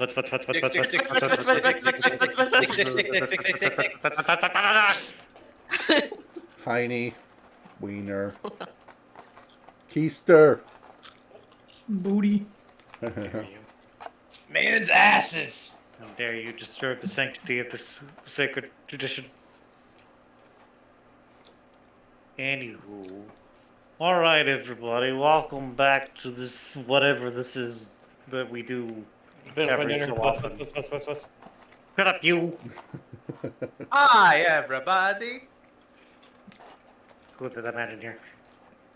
What? Heine. Wiener. Keister. Booty. Dare you? Man's asses. How dare you disturb the sanctity of this sacred tradition? Anywho. Alright, everybody, welcome back to this, whatever this is that we do every so often. Shut up, you! Hi, everybody. Who did I ban in here?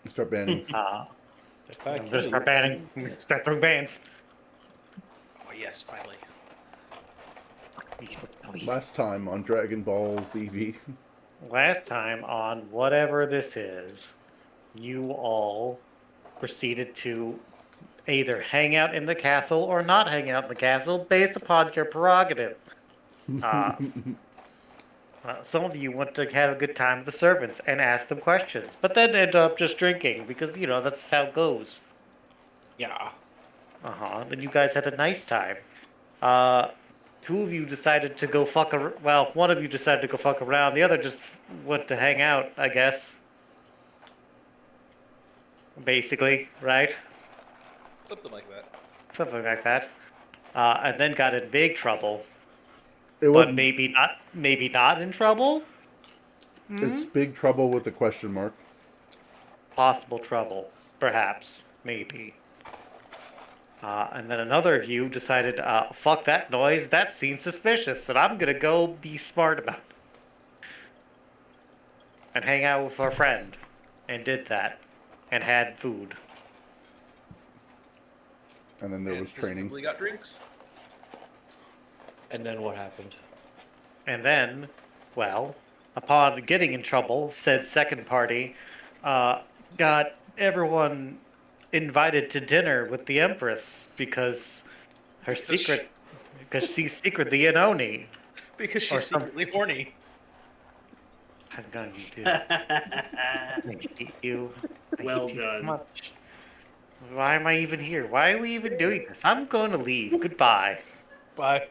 Start banning. I'm gonna start banning. I'm gonna start throwing bans. Oh, yes, finally. Last time on Dragon Ball ZV. Last time on whatever this is, you all proceeded to either hang out in the castle or not hang out in the castle based upon your prerogative. Some of you want to have a good time with the servants and ask them questions, but then end up just drinking because, you know, that's how it goes. Yeah. Then you guys had a nice time. Two of you decided to go fuck around. Well, one of you decided to go fuck around. The other just went to hang out, I guess. Basically, right? Something like that. Something like that. And then got in big trouble. It But was maybe not in trouble? It's big trouble with a question mark. Possible trouble. Perhaps. Maybe. And then another of you decided, fuck that noise, that seems suspicious, and I'm gonna go be smart about it. And hang out with our friend. And did that. And had food. And then there was training. We got drinks. And then what happened? And then, well, upon getting in trouble, said second party got everyone invited to dinner with the Empress because she's secretly an Oni. Because Or she's some- secretly horny. I'm going to I hate you. I Well hate you so done. much. Why am I even here? Why are we even doing this? I'm going to leave. Goodbye. Bye.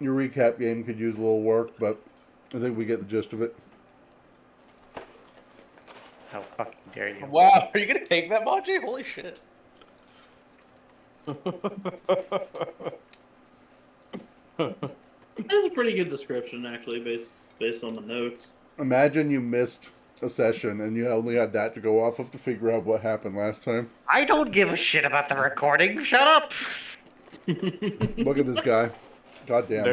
Your recap game could use a little work, but I think we get the gist of it. How fucking dare you? Wow, are you gonna take that, Maji? Holy shit. That's a pretty good description, actually, based on the notes. Imagine you missed a session and you only had that to go off of to figure out what happened last time. I don't give a shit about the recording. Shut up. Look at this guy. God damn.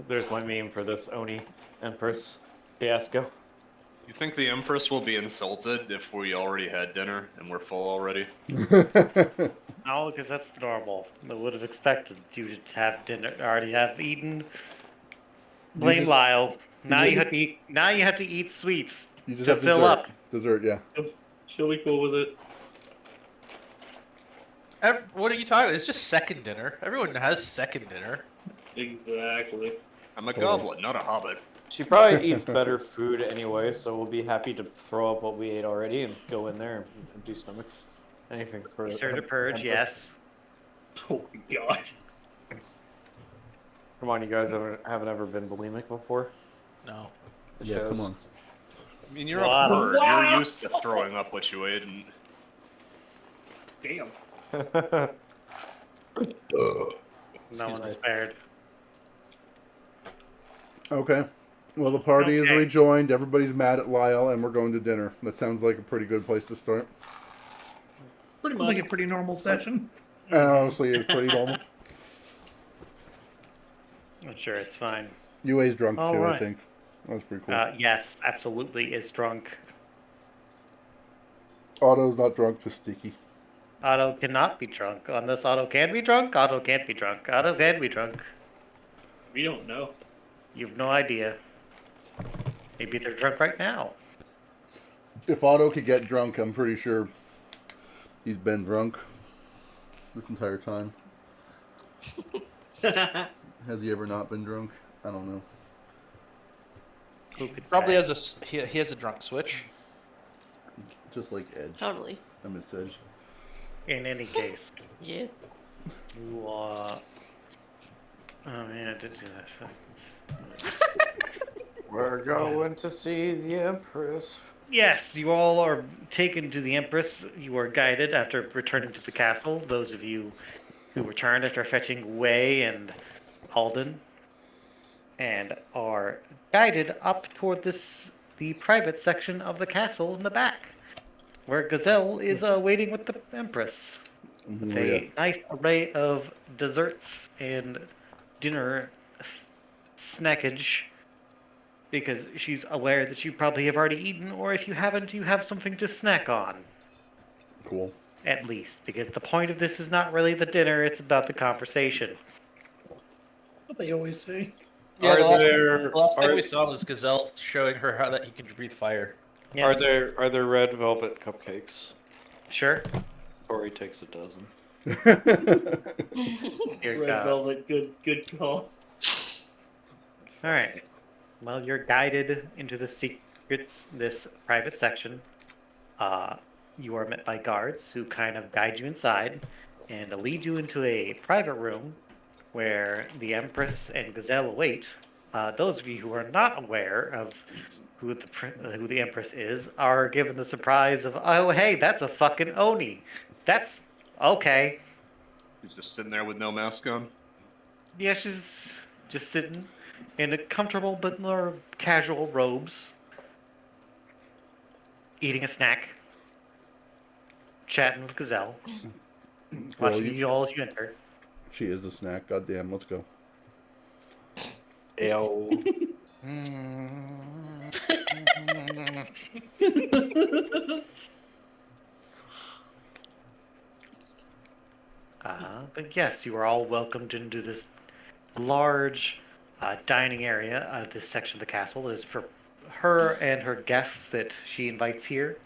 There's my meme for this Oni Empress fiasco. You think the Empress will be insulted if we already had dinner and we're full already? No, because that's normal. I would have expected you to have dinner, already have eaten. Blame just- Lyle. Now just- you have to eat. Now you have to eat sweets You just to have fill dessert. up. Dessert, yeah. She'll be cool with it. What are you talking about? It's just second dinner. Everyone has second dinner. Exactly. I'm a goblet, not a hobbit. She probably eats better food anyway, so we'll be happy to throw up what we ate already and go in there and empty stomachs. Anything for Sir to purge, yes. Oh my god. Come on, you guys haven't ever been bulimic before? No. It Yeah, shows. come on. I mean, you're Wow. a bird. Wow. You're used to throwing up what you ate, and Damn. No one's spared. Okay. Well, the party is Okay. rejoined. Everybody's mad at Lyle, and we're going to dinner. That sounds like a pretty good place to start. Pretty much like a pretty normal session. And honestly, it's pretty normal. I'm sure it's fine. UA's drunk All too, I right. think. That was pretty cool. Yes, absolutely is drunk. Otto's not drunk, just sticky. Otto cannot be drunk. Unless Otto can be drunk, Otto can't be drunk. Otto can be drunk. We don't know. You've no idea. Maybe they're drunk right now. If Otto could get drunk, I'm pretty sure he's been drunk this entire time. Has he ever not been drunk? I don't know. Who could Probably say? has he has a drunk switch. Just like Edge. Totally. I miss Edge. In any case, Yeah. you Oh yeah, I did do that. We're going to see the Empress. Yes, you all are taken to the Empress. You are guided after returning to the castle. Those of you who returned after fetching Wei and Alden, and are guided up toward the private section of the castle in the back, where Gazelle is waiting with the Empress with Yeah. a nice array of desserts and dinner snackage. Because she's aware that you probably have already eaten, or if you haven't, you have something to snack on. Cool. At least, because the point of this is not really the dinner, it's about the conversation. What they always say. Yeah, Are the last, there the last thing are, we saw was Gazelle showing her how that he can breathe fire. Yes. are there red velvet cupcakes? Sure. Corey takes a dozen. Here, Red Velvet, good call. all right. Well, you're guided into this private section. You are met by guards who kind of guide you inside and lead you into a private room where the Empress and Gazelle await. Those of you who are not aware of who the Empress is are given the surprise of, oh, hey, that's a fucking Oni. That's okay. He's just sitting there with no mask on. Yeah, she's just sitting in a comfortable but more casual robes, eating a snack, chatting with Gazelle, watching you all as you enter. She is a snack. Goddamn, let's go. Ew. But yes, you are all welcomed into this large dining area of this section of the castle that is for her and her guests that she invites here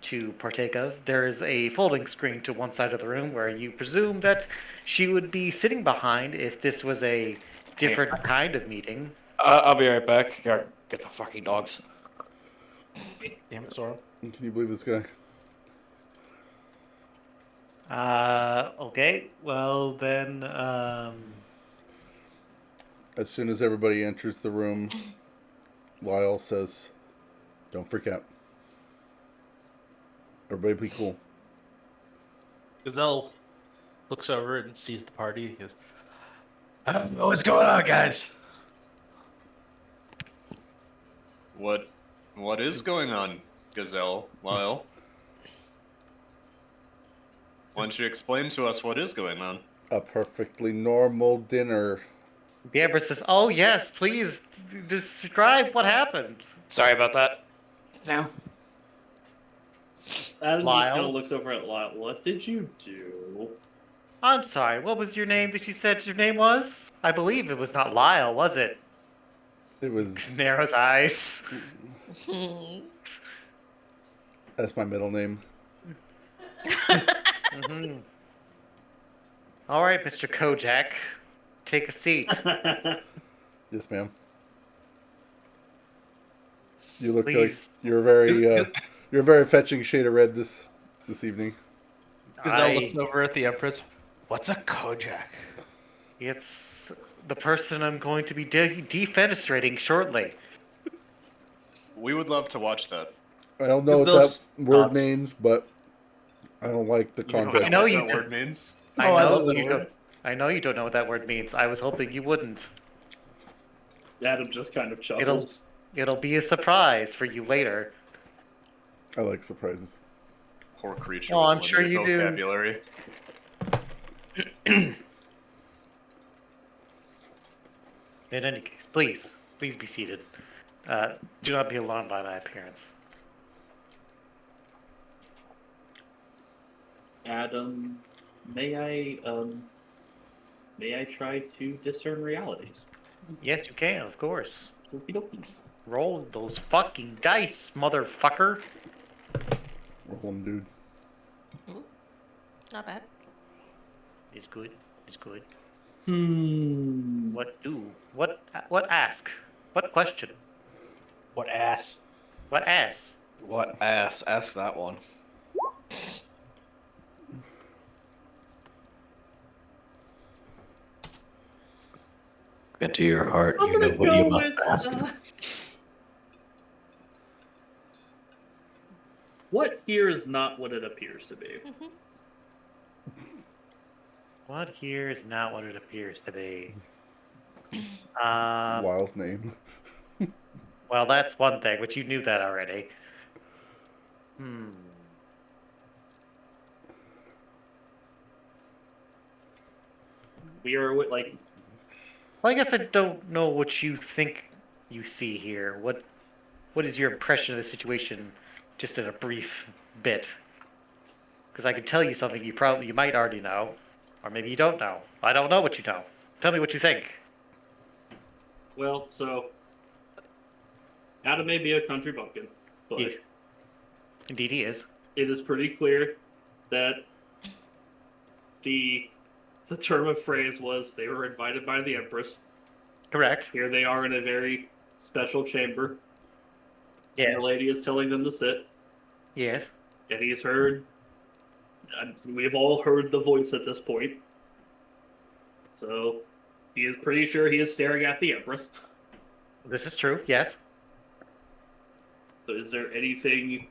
to partake of. There is a folding screen to one side of the room where you presume that she would be sitting behind if this was a different kind of meeting. I'll be right back. Gotta get the fucking dogs. Damn it, Sora. Can you believe this guy? Okay, well then, As soon as everybody enters the room, Lyle says, "Don't freak out. Everybody be cool." Gazelle looks over and sees the party. He goes, I don't know what's going on, guys. What is going on, Gazelle? Lyle? Why don't you explain to us what is going on? A perfectly normal dinner. the Empress says, "Oh yes, please describe what happened." Sorry about that. No. Adam just Lyle? kind of looks over at Lyle. What did you do? I'm sorry. What was your name that you said your name was? I believe it was not Lyle, was it? It was. Narrows eyes. That's my middle name. Hmm. All right, Mr. Kojak, take a seat. Yes, ma'am. You look Please. like you're a very fetching shade of red this evening. Gazelle looks over at the Empress. What's a Kojak? It's the person I'm going to be defenestrating shortly. We would love to watch that. I don't know what Gazelle that just word nods. means, but I don't like the You don't context. I know what you that do. word means. I Oh, I know love that you word. don't. I know you don't know what that word means. I was hoping you wouldn't. Adam just kind of chuckles. It'll be a surprise for you later. I like surprises. Poor creature. Oh, with I'm sure limited you do. vocabulary. In any case, please be seated. Do not be alarmed by my appearance. Adam, may I try to discern realities? Yes, you can, of course. Okie dokie. Roll those fucking dice, motherfucker. Roll 'em, dude. Not bad. It's good. It's good. What? What ask? What question? What ass? What ask? What ass? Ask that one. into your heart, I'm you know gonna what you go must with ask. what here is not what it appears to be. What here is not what it appears to be. Lyle's name. Well, that's one thing, but you knew that already. We are like Well, I guess I don't know what you think you see here. What is your impression of the situation, just in a brief bit? Because I could tell you something you might already know, or maybe you don't know. I don't know what you know. Tell me what you think. well, so Adam may be a country bumpkin, but Yes, indeed he is. it is pretty clear that the term of phrase was they were invited by the Empress. Correct. Here they are in a very special chamber. And Yes. the lady is telling them to sit. Yes. And he's heard. We've all heard the voice at this point. So he is pretty sure he is staring at the Empress. This is true. Yes. So is there anything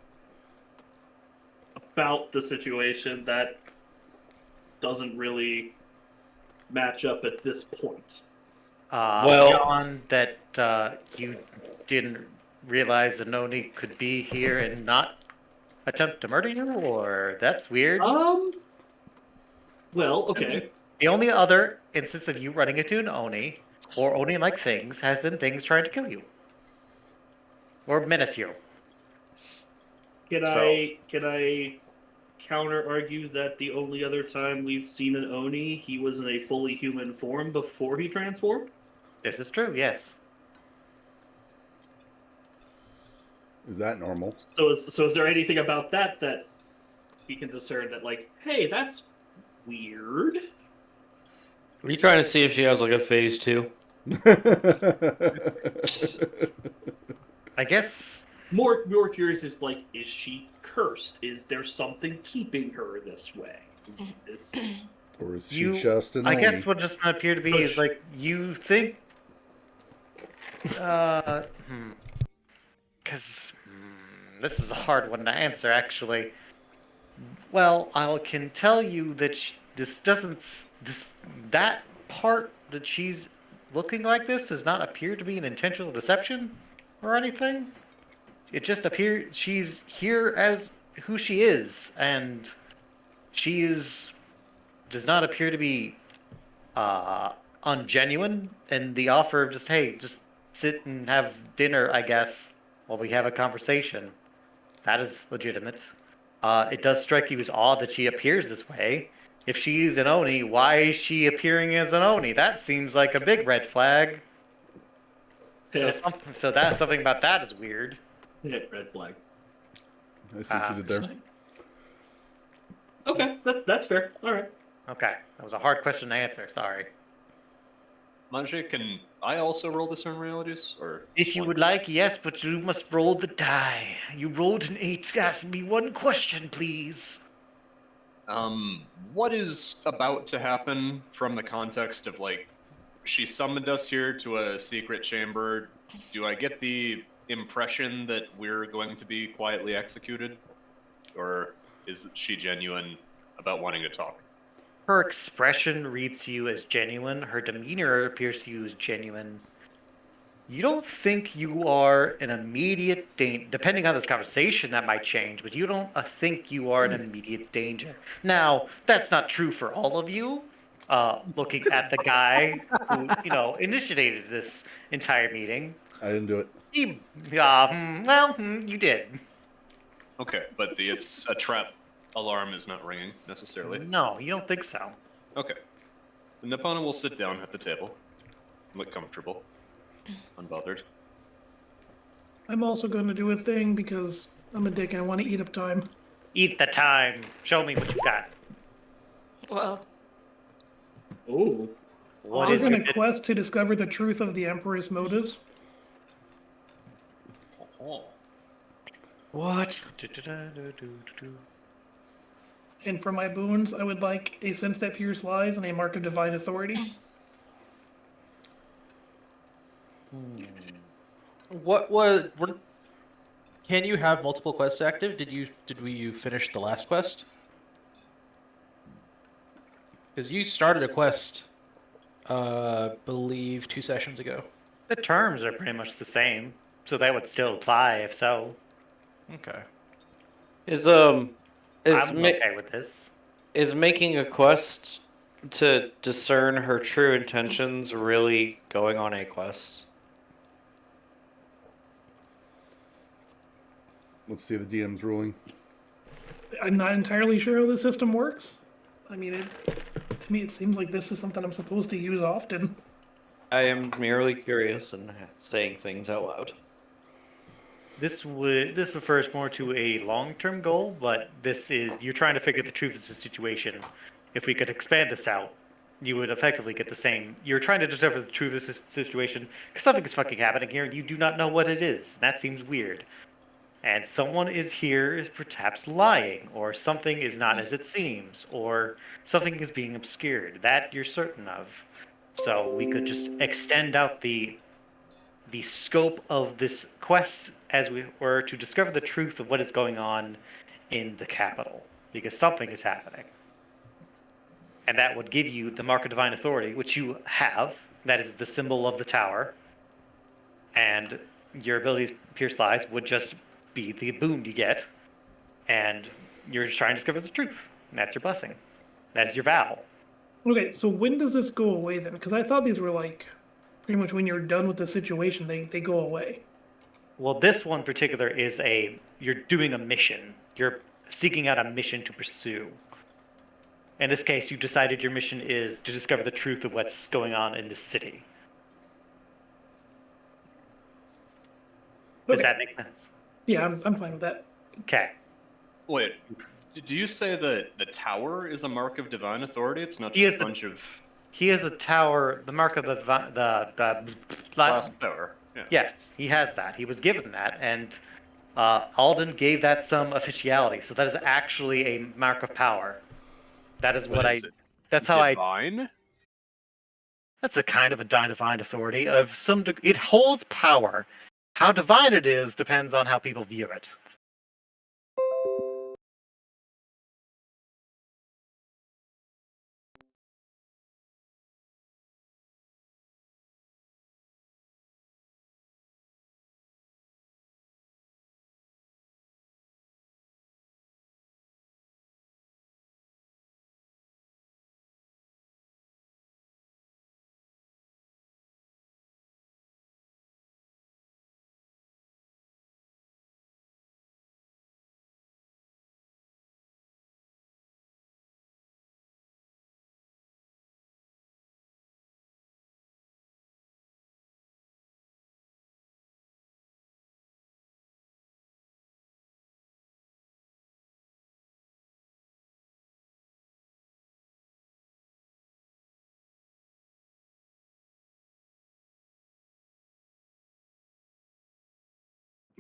about the situation that doesn't really match up at this point? Well- Beyond that, you didn't realize Anoni could be here and not attempt to murder you, or that's weird. Well, okay. The only other instance of you running into an Oni or Oni-like things has been things trying to kill you or menace you. Can So- I counter argue that the only other time we've seen an Oni, he was in a fully human form before he transformed? This is true. Yes. Is that normal? So is there anything about that we can discern that, like, hey, that's weird? Are you trying to see if she has like a phase 2? I guess. More curious is, like, is she cursed? Is there something keeping her this way? Is this Or is she You- just an I Oni? guess what does not appear to be is like you think. Because this is a hard one to answer, actually. Well, I can tell you that that part that she's looking like this does not appear to be an intentional deception or anything. It just appears she's here as who she is, and she does not appear to be ungenuine. And the offer of just sit and have dinner, I guess, while we have a conversation, that is legitimate. It does strike you as odd that she appears this way. If she's an Oni, why is she appearing as an Oni? That seems like a big red flag. So something about that is weird. red flag? I see what you did there. Okay, that's fair. All right. Okay, that was a hard question to answer. Sorry. Manje, can I also roll discern realities, or If you one? would like, yes, but you must roll the die. You rolled an 8. Ask me one question, please. What is about to happen from the context of, like, she summoned us here to a secret chamber? Do I get the impression that we're going to be quietly executed? Or is she genuine about wanting to talk? Her expression reads to you as genuine. Her demeanor appears to you as genuine. You don't think you are an immediate danger. Depending on this conversation, that might change, but you don't think you are an immediate danger. Now, that's not true for all of you. Looking at the guy who, initiated this entire meeting. I didn't do it. You did. Okay, but it's a trap alarm is not ringing necessarily. No, you don't think so. Okay. The Nippona will sit down at the table, look comfortable, unbothered. I'm also going to do a thing because I'm a dick and I want to eat up time. Eat the time. Show me what you got. Well, Ooh. What We're is going your to quest to discover the truth of the Emperor's motives. What? And for my boons, I would like a sense that pierces lies and a mark of divine authority. What was? Can you have multiple quests active? Did you finish the last quest? Because you started a quest, believe 2 sessions ago. The terms are pretty much the same, so that would still apply if so. Okay. Is I'm okay with this. is making a quest to discern her true intentions really going on a quest? Let's see the DM's ruling. I'm not entirely sure how the system works. I mean, to me, it seems like this is something I'm supposed to use often. I am merely curious and saying things out loud. This refers more to a long-term goal, but you're trying to figure the truth of the situation. If we could expand this out, you would effectively get the same. You're trying to discover the truth of the situation because something is fucking happening here, and you do not know what it is. That seems weird. And someone is perhaps lying, or something is not as it seems, or something is being obscured. That you're certain of. So we could just extend out the scope of this quest as we were to discover the truth of what is going on in the capital, because something is happening. And that would give you the Mark of Divine Authority, which you have. That is the symbol of the tower. And your abilities, Pierce Lies, would just be the boon you get. And you're just trying to discover the truth. And that's your blessing. That is your vow. Okay, so when does this go away then? Because I thought these were like pretty much when you're done with the situation, they go away. Well, this one in particular is you're doing a mission. You're seeking out a mission to pursue. In this case, you decided your mission is to discover the truth of what's going on in this city. Does Okay. that make sense? Yeah, I'm fine with that. Okay. Wait, do you say that the tower is a mark of divine authority? It's not He just is a bunch of He has a tower, the mark of the glass tower. Yeah. Yes, he has that. He was given that, and Alden gave that some officiality. So that is actually a mark of power. That is But what is it That's how I. divine? That's a kind of a divine authority of some. It holds power. How divine it is depends on how people view it.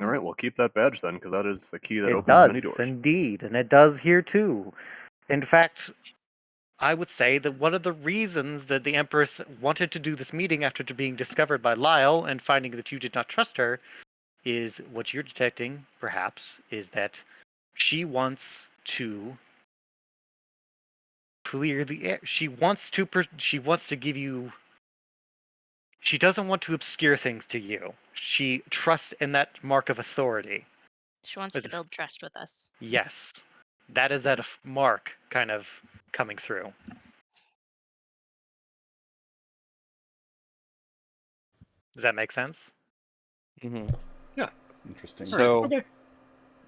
All right, we'll keep that badge then, because that is the key that It opens many does, doors. indeed, and it does here too. In fact, I would say that one of the reasons that the Empress wanted to do this meeting after being discovered by Lyle and finding that you did not trust her is what you're detecting, perhaps, is that she wants to clear the air. She wants to give you. She doesn't want to obscure things to you. She trusts in that mark of authority. She wants As to if- build trust with us. Yes, that is that mark kind of coming through. Does that make sense? Mm-hmm. Interesting. So, Okay.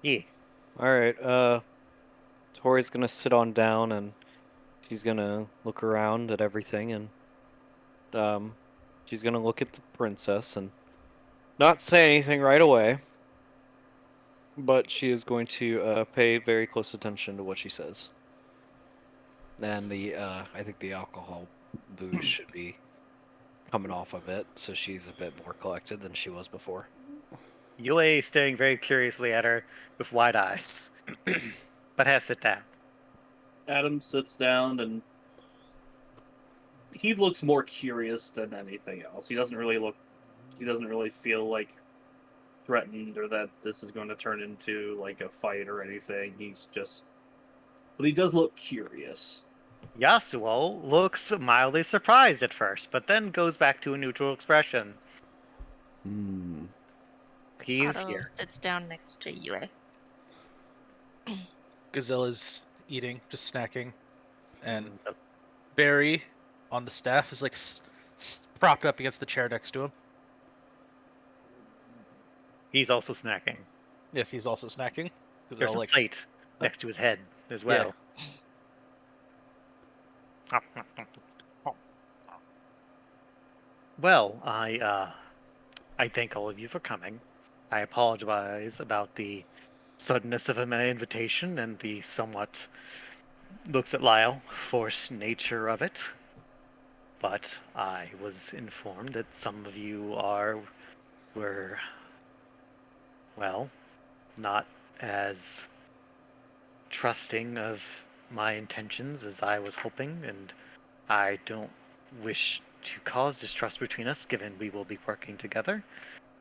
Yeah. all right. Tori's gonna sit on down and she's gonna look around at everything and she's gonna look at the princess and not say anything right away. But she is going to pay very close attention to what she says. And I think the alcohol booze should be coming off a bit, so she's a bit more collected than she was before. Yule staring very curiously at her with wide eyes. But has sit down. Adam sits down and he looks more curious than anything else. He doesn't really look he doesn't really feel like threatened or that this is going to turn into like a fight or anything. He's just, but he does look curious. Yasuo looks mildly surprised at first, but then goes back to a neutral expression. Hmm. He's Otto here. sits down next to Yue. Gazelle is eating, just snacking, and Mm, Barry on the staff is like propped up against the chair next to him. He's also snacking. Yes, he's also snacking. There's Gazelle a like plate next to his head as Yeah. well. Well, I thank all of you for coming. I apologize about the suddenness of my invitation and the somewhat, looks at Lyle, forced nature of it. But I was informed that some of you were, well, not as trusting of my intentions as I was hoping, and I don't wish to cause distrust between us, given we will be working together,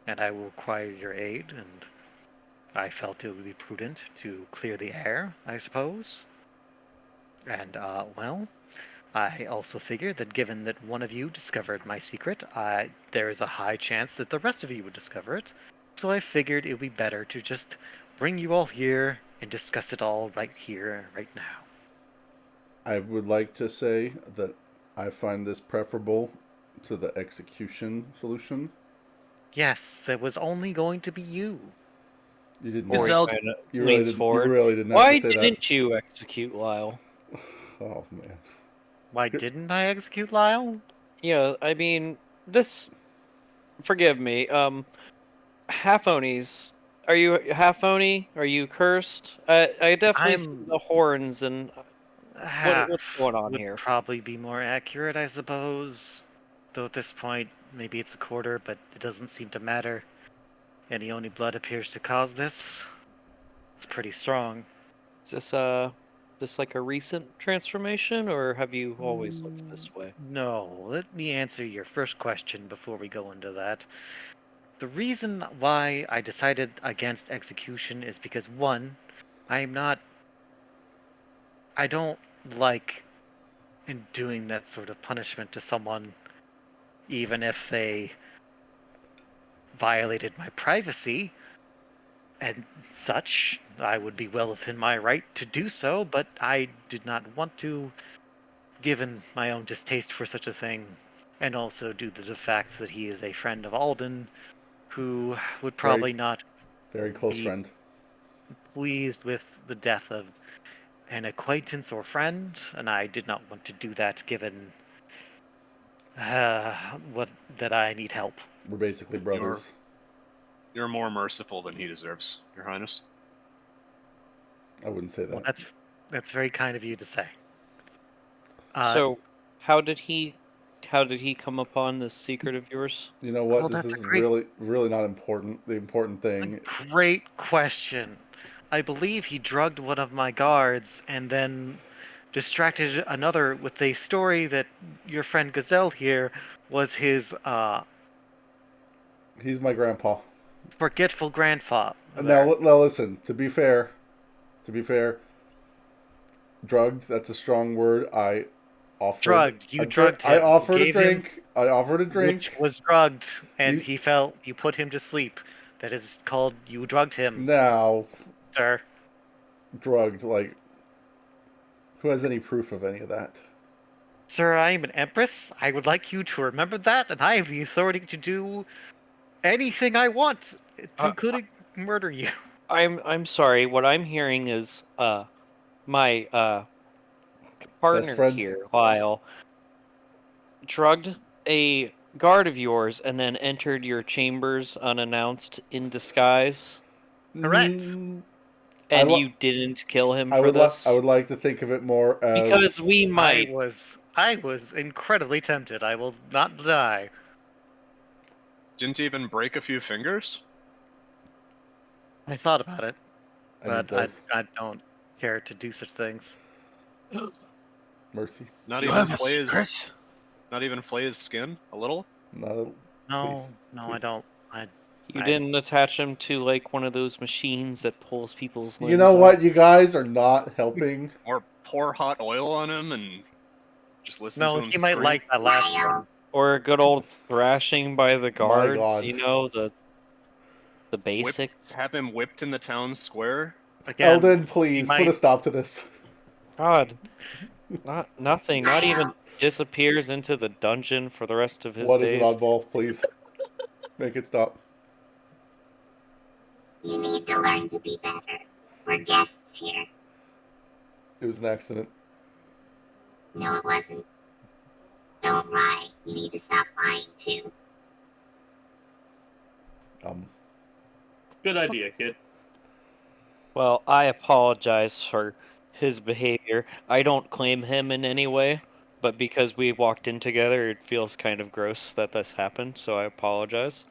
and I will require your aid, and I felt it would be prudent to clear the air, I suppose. And, well, I also figured that given that one of you discovered my secret, there is a high chance that the rest of you would discover it, so I figured it would be better to just bring you all here and discuss it all right here, right now. I would like to say that I find this preferable to the execution solution. Yes, there was only going to be you. You didn't. Corey Gazelle- kinda You really leans didn't. forward. You really didn't have Why to say didn't you execute Lyle? that. Oh man. Why didn't I execute Lyle? Yeah, I mean, this. Forgive me. Half Onies. Are you half Oni? Are you cursed? I definitely see I'm the horns and what's half going on would here? probably be more accurate, I suppose. Though at this point, maybe it's a quarter, but it doesn't seem to matter. Any Oni blood appears to cause this. It's pretty strong. Is this like a recent transformation, or have you always looked this way? No, let me answer your first question before we go into that. The reason why I decided against execution is because, one, I'm not. I don't like in doing that sort of punishment to someone, even if they violated my privacy and such. I would be well within my right to do so, but I did not want to, given my own distaste for such a thing, and also due to the fact that he is a friend of Alden, who would probably not Very close be friend. pleased with the death of an acquaintance or friend, and I did not want to do that given what that I need help. We're basically brothers. You're more merciful than he deserves, Your Highness. I wouldn't say Well, that. that's very kind of you to say. So, how did he come upon this secret of yours? You know what? Oh, This that's is a great, really not important. The important thing. great question. I believe he drugged one of my guards and then distracted another with a story that your friend Gazelle here was his He's my grandpa. forgetful grandfather. Now listen. To be fair, drugged. That's a strong word. I offered. Drugged. You a drugged I him. offered a Gave him- drink. I offered a drink. Which was drugged, and You- he fell. You put him to sleep. That is called you drugged him, Now, sir. drugged. Like, who has any proof of any of that? Sir, I am an empress. I would like you to remember that, and I have the authority to do anything I want, including murder you. I'm sorry. What I'm hearing is my partner friend? here, Lyle, drugged a guard of yours and then entered your chambers unannounced in disguise, Correct. Mm, and li- you didn't kill him I for would this? I would like to think of it more as Because we I might. was incredibly tempted. I will not deny. Didn't even break a few fingers? I thought about it, I need but those. I don't care to do such things. Mercy. Not You even have a flay secret? his, not even flay his skin a little? Not a, No, Please, no, please. I don't. You I- didn't attach him to like one of those machines that pulls people's limbs. You know out? what? You guys are not helping. Or pour hot oil on him and just listen to No, him he might scream. like that last one. Or a good old thrashing by the guards. God. You know the basics. Have him whipped in the town square. Again, Eldon, he please put might. a stop to this. God, nothing. Not even disappears into the dungeon for the rest of his What is it, days. oddball? Please make it stop. You need to learn to be better. We're guests here. It was an accident. No, it wasn't. Don't lie. You need to stop lying too. Good idea, kid. Well, I apologize for his behavior. I don't claim him in any way, but because we walked in together, it feels kind of gross that this happened, so I apologize.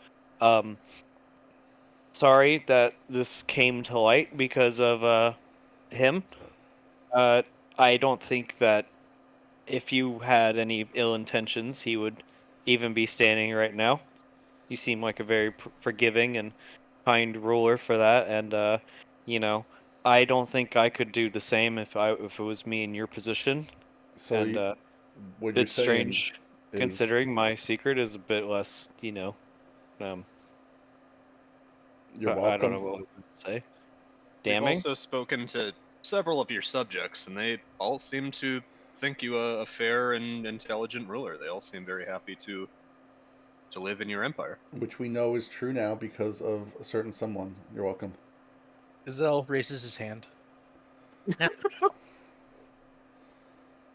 Sorry that this came to light because of him. I don't think that if you had any ill intentions, he would even be standing right now. You seem like a very forgiving and kind ruler for that, and you know, I don't think I could do the same if it was me in your position. So And what you're it's saying strange is considering my secret is a bit less, um, you're I don't welcome. know what to say. We've Damning. also spoken to several of your subjects, and they all seem to think you a fair and intelligent ruler. They all seem very happy to live in your empire. Which we know is true now because of a certain someone. You're welcome. Gazelle raises his hand. Yes.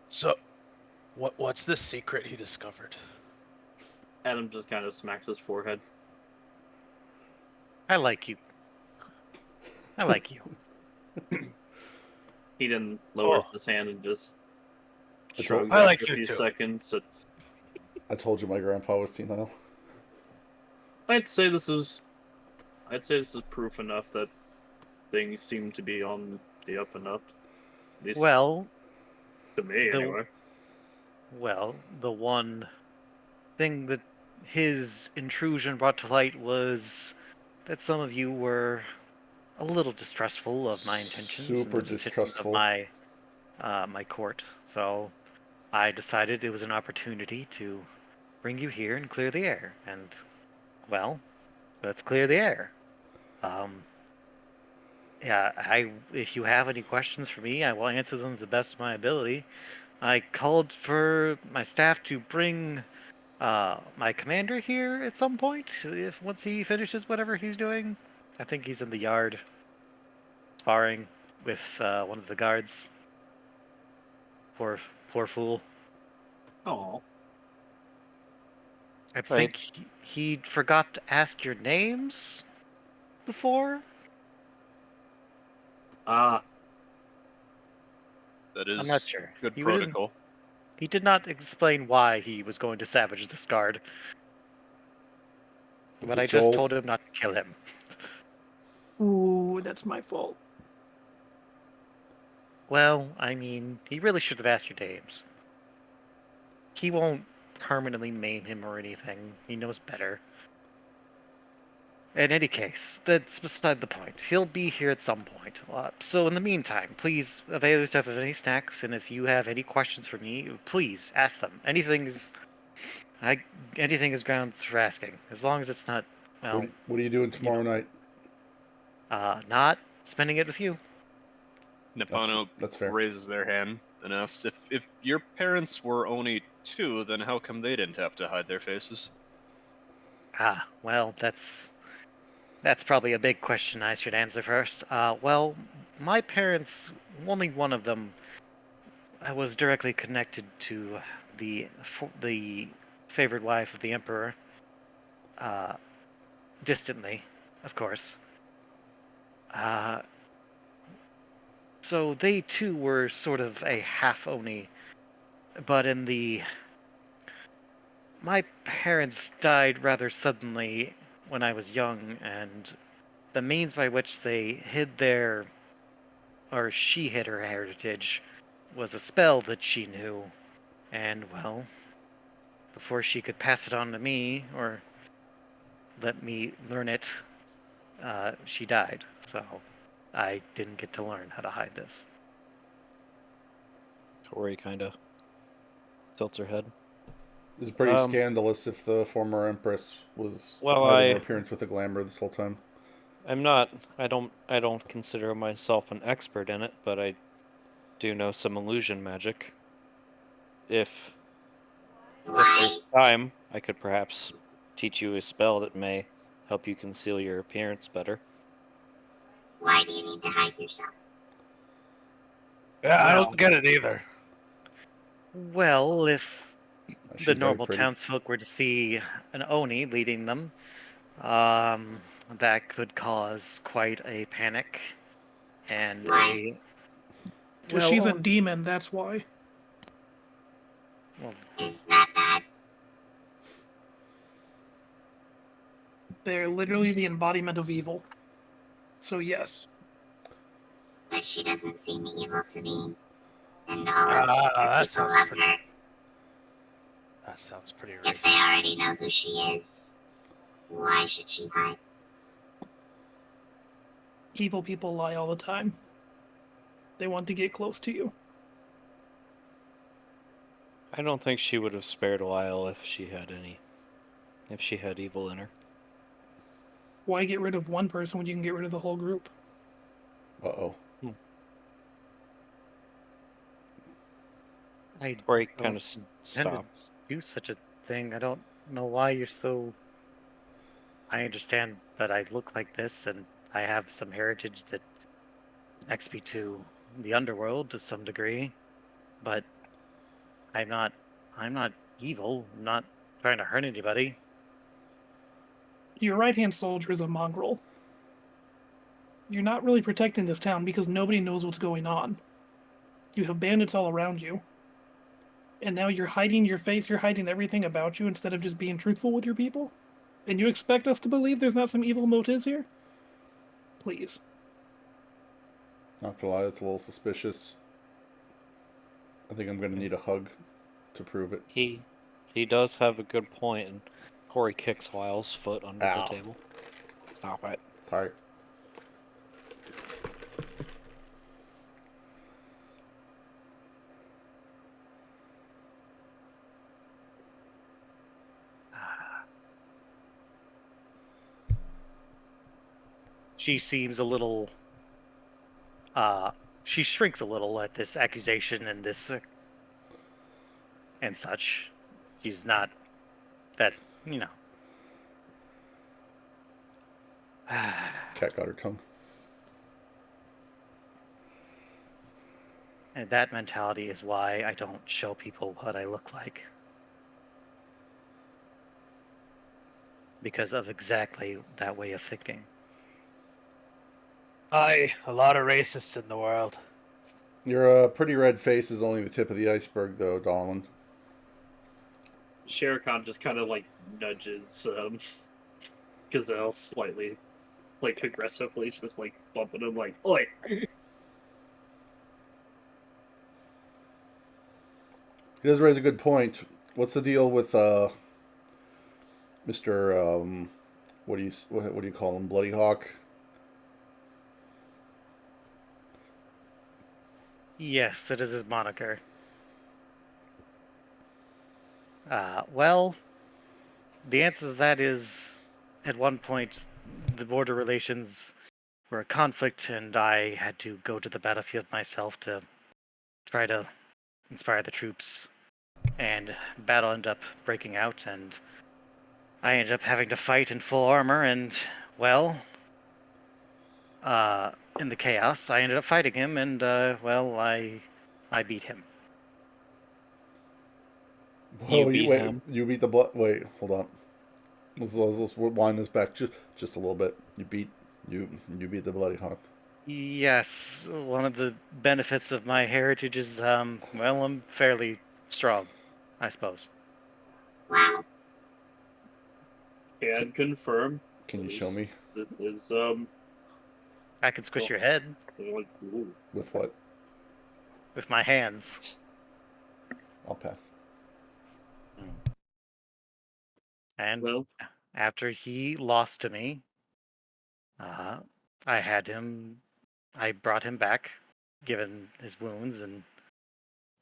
So, what's the secret he discovered? Adam just kind of smacks his forehead. I like you. I like you. He then lowers Oh. his hand and just I told- shrugs I after like a you few too. seconds. I told you my grandpa was senile. I'd say this is proof enough that things seem to be on the up and up. At least Well, to me, the anyway. the one thing that his intrusion brought to light was that some of you were a little distrustful of my intentions and Super the decisions of distrustful. my court. So I decided it was an opportunity to bring you here and clear the air. And well, let's clear the air. Yeah, if you have any questions for me, I will answer them to the best of my ability. I called for my staff to bring my commander here at some point, if once he finishes whatever he's doing. I think he's in the yard sparring with one of the guards. Poor fool. Oh, I think he forgot to ask your names before. ah, That I'm not is sure. good He didn't. protocol. He did not explain why he was going to savage this guard. But I just Joel, told him not to kill him. Ooh, that's my fault. Well, I mean, he really should have asked your names. He won't permanently maim him or anything. He knows better. In any case, that's beside the point. He'll be here at some point. So in the meantime, please avail yourself of any snacks, and if you have any questions for me, please ask them. Anything is grounds for asking, as long as it's not, well, what are you doing tomorrow night? not spending it with you. Nippano That's fair. raises their hand and asks if your parents were only 2, then how come they didn't have to hide their faces? Well, that's probably a big question I should answer first. Well, my parents, only one of them, was directly connected to the favored wife of the emperor. Distantly, of course. So they too were sort of a half Oni, but my parents died rather suddenly when I was young, and the means by which they hid she hid her heritage was a spell that she knew, and well, before she could pass it on to me, or let me learn it, she died. So I didn't get to learn how to hide this. Tori kind of tilts her head. This is pretty Um, scandalous if the former Empress was Well, hiding her I- appearance with a glamour this whole time. I'm not. I don't consider myself an expert in it, but I do know some illusion magic. If Why? there's time, I could perhaps teach you a spell that may help you conceal your appearance better. Why do you need to hide yourself? Yeah, I Well- don't get it either. Well, if She's the very normal pretty. townsfolk were to see an Oni leading them, that could cause quite a panic and Why? Because she's a demon, that's why. well, Is that bad? They're literally the embodiment of evil. So yes. But she doesn't seem evil to me. And all of That the people sounds love pretty. her. That sounds pretty If they racist. already know who she is, why should she hide? Evil people lie all the time. They want to get close to you. I don't think she would have spared Lyle if she had evil in her. Why get rid of one person when you can get rid of the whole group? Uh-oh. I Tori kind don't of intend to stopped. do such a thing. I don't know why you're so. I understand that I look like this, and I have some heritage that connects me to the underworld to some degree, but I'm not. I'm not evil. I'm not trying to hurt anybody. Your right-hand soldier is a mongrel. You're not really protecting this town because nobody knows what's going on. You have bandits all around you. And now you're hiding your face, you're hiding everything about you instead of just being truthful with your people? And you expect us to believe there's not some evil motives here? Please. Not gonna lie, that's a little suspicious. I think I'm gonna need a hug to prove it. He does have a good point, and Corey kicks Lyle's foot under the Ow. table. Stop it. Sorry. She seems a little. She shrinks a little at this accusation and this and such. She's not that, you know. Cat got her tongue. And that mentality is why I don't show people what I look like. Because of exactly that way of thinking. Aye, a lot of racists in the world. Your pretty red face is only the tip of the iceberg, though, Dolan. Shere Khan just kind of like nudges Gazelle slightly, like aggressively, just like bumping him, like, "Oi!" He does raise a good point. What's the deal with Mr. What do you call him? Bloody Hawk? Yes, it is his moniker. Well, the answer to that is at one point the border relations were a conflict, and I had to go to the battlefield myself to try to inspire the troops. And battle ended up breaking out, and I ended up having to fight in full armor, and, well, in the chaos, I ended up fighting him, and, well, I beat him. You beat him? You beat the blood. Wait, hold on. Let's wind this back just a little bit. You beat the Bloody Hawk. Yes, one of the benefits of my heritage is, well, I'm fairly strong, I suppose. Wow. Can confirm. Can you show me It is I can squish Well- your head like, ooh. with what? with my hands. I'll pass. And Well, After he lost to me, I had him. I brought him back, given his wounds and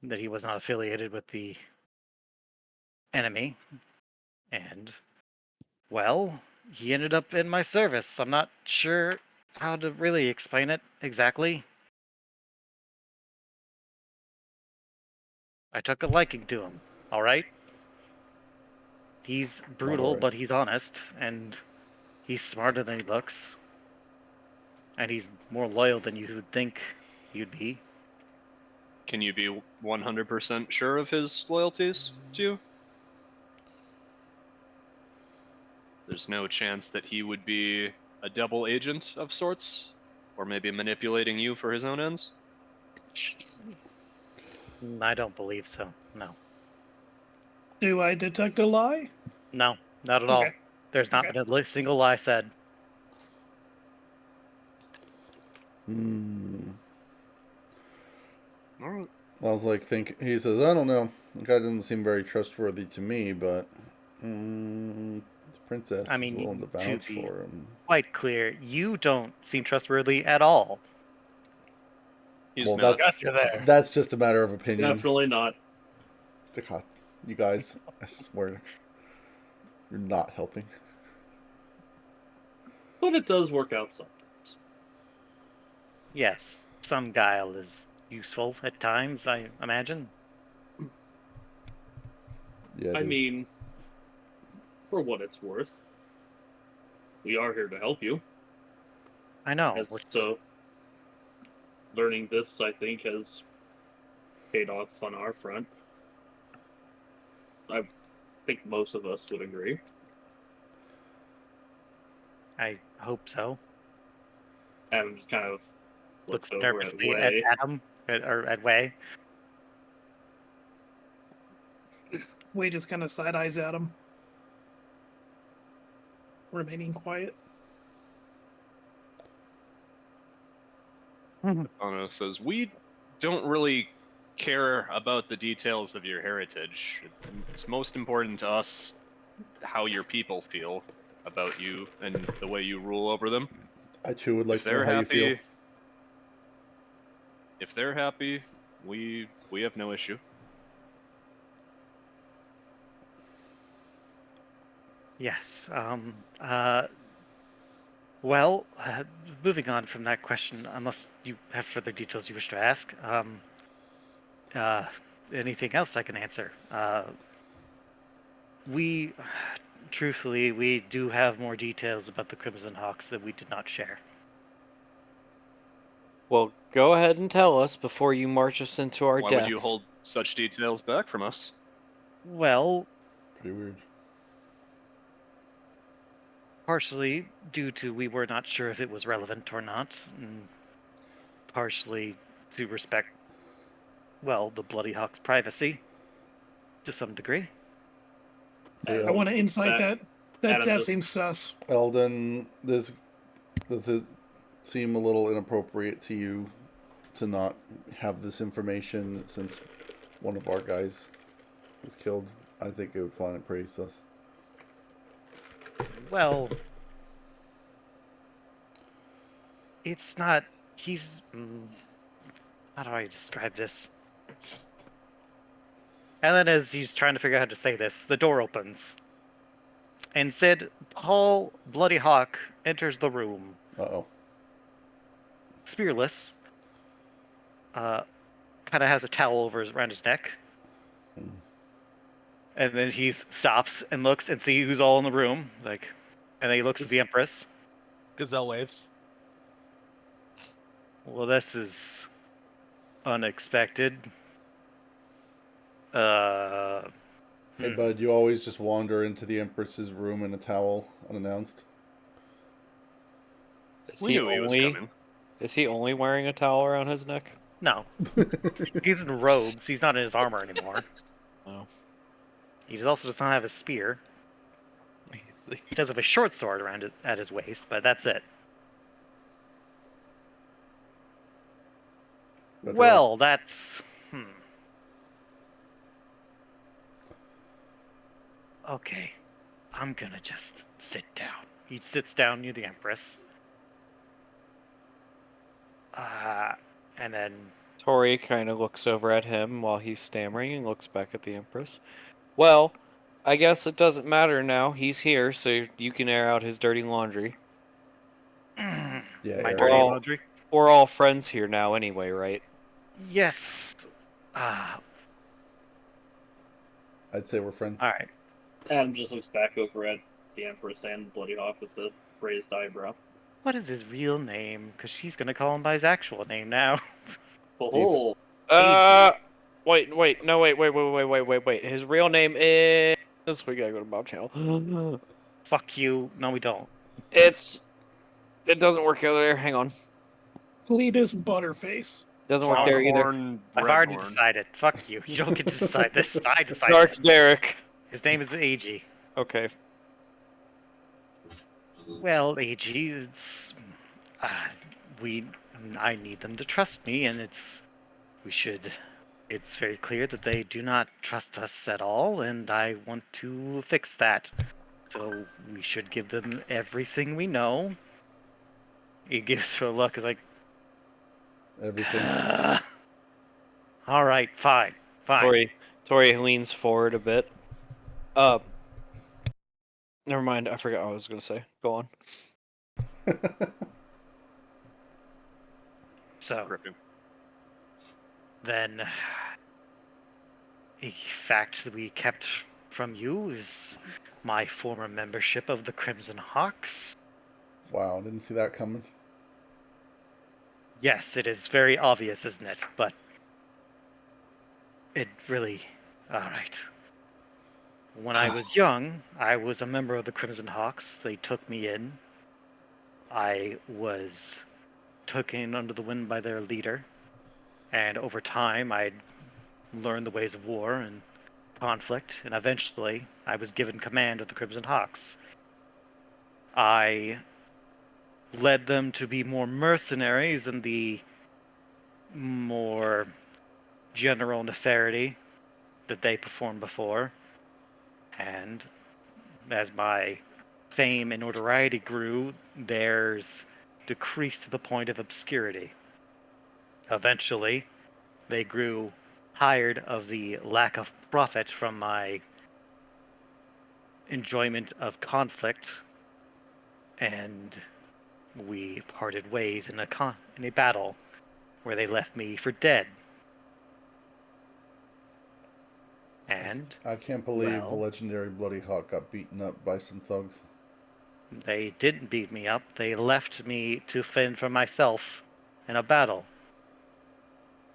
that he was not affiliated with the enemy. And, well, he ended up in my service. I'm not sure how to really explain it exactly. I took a liking to him, alright? He's brutal, alright. but he's honest, and he's smarter than he looks. And he's more loyal than you would think he'd be. Can you be 100% sure of his loyalties to you? There's no chance that he would be a double agent of sorts? Or maybe manipulating you for his own ends? I don't believe so. No. Do I detect a lie? No, not at all. Okay. There's not Okay. been a single lie said. Alright. I was like, he says, I don't know. The guy doesn't seem very trustworthy to me, but the princess I mean, is willing to to vouch be for him. quite clear, you don't seem trustworthy at all. He's Well, not. that's Gotcha there. that's just a matter of opinion. Definitely not. God, you guys, I swear, you're not helping. But it does work out sometimes. Yes, some guile is useful at times, I imagine. Yeah, it I is. mean, for what it's worth, we are here to help you. I know. As so, learning this, I think, has paid off on our front. I think most of us would agree. I hope so. Adam just kind of Looks looks over at nervously at Way. Adam, or at Way. Way just kind of side eyes at him, remaining quiet. Ono says, we don't really care about the details of your heritage. It's most important to us how your people feel about you and the way you rule over them. I too would like If to know they're how you feel. happy, if they're happy, we have no issue. Yes. Well, moving on from that question, unless you have further details you wish to ask, anything else I can answer? We, truthfully, we do have more details about the Crimson Hawks that we did not share. Well, go ahead and tell us before you march us into our Why deaths. would you hold such details back from us? Well, Pretty weird. partially due to we were not sure if it was relevant or not, and partially to respect, well, the Bloody Hawk's privacy to some degree. Hey, I want to insight that- that Adam just- seems sus. Eldon, does it seem a little inappropriate to you to not have this information since one of our guys was killed? I think it would find it pretty sus. Well, it's not. He's. How do I describe this? And then, as he's trying to figure out how to say this, the door opens. And said, tall, bloody hawk enters the room, Uh-oh. spearless. Kind of has a towel around his neck. And then he stops and looks and sees who's all in the room. And then he looks at the Empress. Gazelle waves. Well, this is unexpected. Hey, bud, you always just wander into the Empress's room in a towel unannounced? We knew he was coming. Is he only wearing a towel around his neck? No. He's in robes. He's not in his armor anymore. Oh. He also does not have his spear. He does have a short sword at his waist, but that's it. Well, that's... Okay. I'm gonna just sit down. He sits down near the Empress. And then Tori kind of looks over at him while he's stammering and looks back at the Empress. Well, I guess it doesn't matter now. He's here, so you can air out his dirty laundry. Yeah, my air dirty it out. laundry. We're all friends here now anyway, right? Yes. I'd say we're friends. All right. Adam just looks back over at the Empress and Bloody Hawk with the raised eyebrow. What is his real name? Because she's gonna call him by his actual name now. Oh, Wait. His real name is. We gotta go to Bob Channel. Fuck you. No, we don't. It doesn't work out there. Hang on. Cletus Butterface. Doesn't work there either. Pronghorn I've already Redhorn. decided. Fuck you. You don't get to decide this. I decided. Dark Derek. His name is AG. Okay. Well, AG, it's I need them to trust me, and it's very clear that they do not trust us at all, and I want to fix that. So we should give them everything we know. He gives her a look, is like, Everything. all right, fine. Tori leans forward a bit. Never mind. I forgot what I was gonna say. Go on. So Griffin. then, a fact that we kept from you is my former membership of the Crimson Hawks. Wow, didn't see that coming. Yes, it is very obvious, isn't it? But it really... Alright. When I was young, I was a member of the Crimson Hawks. They took me in. I was taken under the wind by their leader. And over time, I'd learned the ways of war and conflict. And eventually, I was given command of the Crimson Hawks. I led them to be more mercenaries than the more general nefarity that they performed before. And as my fame and notoriety grew, theirs decreased to the point of obscurity. Eventually, they grew tired of the lack of profit from my enjoyment of conflict, and we parted ways in a battle where they left me for dead. And I can't believe the well, legendary Bloody Hawk got beaten up by some thugs. they didn't beat me up. They left me to fend for myself in a battle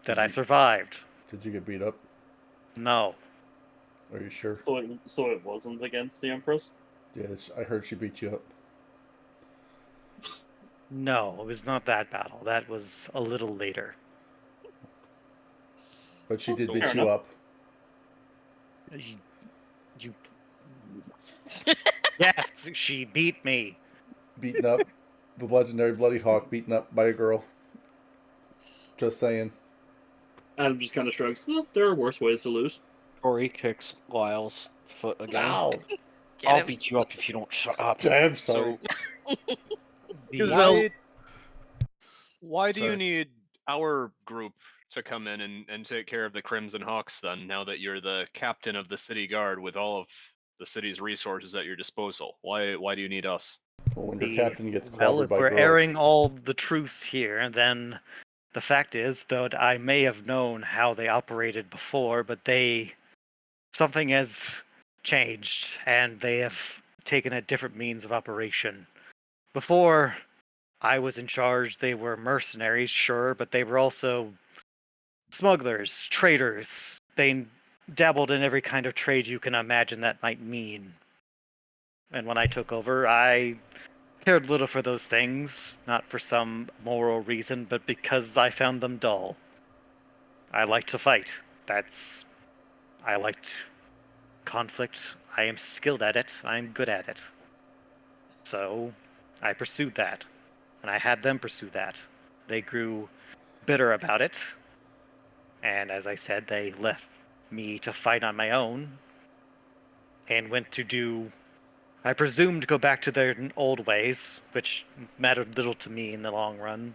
that I survived. Did you get beat up? No. Are you sure? so it wasn't against the Empress? Yeah, I heard she beat you up. No, it was not that battle. That was a little later. But she did So beat fair you enough. up. You... Yes, she beat me. Beaten up. The legendary Bloody Hawk beaten up by a girl. Just saying. Adam just kind of shrugs. Well, there are worse ways to lose. Tori kicks Lyle's foot again. Ow! Get I'll him. beat you up if you don't shut up. I'm sorry. Why do you Sorry. need our group to come in and take care of the Crimson Hawks then, now that you're the captain of the city guard with all of the city's resources at your disposal? Why do you need us? Well, when your captain gets Well, clobbered if by we're girls. airing all the truths here, then the fact is, though, I may have known how they operated before, but something has changed, and they have taken a different means of operation. Before I was in charge, they were mercenaries, sure, but they were also smugglers, traders. They dabbled in every kind of trade you can imagine that might mean. And when I took over, I cared little for those things, not for some moral reason, but because I found them dull. I like to fight. I liked conflict. I am skilled at it. I'm good at it. So, I pursued that. And I had them pursue that. They grew bitter about it. And as I said, they left me to fight on my own and went to do I presumed go back to their old ways, which mattered little to me in the long run.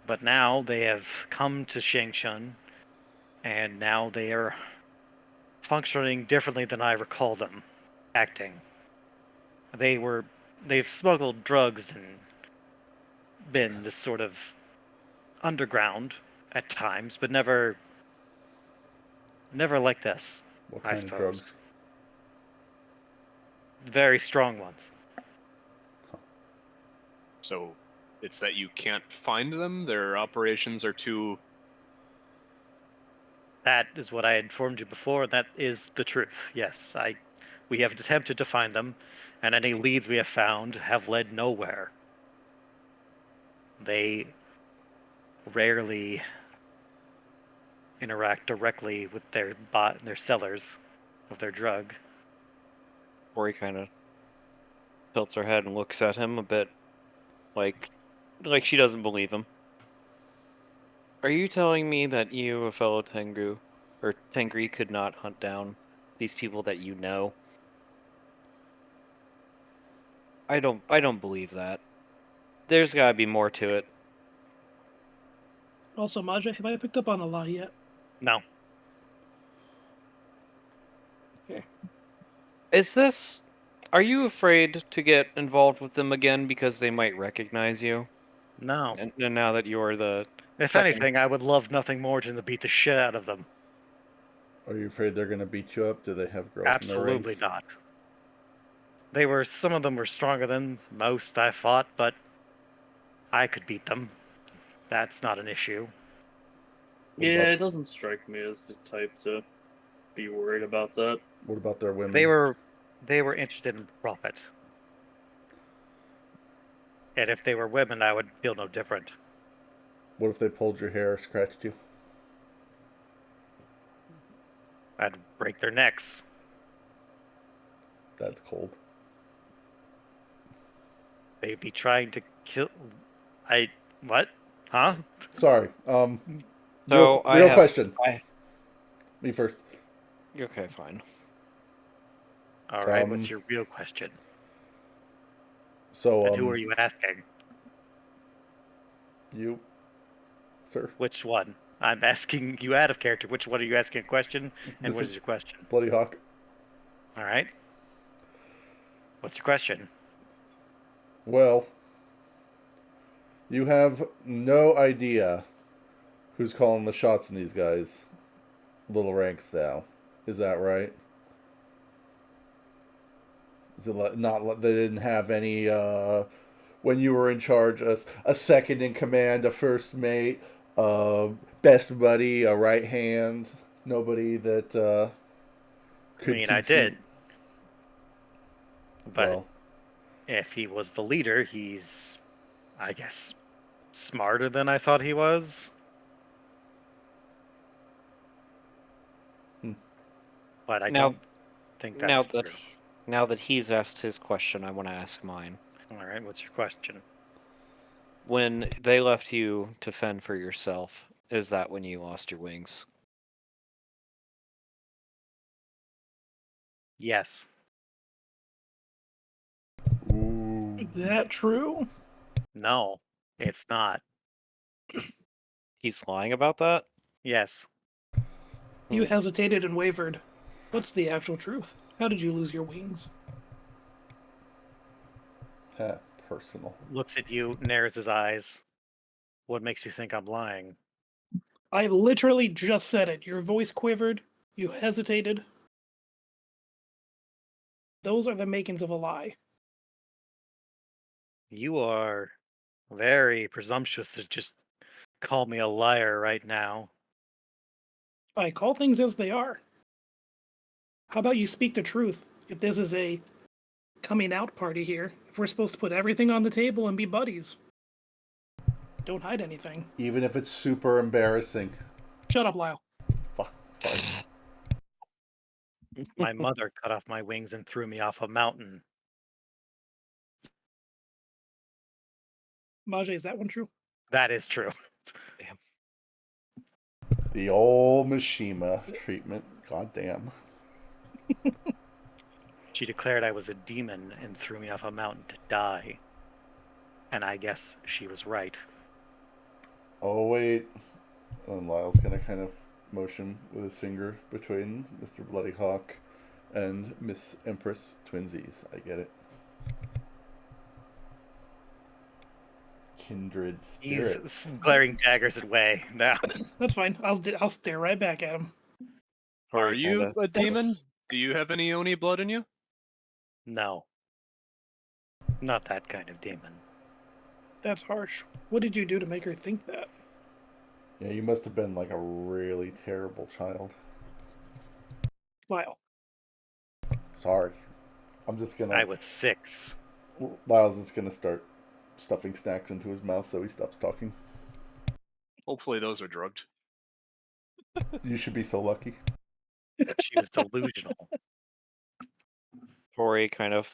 But now they have come to Shangchun, and now they are functioning differently than I recall them acting. They've smuggled drugs and been this sort of underground at times, but never like this, What I kind of suppose. drugs? Very strong ones. So it's that you can't find them? Their operations are too. That is what I informed you before, and that is the truth. Yes, we have attempted to find them, and any leads we have found have led nowhere. They rarely interact directly with their sellers of their drug. Ori kind of tilts her head and looks at him a bit like she doesn't believe him. Are you telling me that you, a fellow Tengu, or Tengri, could not hunt down these people that you know? I don't believe that. There's gotta be more to it. Also, Maja, have I picked up on a lie yet? No. Okay. Are you afraid to get involved with them again because they might recognize you? No. And now that you're the If second- anything, I would love nothing more than to beat the shit out of them. Are you afraid they're gonna beat you up? Do they have girls Absolutely in their ranks? not. Some of them were stronger than most I fought, but I could beat them. That's not an issue. What Yeah, about- it doesn't strike me as the type to be worried about that. What about their women? They were interested in profit. And if they were women, I would feel no different. What if they pulled your hair or scratched you? I'd break their necks. That's cold. They'd be trying to kill. What? Huh? Sorry. So real question. Me first. Okay, fine. All right. What's your real question? So, And who are you asking? You, sir. Which one? I'm asking you out of character. Which one are you asking a question? And what is your question? Bloody Hawk. All right. What's your question? Well, you have no idea who's calling the shots in these guys' little ranks now. Is that right? Is it not? They didn't have any when you were in charge. A second in command, a first mate, best buddy, a right hand. Nobody that could. I mean, I did. But Well, if he was the leader, he's, I guess, smarter than I thought he was. But I don't think that's true. Now that he's asked his question, I want to ask mine. All right, what's your question? When they left you to fend for yourself, is that when you lost your wings? Yes. ooh. Is that true? No, it's not. He's lying about that? Yes. You hesitated and wavered. What's the actual truth? How did you lose your wings? Personal. Looks at you, narrows his eyes. What makes you think I'm lying? I literally just said it. Your voice quivered. You hesitated. Those are the makings of a lie. You are very presumptuous to just call me a liar right now. I call things as they are. How about you speak the truth? If this is a coming out party here, if we're supposed to put everything on the table and be buddies, don't hide anything. Even if it's super embarrassing. Shut up, Lyle. Fuck. Sorry. My mother cut off my wings and threw me off a mountain. Majay, is that one true? That is true. The old Mishima treatment. God damn. She declared I was a demon and threw me off a mountain to die. And I guess she was right. Oh, wait. And Lyle's gonna kind of motion with his finger between Mr. Bloody Hawk and Miss Empress Twinsies. I get it. Kindred spirits. He's glaring daggers away now. That's fine. I'll stare right back at him. Are Tori you kinda- a demon? That's- Do you have any Oni blood in you? No. Not that kind of demon. That's harsh. What did you do to make her think that? Yeah, you must have been like a really terrible child. Lyle. Sorry. I'm just gonna. I was 6. Lyle's just gonna start stuffing snacks into his mouth so he stops talking. Hopefully those are drugged. You should be so lucky. She was delusional. Tori kind of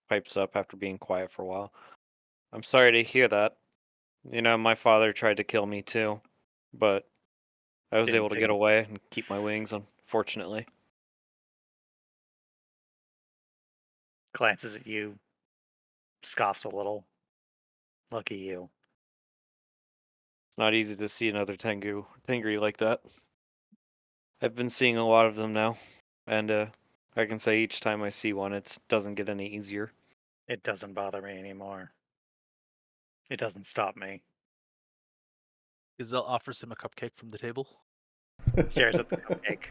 pipes up after being quiet for a while. I'm sorry to hear that. You know, my father tried to kill me too, but I was Didn't able to think- get away and keep my wings, unfortunately. Glances at you. Scoffs a little. Lucky you. It's not easy to see another Tengu like that. I've been seeing a lot of them now, and I can say each time I see one, it doesn't get any easier. It doesn't bother me anymore. It doesn't stop me. Gazelle offers him a cupcake from the table. Stares at the cupcake.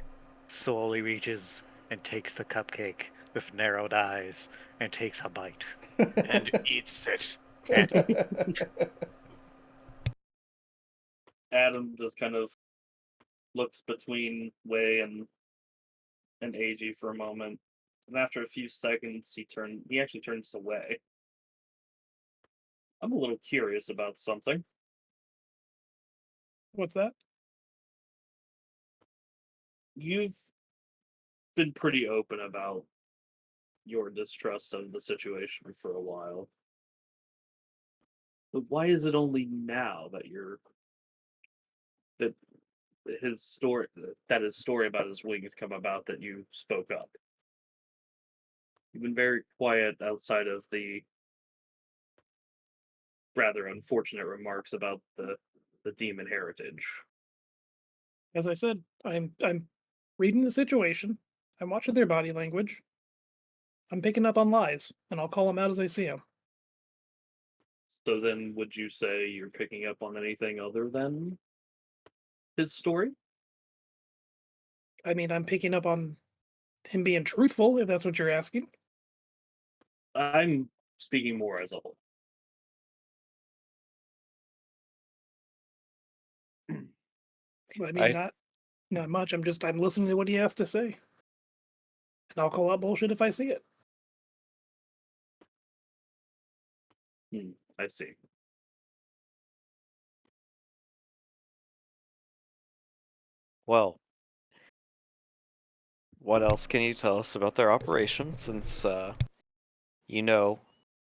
Slowly reaches and takes the cupcake with narrowed eyes and takes a bite. And eats it. Adam just kind of looks between Wei and AG for a moment, and after a few seconds, he actually turns to Wei. I'm a little curious about something. What's that? You've been pretty open about your distrust of the situation for a while. But why is it only now that his story about his wings come about that you spoke up? You've been very quiet outside of the rather unfortunate remarks about the demon heritage. As I said, I'm reading the situation. I'm watching their body language. I'm picking up on lies, and I'll call them out as I see them. So then, would you say you're picking up on anything other than his story? I mean, I'm picking up on him being truthful, if that's what you're asking. I'm speaking more as a whole. I mean, not much. I'm listening to what he has to say, and I'll call out bullshit if I see it. I see. Well, what else can you tell us about their operation, since you know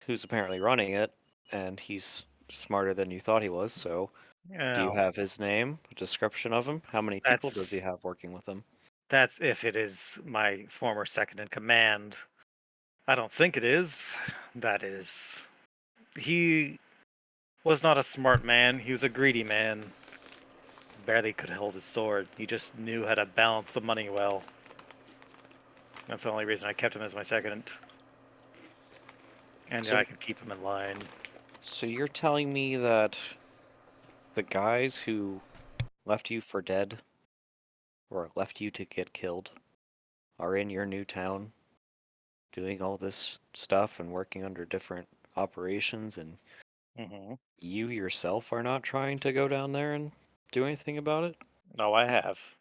who's apparently running it, and he's smarter than you thought he was, so do you Oh, have his name, a description of him? How many people does he That's- have working with him? that's if it is my former second in command. I don't think it is. That is. He was not a smart man. He was a greedy man. Barely could hold his sword. He just knew how to balance the money well. That's the only reason I kept him as my second. And So- I could keep him in line. So you're telling me that the guys who left you for dead, or left you to get killed, are in your new town, doing all this stuff and working under different operations, and Mm-hmm. you yourself are not trying to go down there and do anything about it? No, I have.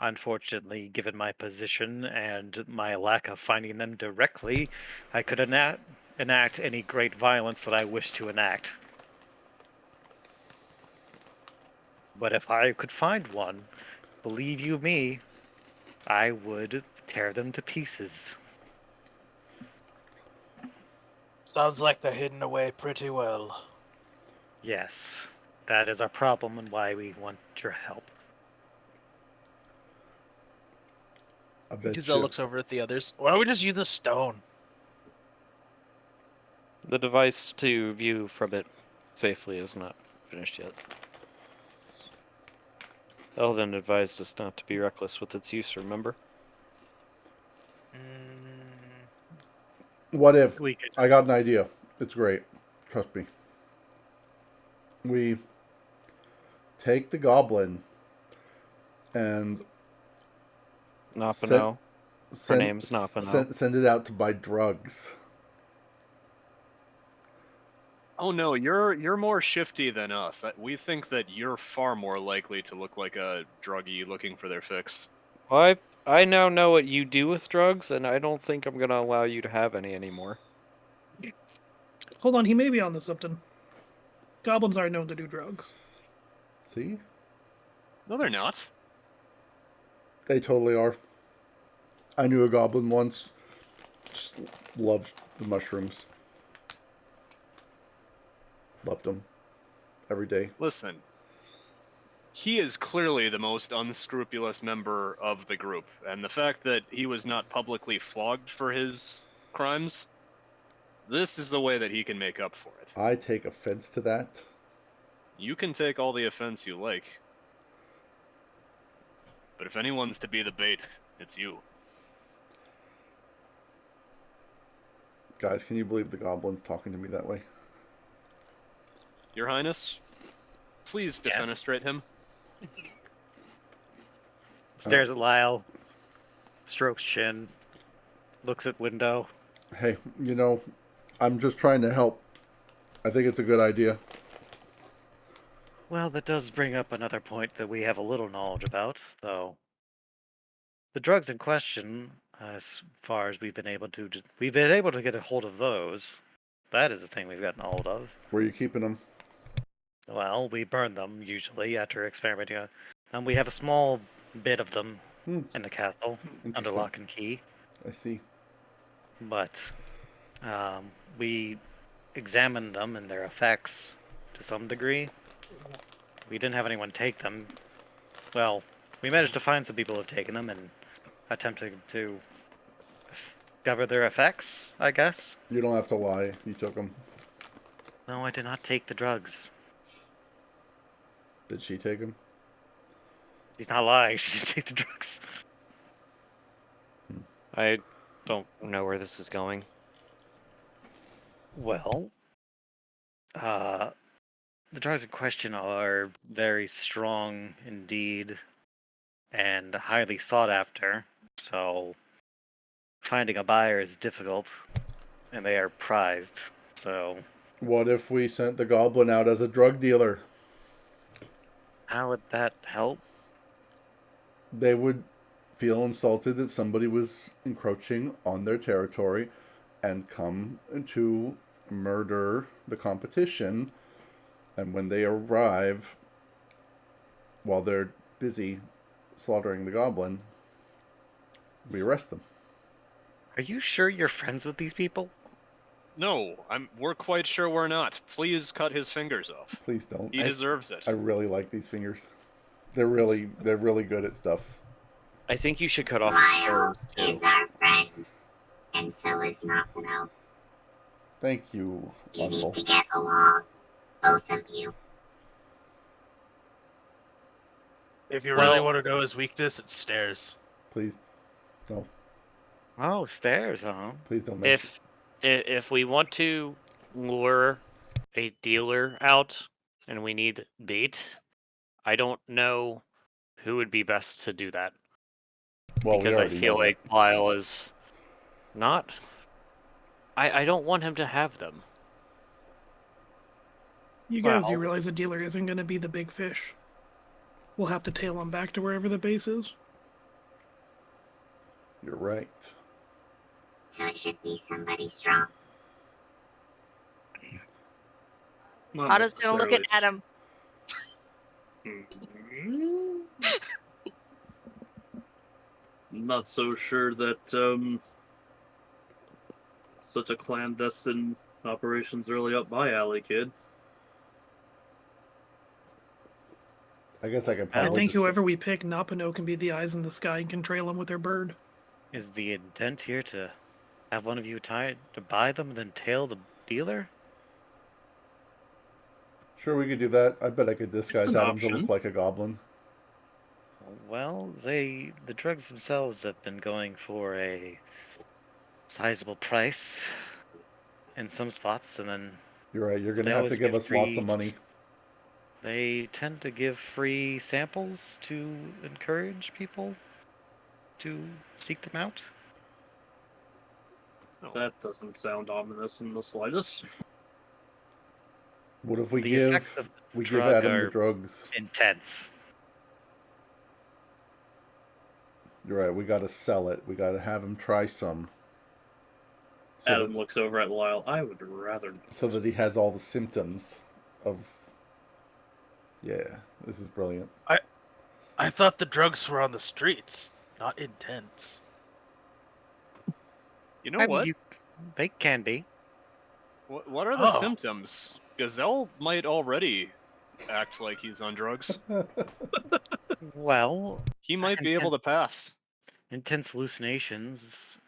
Unfortunately, given my position and my lack of finding them directly, I could enact any great violence that I wish to enact. But if I could find one, believe you me, I would tear them to pieces. Sounds like they're hidden away pretty well. Yes, that is our problem and why we want your help. I bet Giselle you. looks over at the others. Why don't we just use the stone? The device to view from it safely is not finished yet. Eldon advised us not to be reckless with its use, remember? What if We could. I got an idea? It's great. Trust me. We take the goblin and Napano. Her name's Napano. send it out to buy drugs. Oh no, you're more shifty than us. We think that you're far more likely to look like a druggie looking for their fix. Well, I now know what you do with drugs, and I don't think I'm gonna allow you to have any anymore. Hold on, he may be on to something. Goblins are known to do drugs. See? No, they're not. They totally are. I knew a goblin once. Just loved the mushrooms. Loved them. Every day. Listen, he is clearly the most unscrupulous member of the group, and the fact that he was not publicly flogged for his crimes, this is the way that he can make up for it. I take offense to that. You can take all the offense you like, but if anyone's to be the bait, it's you. Guys, can you believe the goblin's talking to me that way? Your Highness, please defenestrate him. Stares at Lyle, strokes chin, looks at window. Hey, I'm just trying to help. I think it's a good idea. Well, that does bring up another point that we have a little knowledge about, though. The drugs in question, as far as we've been able to get a hold of those. That is the thing we've gotten a hold of. Where are you keeping them? Well, we burn them usually after experimenting on them. We have a small bit of them in the castle under Interesting. lock and key, I see. but we examined them and their effects to some degree. We didn't have anyone take them. Well, we managed to find some people who have taken them and attempted to discover their effects, I guess. You don't have to lie. You took them. No, I did not take the drugs. Did she take them? She's not lying. She did take the drugs. I don't know where this is going. Well, the drugs in question are very strong indeed and highly sought after, so finding a buyer is difficult, and they are prized, so What if we sent the goblin out as a drug dealer? how would that help? They would feel insulted that somebody was encroaching on their territory and come to murder the competition. And when they arrive, while they're busy slaughtering the goblin, we arrest them. Are you sure you're friends with these people? No, we're quite sure we're not. Please cut his fingers off. Please don't. He deserves it. I really like these fingers. They're really good at stuff. I think you should cut off his Lyle toes, too. is our friend, and so is Nakano. Thank you, You Uncle. need to get along, both of you. If you really Well- want to know his weakness, it's stairs. Please, no. Oh, stairs, huh? Please don't mess. If we want to lure a dealer out and we need bait, I don't know who would be best to do that. Well, we Because I already feel know like Lyle is not. I don't want him to have them. You guys do Well- realize a dealer isn't going to be the big fish. We'll have to tail him back to wherever the base is. that. You're right. So it should be somebody strong. Not Otto's gonna look at necessarily. Adam. Not so sure that such a clandestine operation's really up my alley, kid. I guess I can I probably. think whoever we pick, Napano can be the eyes in the sky and can trail him with their bird. Is the intent here to have one of you tied to buy them and then tail the dealer? Sure, we could do that. I bet I could disguise an Adam to option. look like a goblin. Well, the drugs themselves have been going for a sizable price in some spots, and then You're right. You're gonna they have to always give give us lots of money. They tend to give free samples to encourage people to seek them out. That doesn't sound ominous in the slightest. What if we The give effects of the give drug Adam the are drugs? intense. You're right. We got to sell it. We got to have him try some. So Adam that, looks over at Lyle. I would rather not. so that he has all the symptoms of. Yeah, this is brilliant. I thought the drugs were on the streets, not in tents. You know I mean, what? they can be. What are the Oh. symptoms? Gazelle might already act like he's on drugs. Well, He might be able to pass. intense hallucinations,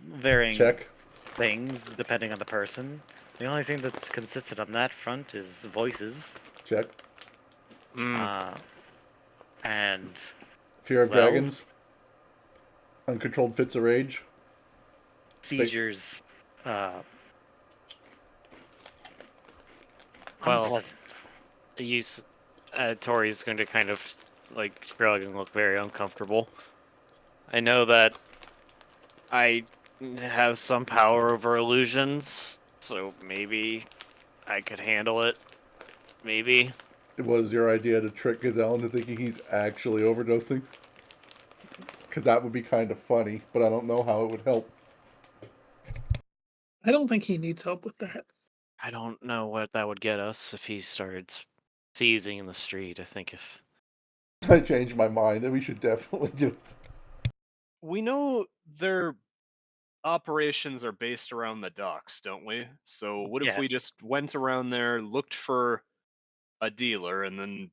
varying Check. things depending on the person. The only thing that's consistent on that front is voices. Check. And Fear of well, dragons. Uncontrolled fits of rage. seizures, Well, unpleasant. Tori's going to kind of like shrug and look very uncomfortable. I know that I have some power over illusions, so maybe I could handle it. Maybe. It was your idea to trick Gazelle into thinking he's actually overdosing. Because that would be kind of funny, but I don't know how it would help. I don't think he needs help with that. I don't know what that would get us if he started seizing in the street. I think if I changed my mind, and we should definitely do it. We know their operations are based around the docks, don't we? So what if we Yes. just went around there, looked for a dealer, and then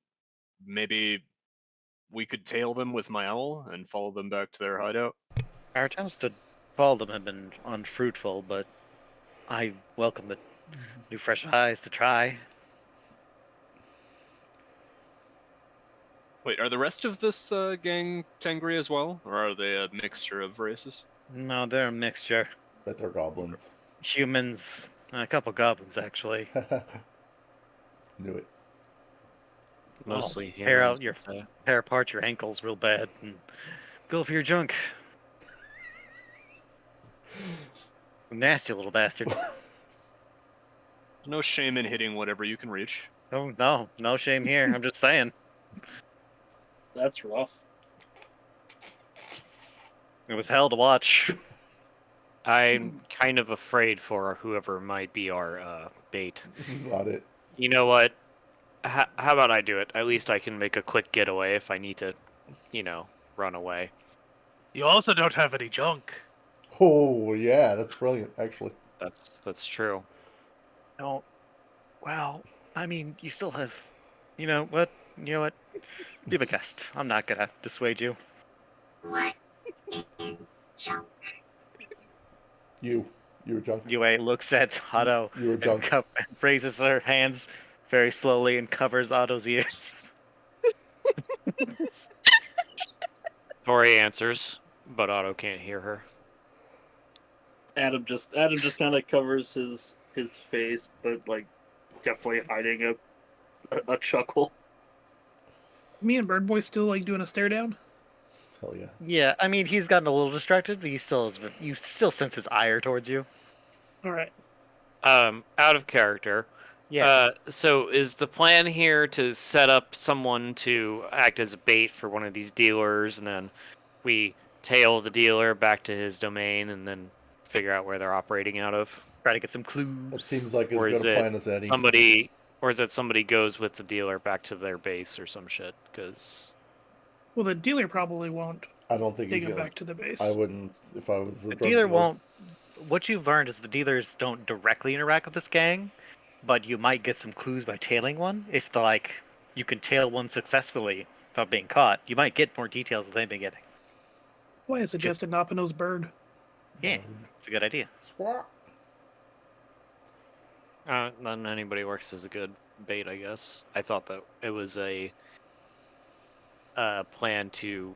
maybe we could tail them with my owl and follow them back to their hideout? Our attempts to follow them have been unfruitful, but I welcome the new fresh eyes to try. Wait, are the rest of this gang Tengri as well, or are they a mixture of races? No, they're a mixture. Bet they're goblins. Humans, a couple goblins actually. Knew it. mostly tear humans out your would say. tear apart your ankles real bad and go for your junk. Nasty little bastard. No shame in hitting whatever you can reach. Oh no, no shame here. I'm just saying. That's rough. It was hell to watch. I'm kind of afraid for whoever might be our bait. Got it. You know what? How about I do it? At least I can make a quick getaway if I need to, run away. You also don't have any junk. Oh, yeah, that's brilliant, actually. That's true. No. Well, I mean, you still have. You know what? Be my guest. I'm not gonna dissuade you. What is junk? You were junk. Yue looks at Otto You were and junk. raises her hands very slowly and covers Otto's ears. Tori answers, but Otto can't hear her. Adam just kind of covers his face, but like definitely hiding a chuckle. Me and Bird Boy still like doing a stare down. Hell yeah. Yeah, I mean, he's gotten a little distracted, but you still sense his ire towards you. All right. Out of character. Yeah. So is the plan here to set up someone to act as a bait for one of these dealers, and then we tail the dealer back to his domain, and then figure out where they're operating out of? Try to get some clues. That seems like as Or good is a it plan as any. or is it somebody goes with the dealer back to their base or some shit? Because Well, the dealer probably won't I don't think take he's him gonna. back to the base. I wouldn't if I was the The drug dealer dealer. won't. What you've learned is the dealers don't directly interact with this gang, but you might get some clues by tailing one. If you can tail one successfully without being caught, you might get more details than they've been getting. Why I suggested Napano's bird. Yeah, it's a good idea. Squawk. Not anybody works as a good bait, I guess. I thought that it was a plan to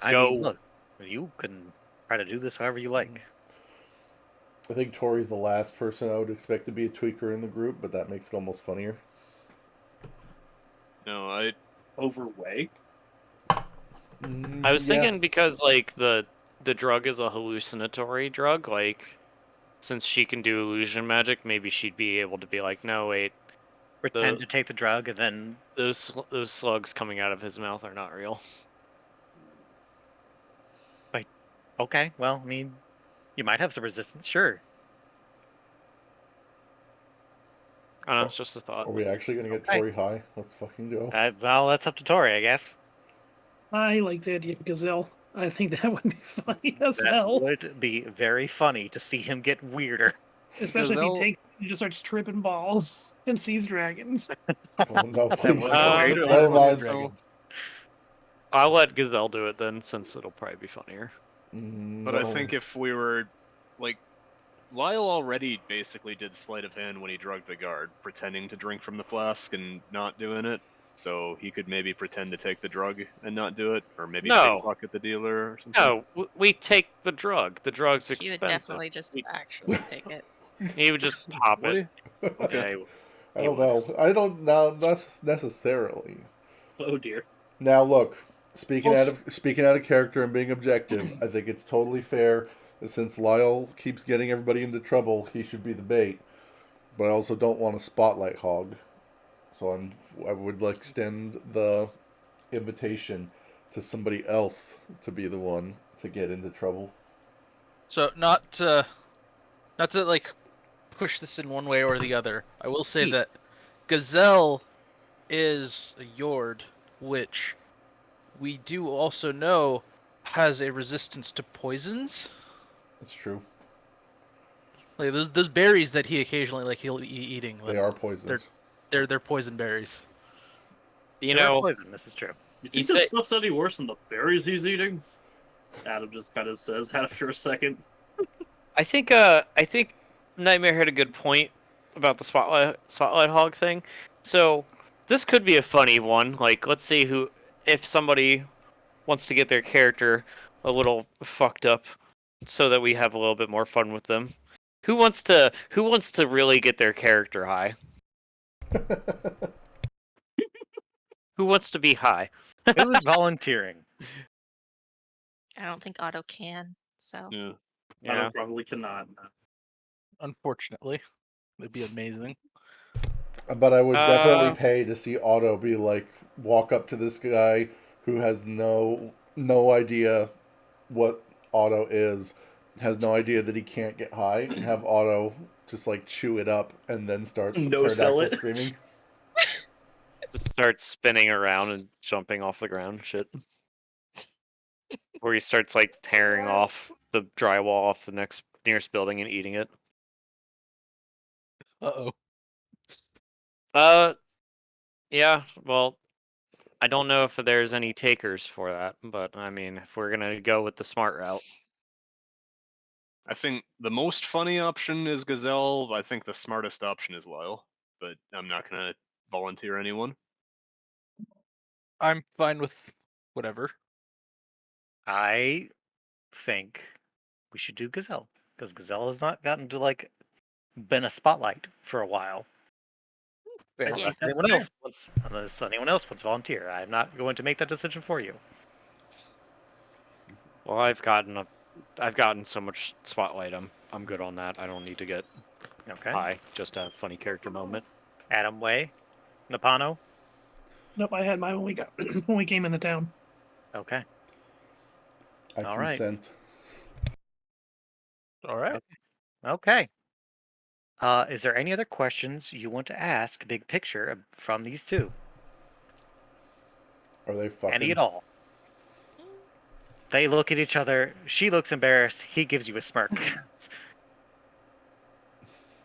I go. mean, look, you can try to do this however you like. I think Tori's the last person I would expect to be a tweaker in the group, but that makes it almost funnier. No, I Overweight. I was Yeah. thinking because like the drug is a hallucinatory drug, like since she can do illusion magic, maybe she'd be able to be like, no, wait, Pretend to take the drug and then those slugs coming out of his mouth are not real. okay, well, I mean, you might have some resistance, sure. I don't know, it's just a thought. Are we actually gonna get Okay. Tori high? Let's fucking go. Well, that's up to Tori, I guess. I like the idea of Gazelle. I think that would be funny as That hell. would be very funny to see him get weirder. Especially if Gazelle- he just starts tripping balls and sees dragons. Oh no, please. was great. Never mind. So- I'll let Gazelle do it then, since it'll probably be funnier. But I think if we were, like, Lyle already basically did sleight of hand when he drugged the guard, pretending to drink from the flask and not doing it. So he could maybe pretend to take the drug and not do it, or maybe No. pickpocket the dealer or something. No, we take the drug. The drug's He would expensive. definitely just actually take it. He would just pop it. Okay. Yeah, I don't know. I don't know necessarily. Oh dear. Now look, speaking out of character and being objective, I think it's totally fair that since Lyle keeps getting everybody into trouble, he should be the bait. But I also don't want a spotlight hog. So I would extend the invitation to somebody else to be the one to get into trouble. So not to like push this in one way or the other. I will say that Gazelle is a Yord, which we do also know has a resistance to poisons. That's true. Like those berries that he occasionally he'll be eating. They are poisons. They're poison berries. you They're know, poison. This is true. You You think this say- stuff's any worse than the berries he's eating? Adam just kind of says after a second. I think Nightmare had a good point about the spotlight hog thing. So this could be a funny one. Like, let's see if somebody wants to get their character a little fucked up, so that we have a little bit more fun with them. Who wants to really get their character high? Who wants to be high? Who is volunteering? I don't think Otto can. So Yeah. Adam probably cannot. Unfortunately, it'd be amazing. But I would definitely pay to see Otto be walk up to this guy who has no idea what Otto is, has no idea that he can't get high, and have Otto just chew it up and then start No-sell it. screaming. Just start spinning around and jumping off the ground, shit. Where he starts tearing off the drywall off the nearest building and eating it. Yeah, well, I don't know if there's any takers for that, but I mean, if we're gonna go with the smart route. I think the most funny option is Gazelle. I think the smartest option is Lyle, but I'm not gonna volunteer anyone. I'm fine with whatever. I think we should do Gazelle, because Gazelle has not gotten to been a spotlight for a while. Fair. Yeah. Unless anyone else wants to volunteer. I'm not going to make that decision for you. Well, I've gotten so much spotlight. I'm good on that. I don't need to get Okay. high. Just a funny character moment. Adam Way, Napano. Nope, I had mine when we came in the town. Okay. I All right. consent. All right. Okay. Is there any other questions you want to ask, big picture, from these two? Are they fucking? Any at all? They look at each other. She looks embarrassed. He gives you a smirk.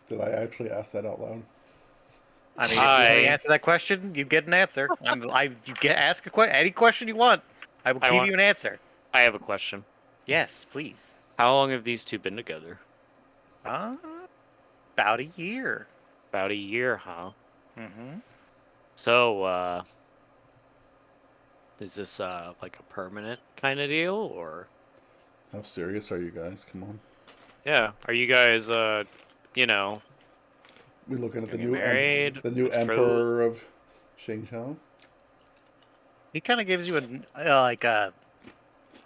Did I actually ask that out loud? I mean, if you answer that question, you get an answer. Ask any question you want. I will give you an answer. I have a question. Yes, please. How long have these two been together? About a year. About a year, huh? Mm-hmm. So, is this like a permanent kind of deal, or? How serious are you guys? Come on. Yeah. Are you guys, you know, We looking at the gonna new get married? the new betrothed? emperor of Xingqiao? He kind of gives you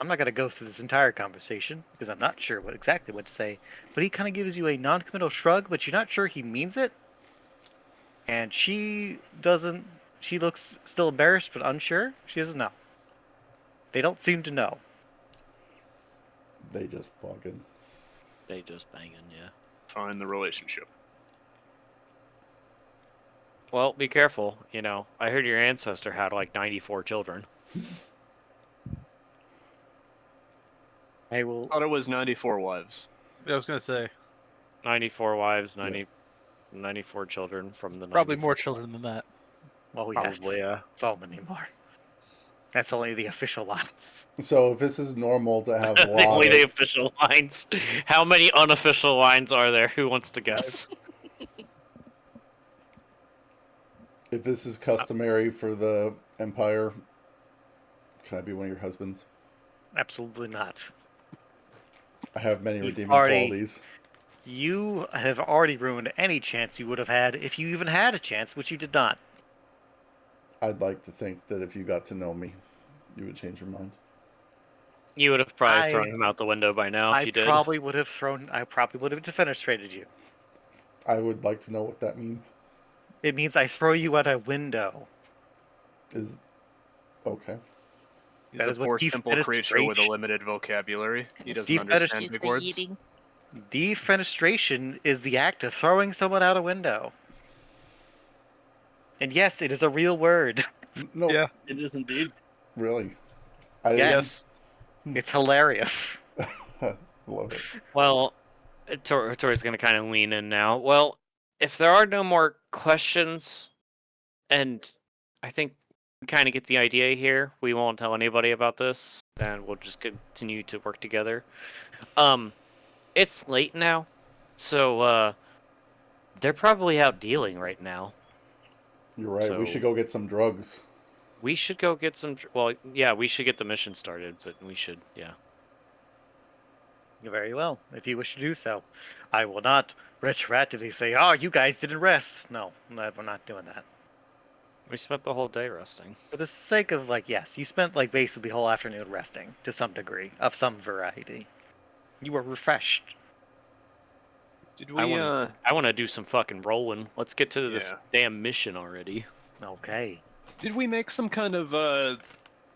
I'm not going to go through this entire conversation because I'm not sure exactly what to say, but he kind of gives you a non-committal shrug, but you're not sure he means it. And she doesn't. She looks still embarrassed but unsure. She doesn't know. They don't seem to know. They just fucking. They just banging, yeah. Find the relationship. Well, be careful. You know, I heard your ancestor had like 94 children. I will. Thought it was 94 wives. I was gonna say 94 wives, Yeah. 94 children from the probably 94 more children than that. Well, yes. Probably, yeah. So many more. That's only the official lives. So if this is normal to have a The lot only the of, official lines. How many unofficial lines are there? Who wants to guess? if this is customary for the empire, can I be one of your husbands? Absolutely not. I have many You've redeeming already- qualities. You have already ruined any chance you would have had if you even had a chance, which you did not. I'd like to think that if you got to know me, you would change your mind. You would have probably I- thrown him out the window by now if I you did. probably would have defenestrated you. I would like to know what that means. It means I throw you out a window. Is okay. He's That a is what poor, simple creature with a defenestration- limited vocabulary. He doesn't Defenestration- understand Used big for words. eating. Defenestration is the act of throwing someone out a window. And yes, it is a real word. No, Yeah. It is indeed. really. I Yes. It's hilarious. love it. Well, Tori's going to kind of lean in now. Well, if there are no more questions, and I think we kind of get the idea here, we won't tell anybody about this, and we'll just continue to work together. It's late now, so they're probably out dealing right now. You're right. We So- should go get some drugs. We should go get some. Well, yeah, we should get the mission started, but we should, yeah. Very well, if you wish to do so. I will not retroactively say, oh, you guys didn't rest. No, we're not doing that. We spent the whole day resting. For the sake of, yes, you spent, basically the whole afternoon resting, to some degree, of some variety. You were refreshed. Did I we, want to do some fucking rolling. Let's get to this Yeah. damn mission already. Okay. did we make some kind of,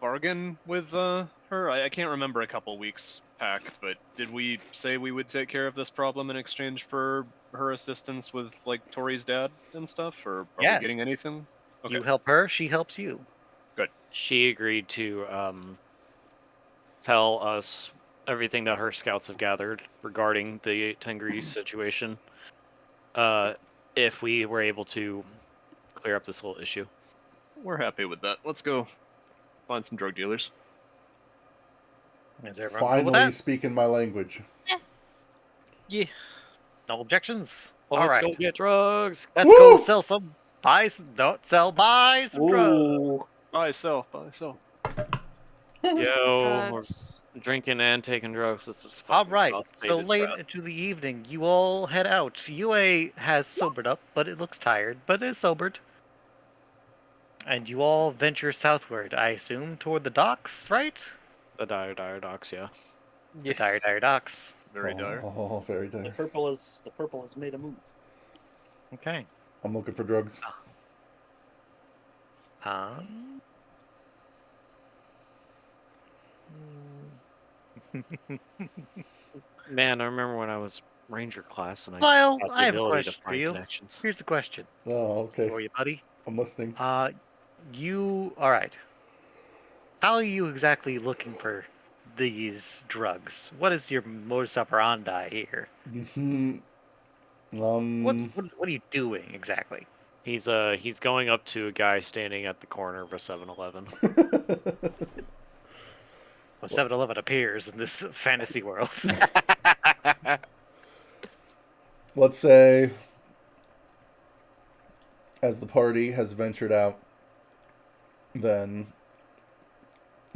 bargain with, her? I can't remember a couple weeks back, but did we say we would take care of this problem in exchange for her assistance with, Tori's dad and stuff? Or are Yes. we getting anything? Okay. You help her, she helps you. She agreed to tell us everything that her scouts have gathered regarding the Tengri situation. If we were able to clear up this whole issue. We're happy with that. Let's go find some drug dealers. Is everyone cool with Finally that? speaking my language. Yeah. No objections? Let's Alright. go get drugs. Let's Woo! go sell some. Buy some drugs. Ooh. Buy, sell, buy, sell. Yo, Drugs. we're drinking and taking drugs. This is All fucking right. So constipated late crap. into the evening, you all head out. Yue has sobered up, but it looks tired, but is sobered. And you all venture southward, I assume, toward the docks, right? The dire docks, yeah. The dire docks. Very dire. Oh, very The dire. purple has made a move. Okay. I'm looking for drugs. Um. Man, I remember when I was Ranger class and I Lyle, had the I have a ability to question for find you. connections. Here's a question Oh, okay. for you, buddy. I'm listening. All right. How are you exactly looking for these drugs? What is your modus operandi here? Hmm. What are you doing exactly? He's going up to a guy standing at the corner of a 7-Eleven. Well, 7-Eleven appears in this fantasy world. Let's say, as the party has ventured out, then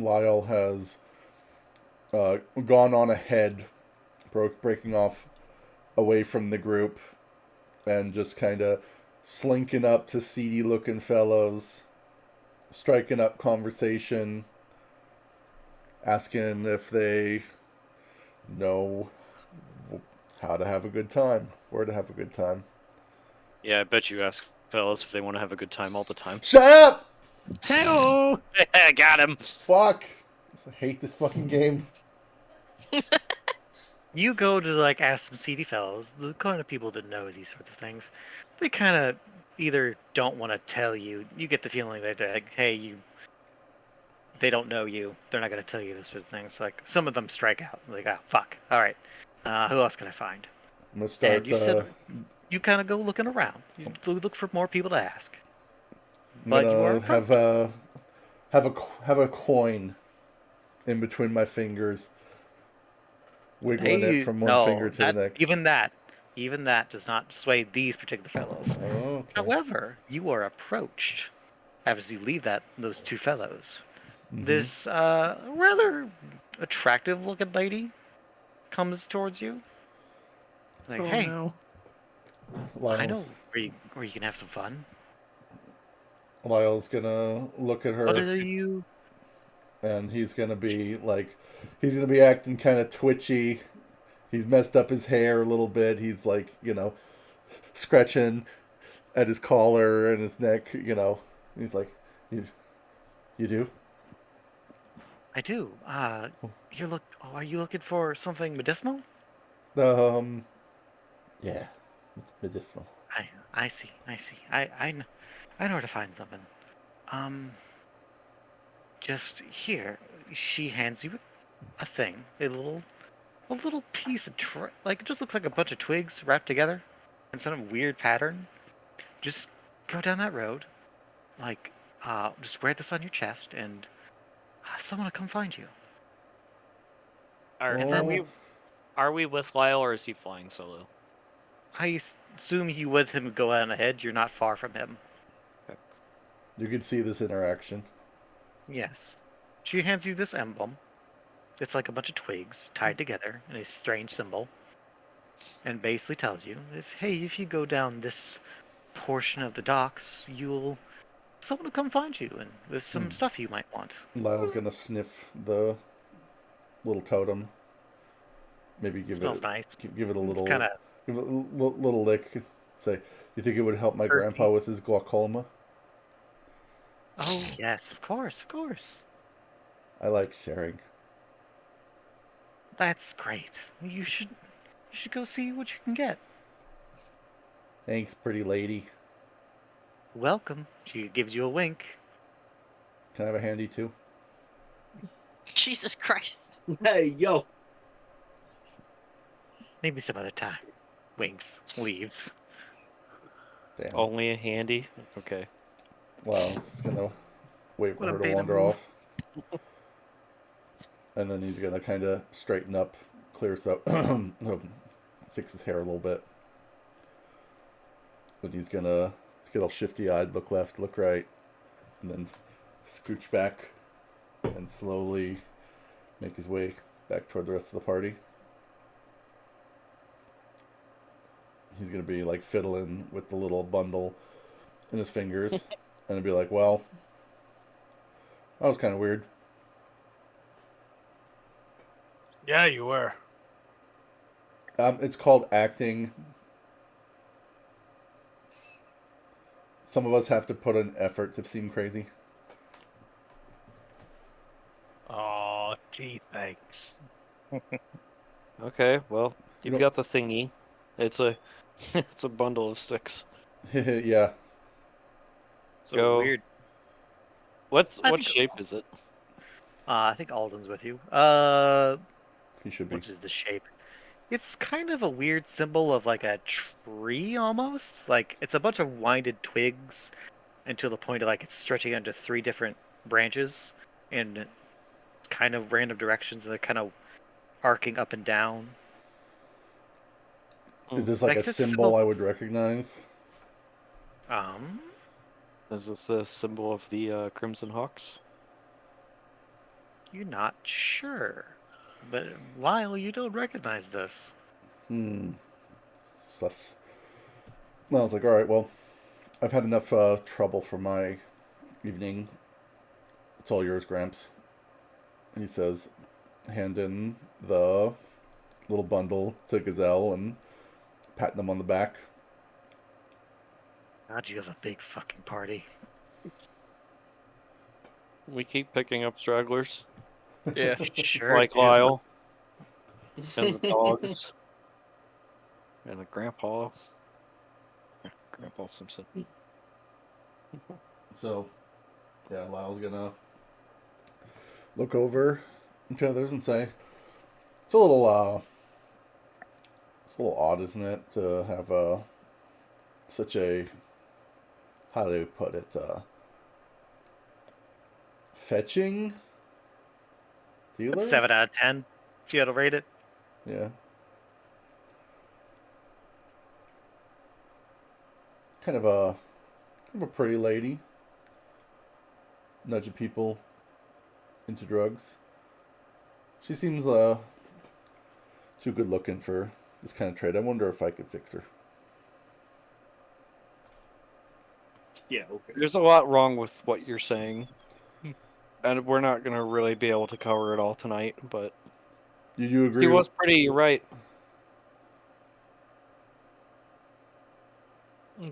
Lyle has gone on ahead, breaking off away from the group, and just kind of slinking up to seedy looking fellows, striking up conversation, asking if they know how to have a good time, where to have a good time. Yeah, I bet you ask fellas if they want to have a good time all the time. Shut up! Hello! Got him! Fuck! I hate this fucking game. You go to like ask some seedy fellows, the kind of people that know these sorts of things. They kind of either don't want to tell you. You get the feeling that they're like, hey, they don't know you. They're not going to tell you this sort of things. Like some of them strike out. Like, oh fuck. All right, who else can I find? I'm gonna start. And you said you kind of go looking around. You look for more people to ask. I'm But you are gonna have a coin in between my fingers, wiggling it from one finger to the next. Even that does not sway these particular fellows. Oh, okay. However, you are approached as you leave those two fellows. Mhm. This rather attractive-looking lady comes towards you. Like, Oh hey, no. I know where you can have some fun. Lyle's gonna look at her. What are you? And he's gonna be acting kind of twitchy. He's messed up his hair a little bit. He's like, scratching at his collar and his neck. He's like, you do? I do. Are you looking for something medicinal? Yeah, it's medicinal. I see. I know where to find something. Just here. She hands you a thing, a little piece of like it just looks like a bunch of twigs wrapped together in some weird pattern. Just go down that road, like just wear this on your chest, and someone will come find you. Are we with Lyle or is he flying solo? I assume you would him go on ahead. You're not far from him. You can see this interaction. Yes. She hands you this emblem. It's like a bunch of twigs tied together in a strange symbol. And basically tells you, if you go down this portion of the docks, someone will come find you and with some stuff you might want. Lyle's gonna sniff the little totem. Maybe Smells nice. Give it a little, It's give it a little lick. Say, you think it would help my grandpa with his glaucoma? Oh yes, of course. I like sharing. That's great. You should go see what you can get. Thanks, pretty lady. Welcome. She gives you a wink. Can I have a handy too? Jesus Christ. Hey, yo. Maybe some other time. Winks. Leaves. Damn. Only a handy? Okay. Well, it's gonna wait for What a her to beta wander move. off. And then he's gonna kind of straighten up, clears up, fix his hair a little bit. But he's gonna get all shifty-eyed, look left, look right, and then scooch back and slowly make his way back toward the rest of the party. He's gonna be like fiddling with the little bundle in his fingers, and be like, "Well, that was kind of weird." Yeah, you were. It's called acting. Some of us have to put an effort to seem crazy. Oh, gee, thanks. Okay, well, you've Nope. got the thingy. It's a it's a bundle of sticks. Yeah. So Go. weird. What think- shape is it? I think Alden's with you. He should be. Which is the shape? It's kind of a weird symbol of like a tree almost. Like it's a bunch of winded twigs until the point of like it's stretching into 3 different branches, and it's kind of random directions, and they're kind of arcing up and down. Is this like Like a this symbol I would recognize? Is this the symbol of the Crimson Hawks? You're not sure, but Lyle, you don't recognize this. Sus. No, I was like, all right, well, I've had enough trouble for my evening. It's all yours, Gramps. And he says, hand in the little bundle to Gazelle and patting him on the back. God, you have a big fucking party. We keep picking up stragglers, Yeah. Sure like do. Lyle, and the dogs, and the grandpa. Grandpa Simpson. So, yeah, Lyle's gonna look over each others and say, it's a little odd, isn't it, to have such a, how do they put it, fetching dealer? That's 7 out of 10. If you had to rate it. Yeah. Kind of a pretty lady. Nudging people into drugs. She seems too good looking for this kind of trade. I wonder if I could fix her. Yeah, okay. There's a lot wrong with what you're saying, and we're not gonna really be able to cover it all tonight. But You do agree? she was pretty. You're right.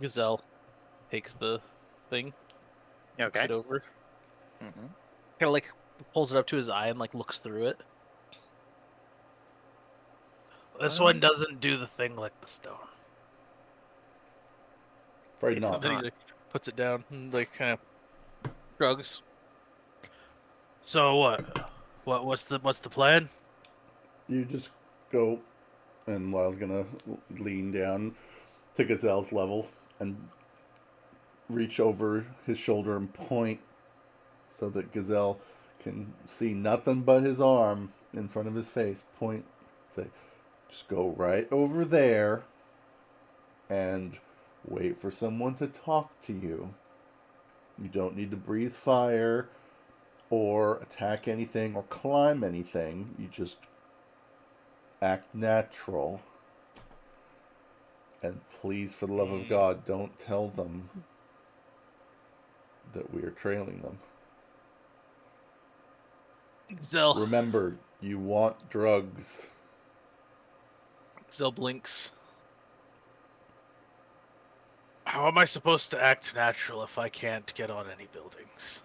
Gazelle takes the thing, looks Okay. it over, Mm-hmm. kind of like pulls it up to his eye and like looks through it. This one doesn't do the thing like the stone. Afraid It not. does Then he not. like, puts it down and like kind of shrugs. So what? What's the plan? You just go, and Lyle's gonna lean down to Gazelle's level and reach over his shoulder and point so that Gazelle can see nothing but his arm in front of his face. Point, say, just go right over there and wait for someone to talk to you. You don't need to breathe fire or attack anything or climb anything. You just act natural. And please, for the love of God, don't tell them that we are trailing them. Gazelle Remember, you want drugs. blinks. How am I supposed to act natural if I can't get on any buildings?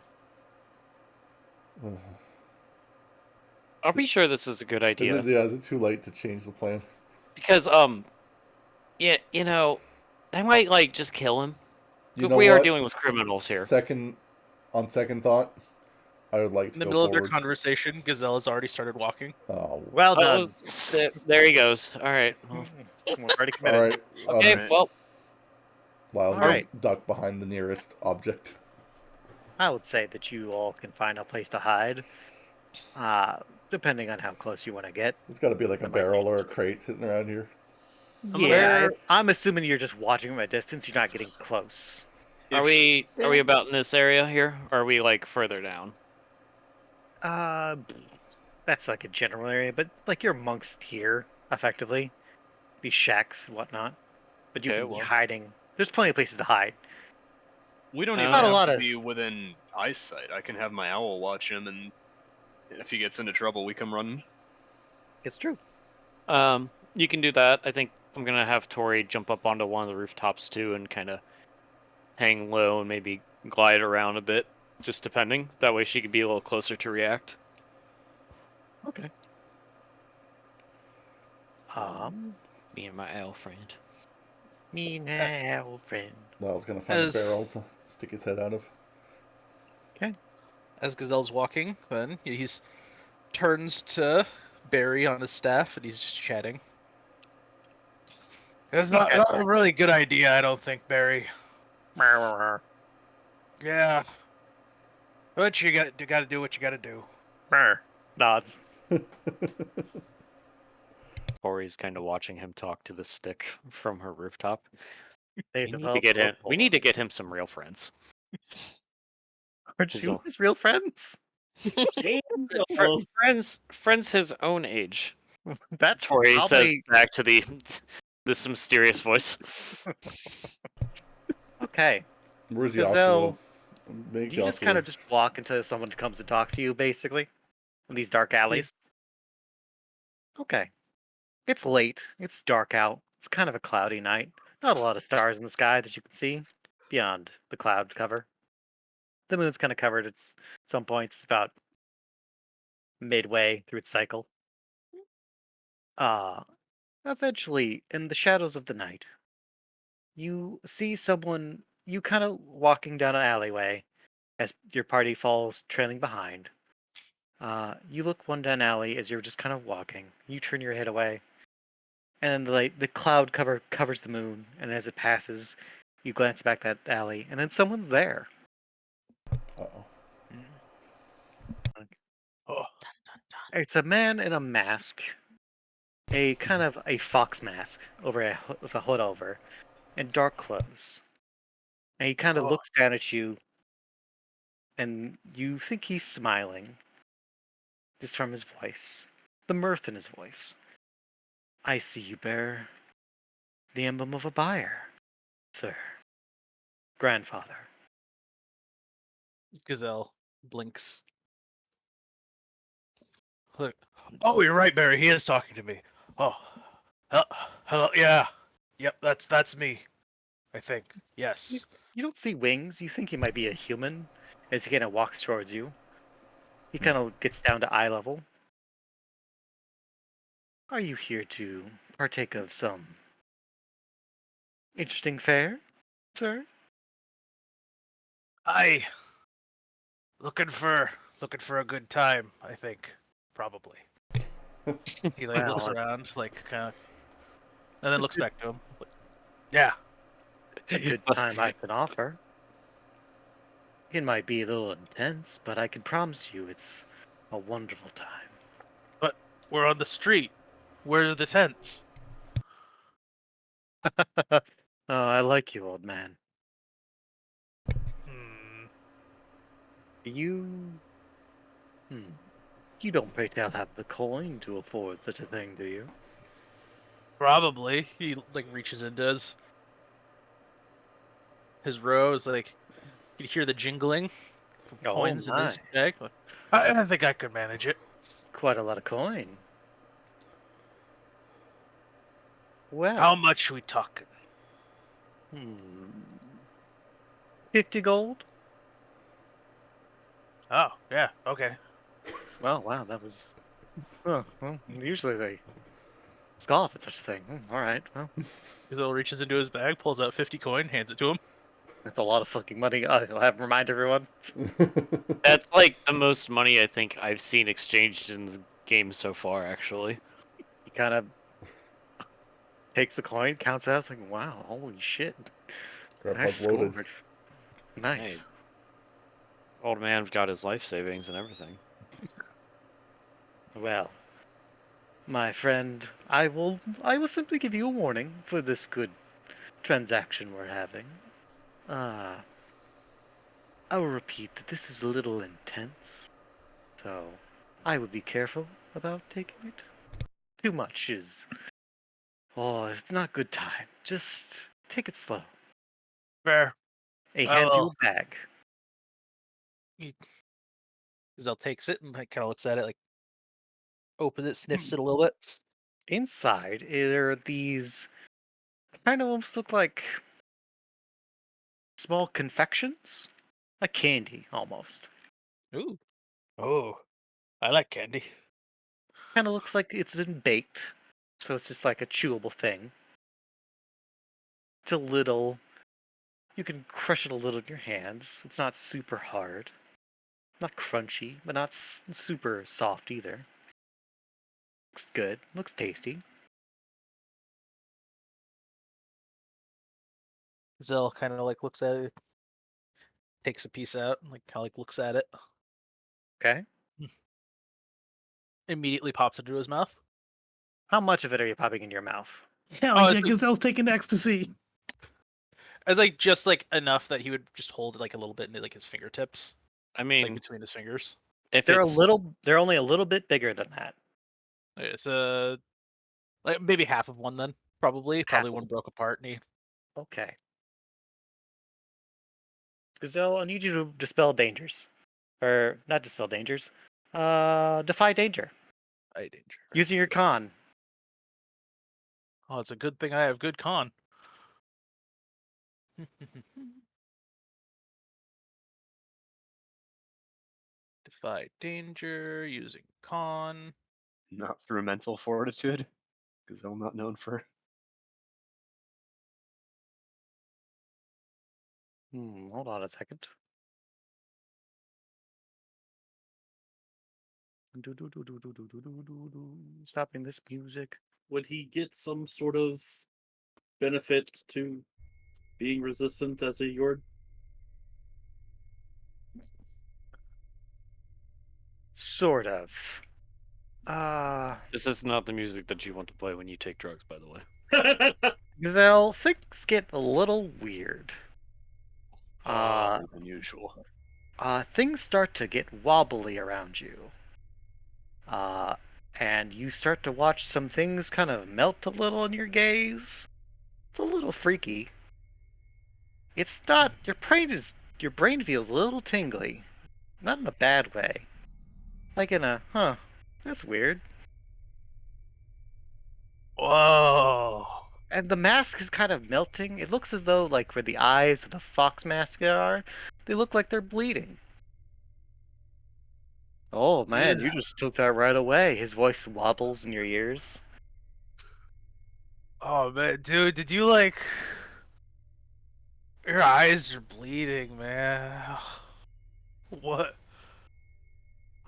I'll be sure this is a good idea. Is it too late to change the plan? Because yeah, they might like just kill him. You know We are what? dealing with criminals here. On second thought, I would like to In the go middle of forward. their conversation, Gazelle has already started walking. Oh, Well Oh, done. there he goes. All right. Well, We're already all committed. right. okay. Alright. Well, Lyle's All gonna right. duck behind the nearest object. I would say that you all can find a place to hide, depending on how close you want to get. There's got to be like a There might be- barrel or a crate sitting around here. Yeah, I'm assuming you're just watching from a distance. You're not getting close. are we about in this area here? Or are we like further down? That's like a general area, but like you're amongst here, effectively. These shacks and whatnot. But you Okay, can be well. hiding. There's plenty of places to hide. We don't even Not a have lot to of- be within eyesight. I can have my owl watch him, and if he gets into trouble, we come running. It's true. You can do that. I think I'm gonna have Tori jump up onto one of the rooftops too and kind of hang low and maybe glide around a bit, just depending. That way she could be a little closer to react. Okay. Me and my owl friend. Me now, friend. Lyle's gonna find a As- barrel to stick his head out of. As Gazelle's walking, then he's turns to Barry on his staff and he's just chatting. It's not a really good idea, I don't think, Barry. Yeah. But you got to do what you got to do. Nods. Tori's kind of watching him talk to the stick from her rooftop. They We need to develop get him. rapport. We need to get him some real friends. Aren't He's you all- his real friends? Friends his own age. That's Tori says probably back to the this mysterious voice. okay. Where's Gazelle, Yasuo? Make you just kind Yasuo. of just walk until someone comes and talks to you, basically, in these dark alleys. Okay. It's late. It's dark out. It's kind of a cloudy night. Not a lot of stars in the sky that you can see beyond the cloud cover. The moon's kind of covered at some points. It's about midway through its cycle. Uh, Eventually, in the shadows of the night, you see someone, you kind of walking down an alleyway as your party falls trailing behind. You look one down alley as you're just kind of walking. You turn your head away, and then the cloud covers the moon, and as it passes, you glance back that alley, and then someone's there. Uh-oh. Oh, It's a man in a mask, a kind of a fox mask with a hood over, and dark clothes. And he kind of Oh. looks down at you, and you think he's smiling, just from his voice, the mirth in his voice. I see you bear the emblem of a buyer, sir. Grandfather. Gazelle blinks. Look. Oh, you're right, Barry. He is talking to me. Oh, hello. Yeah, yep. That's me. I think. Yes. You don't see wings. You think he might be a human as he kind of walks towards you. He kind of gets down to eye level. Are you here to partake of some interesting fare, sir? I looking for a good time. I think probably. He like looks Well, around, like kind of, and then looks back to him. Like, yeah. a good time I can offer. It might be a little intense, but I can promise you it's a wonderful time. But we're on the street. Where are the tents? Oh, I like you, old man. Hmm. You. Hmm. You don't pray tell have the coin to afford such a thing, do you? Probably. He like reaches into his rows, like you hear the jingling of Oh coins in my. his bag. Like, I think I could manage it. Quite a lot of coin. How Well, much we talking? 50 gold? Oh, yeah, okay. Well, wow, that was. Oh, well, usually they scoff at such a thing. All right, well, Gazelle reaches into his bag, pulls out 50 coin, hands it to him. that's a lot of fucking money. I'll have remind everyone. That's like the most money I think I've seen exchanged in the game so far. Actually, He kind of takes the coin, counts it out, it's like, wow, holy shit. Nice Grandpa's loaded. score. Nice. old man's got his life savings and everything. Well, my friend, I will simply give you a warning for this good transaction we're having. Uh, I will repeat that this is a little intense, so I would be careful about taking it. Too much is, oh, it's not good time. Just take it slow. Fair. He I hands you will. a bag. Gazelle takes it and like, kind of looks at it, like opens it, sniffs it a little bit. Inside, there are these kind of almost look like small confections, like candy almost. Ooh. Oh, I like candy. Kind of looks like it's been baked, so it's just like a chewable thing. It's a little. You can crush it a little in your hands. It's not super hard, not crunchy, but not super soft either. Looks good. Looks tasty. Gazelle kind of like looks at it, takes a piece out, and like kind of like looks at it. Okay. immediately pops into his mouth. How much of it are you popping in your mouth? Yeah, Oh, like it's yeah, like- Gazelle's taking ecstasy. As like just like enough that he would just hold it like a little bit into like his fingertips, I like mean, between his fingers. if They're it's they're only a little bit bigger than that. It's like maybe half of one then. Probably Half one of- broke apart. And he Okay. Gazelle, I need you to dispel dangers. Or not dispel dangers. Defy danger. I danger. Using your con. Oh, it's a good thing I have good con. Defy danger using con. Not through mental fortitude, because I'm not known for. Hold on a second. Stopping this music. Would he get some sort of benefit to being resistant as a Yord? Sort of. this is not the music that you want to play when you take drugs, by the way. Gazelle, things get a little weird. Other than usual. Things start to get wobbly around you. And you start to watch some things kind of melt a little in your gaze. It's a little freaky. It's not your brain feels a little tingly. Not in a bad way. Like in a, that's weird. Whoa. And the mask is kind of melting. It looks as though, like, where the eyes of the fox mask are, they look like they're bleeding. Oh man, you just took that right away. His voice wobbles in your ears. Oh man, dude, did you like? Your eyes are bleeding, man. What?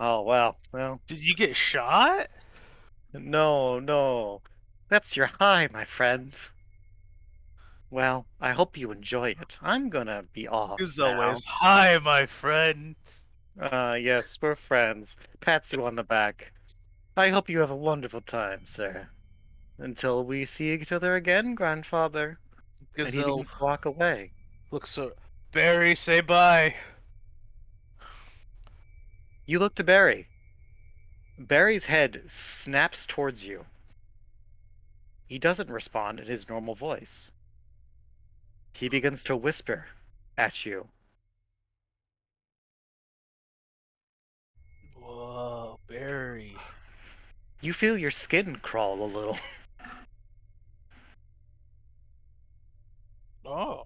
Oh well, Did you get shot? no. That's your high, my friend. Well, I hope you enjoy it. I'm gonna be off Gazelle now. waves. Hi, my friend. Yes, we're friends. Pats you on the back. I hope you have a wonderful time, sir. Until we see each other again, grandfather. And he Gazelle begins to walk away. looks so. Barry, say bye. You look to Barry. Barry's head snaps towards you. He doesn't respond in his normal voice. He begins to whisper at you. Whoa, Barry. You feel your skin crawl a little. Oh,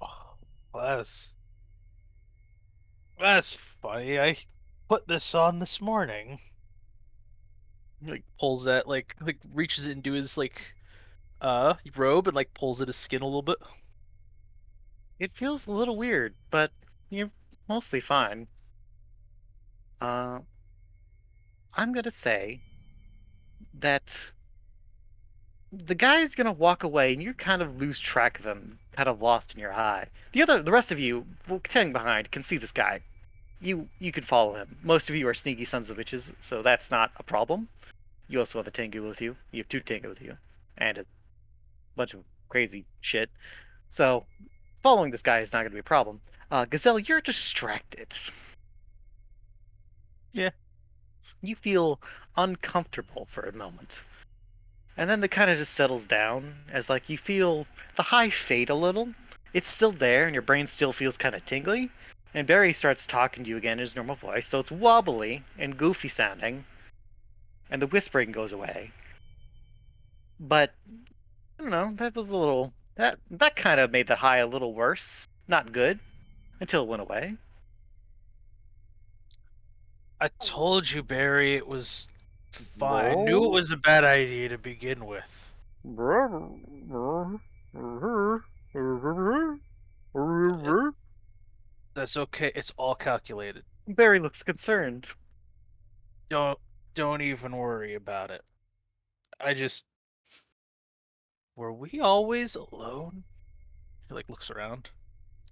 that's funny. I put this on this morning. He, like pulls that like reaches into his like robe and like pulls at his skin a little bit. It feels a little weird, but you're mostly fine. Uh, I'm gonna say that the guy's gonna walk away and you kind of lose track of him, kind of lost in your eye. The rest of you, standing behind, can see this guy. You could follow him. Most of you are sneaky sons of bitches, so that's not a problem. You also have a Tengu with you. You have two Tengu with you, and a bunch of crazy shit. So following this guy is not going to be a problem. Gazelle, you're distracted. Yeah. You feel uncomfortable for a moment. And then it kind of just settles down as like you feel the high fade a little. It's still there and your brain still feels kind of tingly. And Barry starts talking to you again in his normal voice, so it's wobbly and goofy sounding. And the whispering goes away. But I don't know, that was a little that kind of made the high a little worse. Not good. Until it went away. I told you, Barry, it was fine. I knew it was a bad idea to begin with. That's okay. It's all calculated. Barry looks concerned. Don't don't even worry about it. I just were we always alone? He like looks around.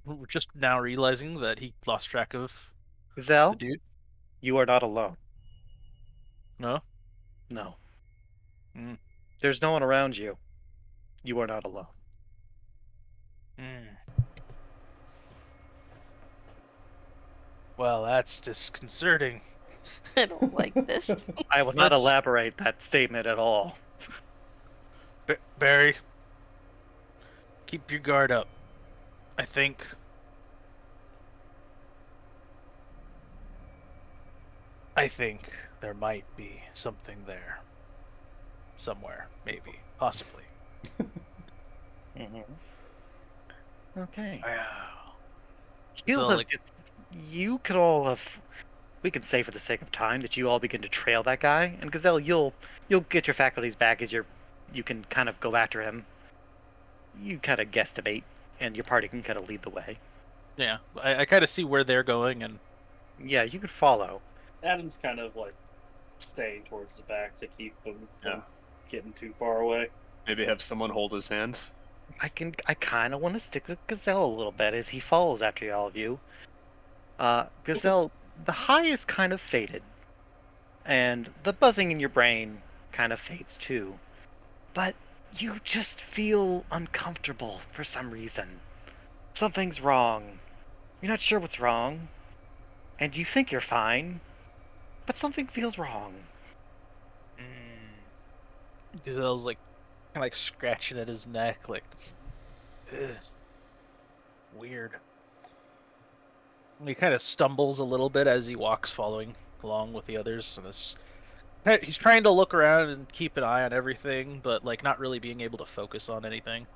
We're just now realizing that he lost track of the Zell, dude. you are not alone. No? No. Hmm. There's no one around you. You are not alone. Well, that's disconcerting. I don't like this. I will not Let's- elaborate that statement at all. Barry, keep your guard up. I think there might be something there. Somewhere, maybe, possibly. Okay. So, You'll have like- just, you could all have. We could say for the sake of time that you all begin to trail that guy, and Gazelle, you'll get your faculties back as you can kind of go after him. You kind of guesstimate, and your party can kind of lead the way. Yeah, I kind of see where they're going, and Yeah, you could follow. Adam's kind of like staying towards the back to keep them from Yeah. getting too far away. Maybe have someone hold his hand. I kind of want to stick with Gazelle a little bit as he follows after all of you. Gazelle, the high is kind of faded, and the buzzing in your brain kind of fades too. But you just feel uncomfortable for some reason. Something's wrong. You're not sure what's wrong, and you think you're fine, but something feels wrong. Gazelle's like kind of like scratching at his neck, like ugh, weird. And he kind of stumbles a little bit as he walks, following along with the others, and he's trying to look around and keep an eye on everything, but like not really being able to focus on anything.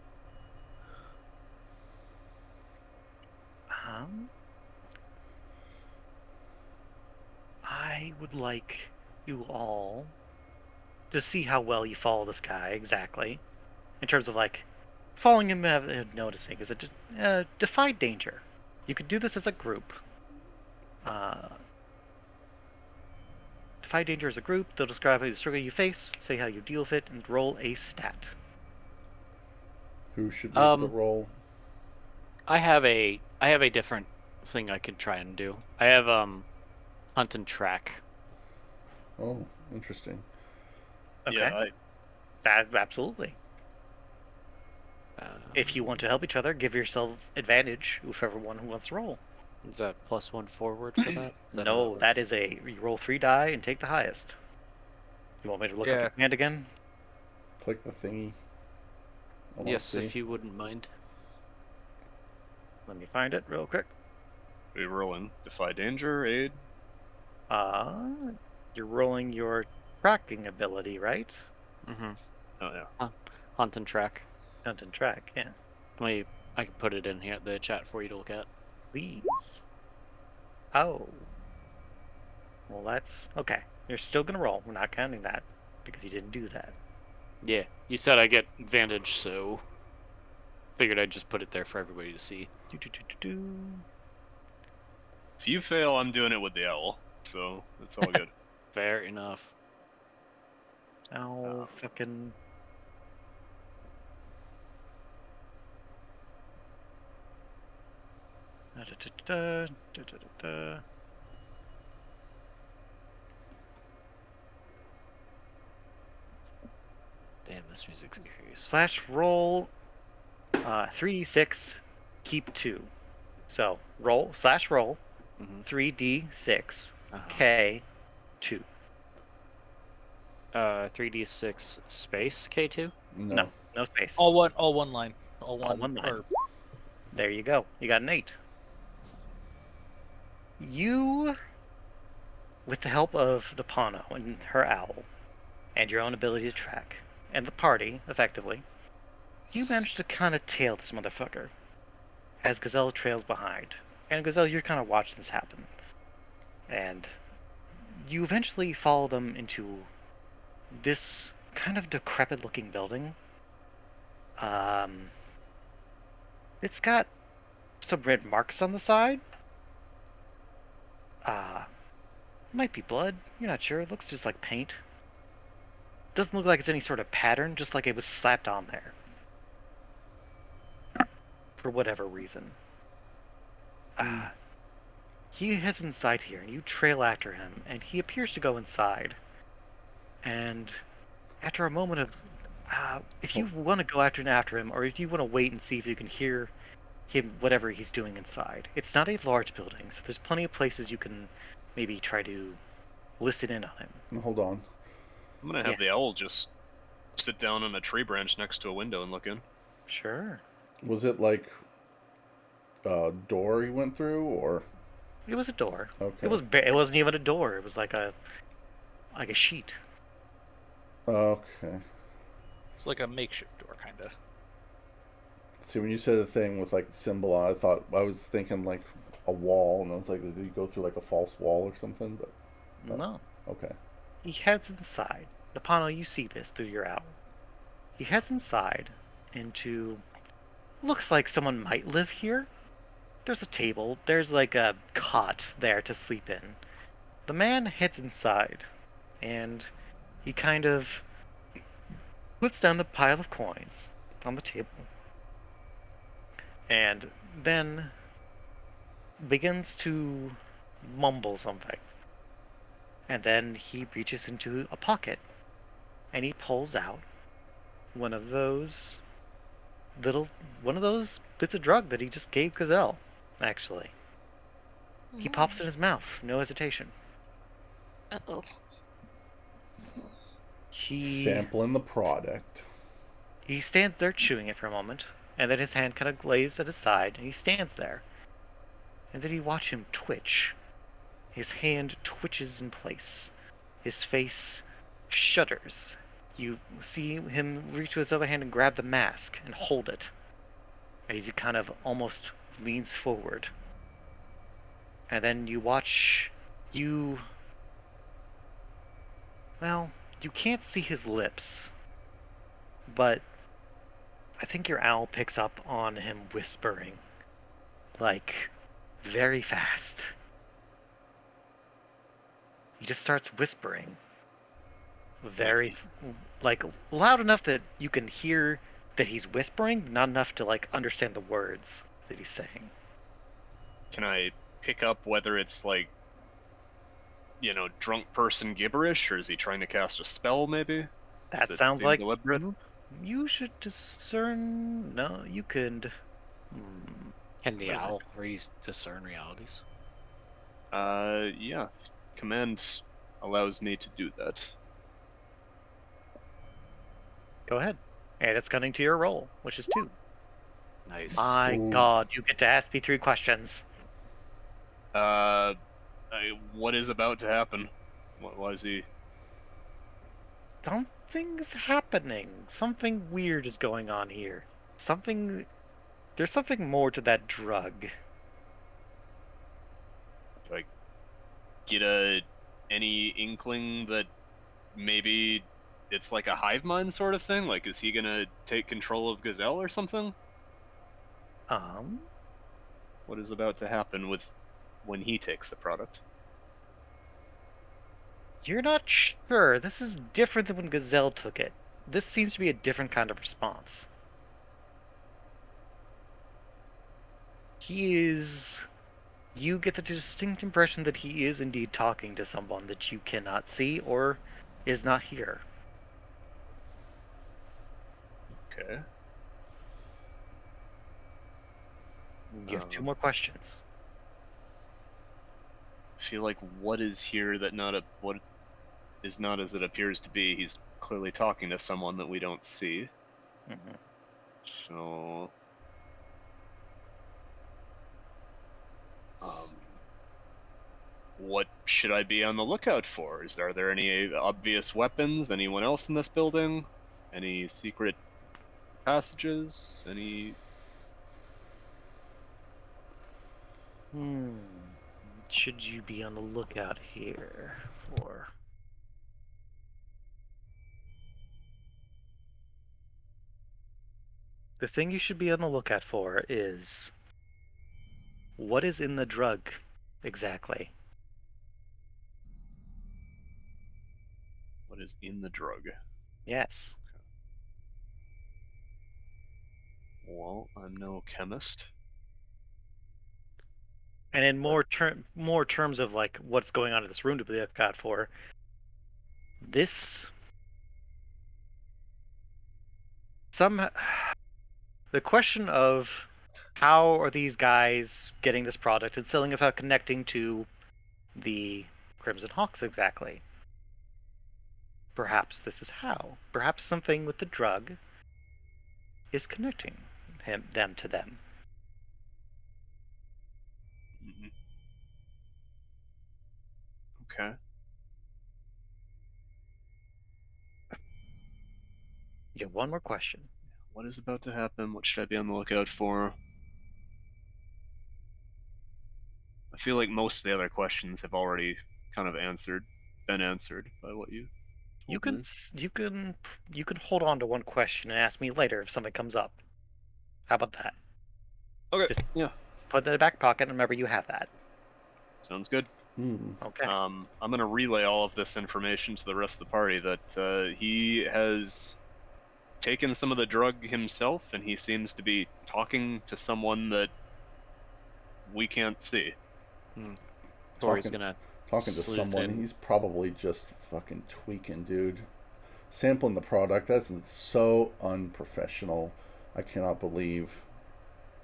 I would like you all to see how well you follow this guy exactly, in terms of like following him and noticing. Is it just defy danger? You could do this as a group. Defy danger as a group. They'll describe the struggle you face, say how you deal with it, and roll a stat. Who should make the Um, roll? I have a different thing I could try and do. I have hunt and track. Oh, interesting. Okay. Yeah, Absolutely. If you want to help each other, give yourself advantage, whichever one who wants to roll. Is that +1 forward for that? Is that how No, works? that is you roll 3 die and take the highest. You want me to look up Yeah. the command again? Click the thingy. I wanna Yes, see. if you wouldn't mind. Let me find it real quick. We rolling. Defy danger, aid. You're rolling your tracking ability, right? Mm-hmm. Oh yeah. Hunt and track. Hunt and track, yes. I can put it in here, the chat for you to look at. Please. Oh. Well, that's okay. You're still gonna roll. We're not counting that because you didn't do that. Yeah, you said I get advantage, so figured I'd just put it there for everybody to see. Do. If you fail, I'm doing it with the owl. So it's all good. Fair enough. Oh, fucking. Da. Damn, this music's curious. Slash roll 3d6, keep 2. So roll slash roll Mhm. 3d6 Uh-huh. k 2. 3d6 space K2. No, no space. All one line. All one one line. or- There you go. You got an 8. You, with the help of Dapano and her owl, and your own ability to track, and the party, effectively, you managed to kind of tail this motherfucker as Gazelle trails behind. And Gazelle, you're kind of watching this happen. And you eventually follow them into this kind of decrepit looking building. It's got some red marks on the side. Might be blood. You're not sure. It looks just like paint. Doesn't look like it's any sort of pattern, just like it was slapped on there. For whatever reason. He heads inside here, and you trail after him, and he appears to go inside. And after a moment of, if you want to go after him, or if you want to wait and see if you can hear him, whatever he's doing inside. It's not a large building, so there's plenty of places you can maybe try to listen in on him. Hold on. I'm gonna have the owl just sit down on a tree branch next to a window and look in. Sure. Was it like a door he went through, or? It was a door. Okay. It wasn't even a door. It was like a sheet. Okay. It's like a makeshift door, kind of. See, when you said the thing with like symbol on, I was thinking like a wall, and I was like, did you go through like a false wall or something? But No. okay. He heads inside. Napano, you see this through your owl. He heads inside into... Looks like someone might live here. There's a table. There's like a cot there to sleep in. The man heads inside, and he kind of puts down the pile of coins on the table, and then begins to mumble something. And then he reaches into a pocket, and he pulls out one of those bits of drug that he just gave Gazelle, actually. He pops it in his mouth, no hesitation. Uh-oh. Sampling the product. He stands there chewing it for a moment, and then his hand kind of lays at his side, and he stands there. And then you watch him twitch. His hand twitches in place. His face shudders. You see him reach to his other hand and grab the mask and hold it. As he kind of almost leans forward. And then you watch well, you can't see his lips, but I think your owl picks up on him whispering, like, very fast. He just starts whispering, very, like, loud enough that you can hear that he's whispering, not enough to, like, understand the words that he's saying. Can I pick up whether it's like, drunk person gibberish, or is he trying to cast a spell, maybe? That Does it sounds seem like deliberate? you should discern. No, you could. Can the What is it? owl discern realities? Yeah. Command allows me to do that. Go ahead. And it's cutting to your roll, which is 2. Nice. My Ooh. God, you get to ask me 3 questions. What is about to happen? Why is he? Something's happening. Something weird is going on here. There's something more to that drug. Do I get any inkling that maybe it's like a hive mind sort of thing? Like, is he gonna take control of Gazelle or something? What is about to happen when he takes the product? You're not sure. This is different than when Gazelle took it. This seems to be a different kind of response. You get the distinct impression that he is indeed talking to someone that you cannot see or is not here. Okay. You have 2 more questions. I feel like what is here that what is not as it appears to be. He's clearly talking to someone that we don't see. Mm-hmm. So, what should I be on the lookout for? Are there any obvious weapons? Anyone else in this building? Any secret passages? Any? Should you be on the lookout here for? The thing you should be on the lookout for is what is in the drug exactly. What is in the drug? Yes. Well, I'm no chemist. And in more terms of like what's going on in this room to be looked out for, This the question of how are these guys getting this product and selling it without connecting to the Crimson Hawks exactly? Perhaps this is how. Perhaps something with the drug is connecting them to them. Mhm. Okay. You have one more question. What is about to happen? What should I be on the lookout for? I feel like most of the other questions have already kind of been answered by what you You told can me. you can hold on to one question and ask me later if something comes up. How about that? Okay. Just- Yeah. Put it in the back pocket and remember you have that. Sounds good. Okay. I'm gonna relay all of this information to the rest of the party that he has taken some of the drug himself, and he seems to be talking to someone that we can't see. Tori's Talking- gonna Talking to sleuth someone, in. he's probably just fucking tweaking, dude. Sampling the product, that's so unprofessional. I cannot believe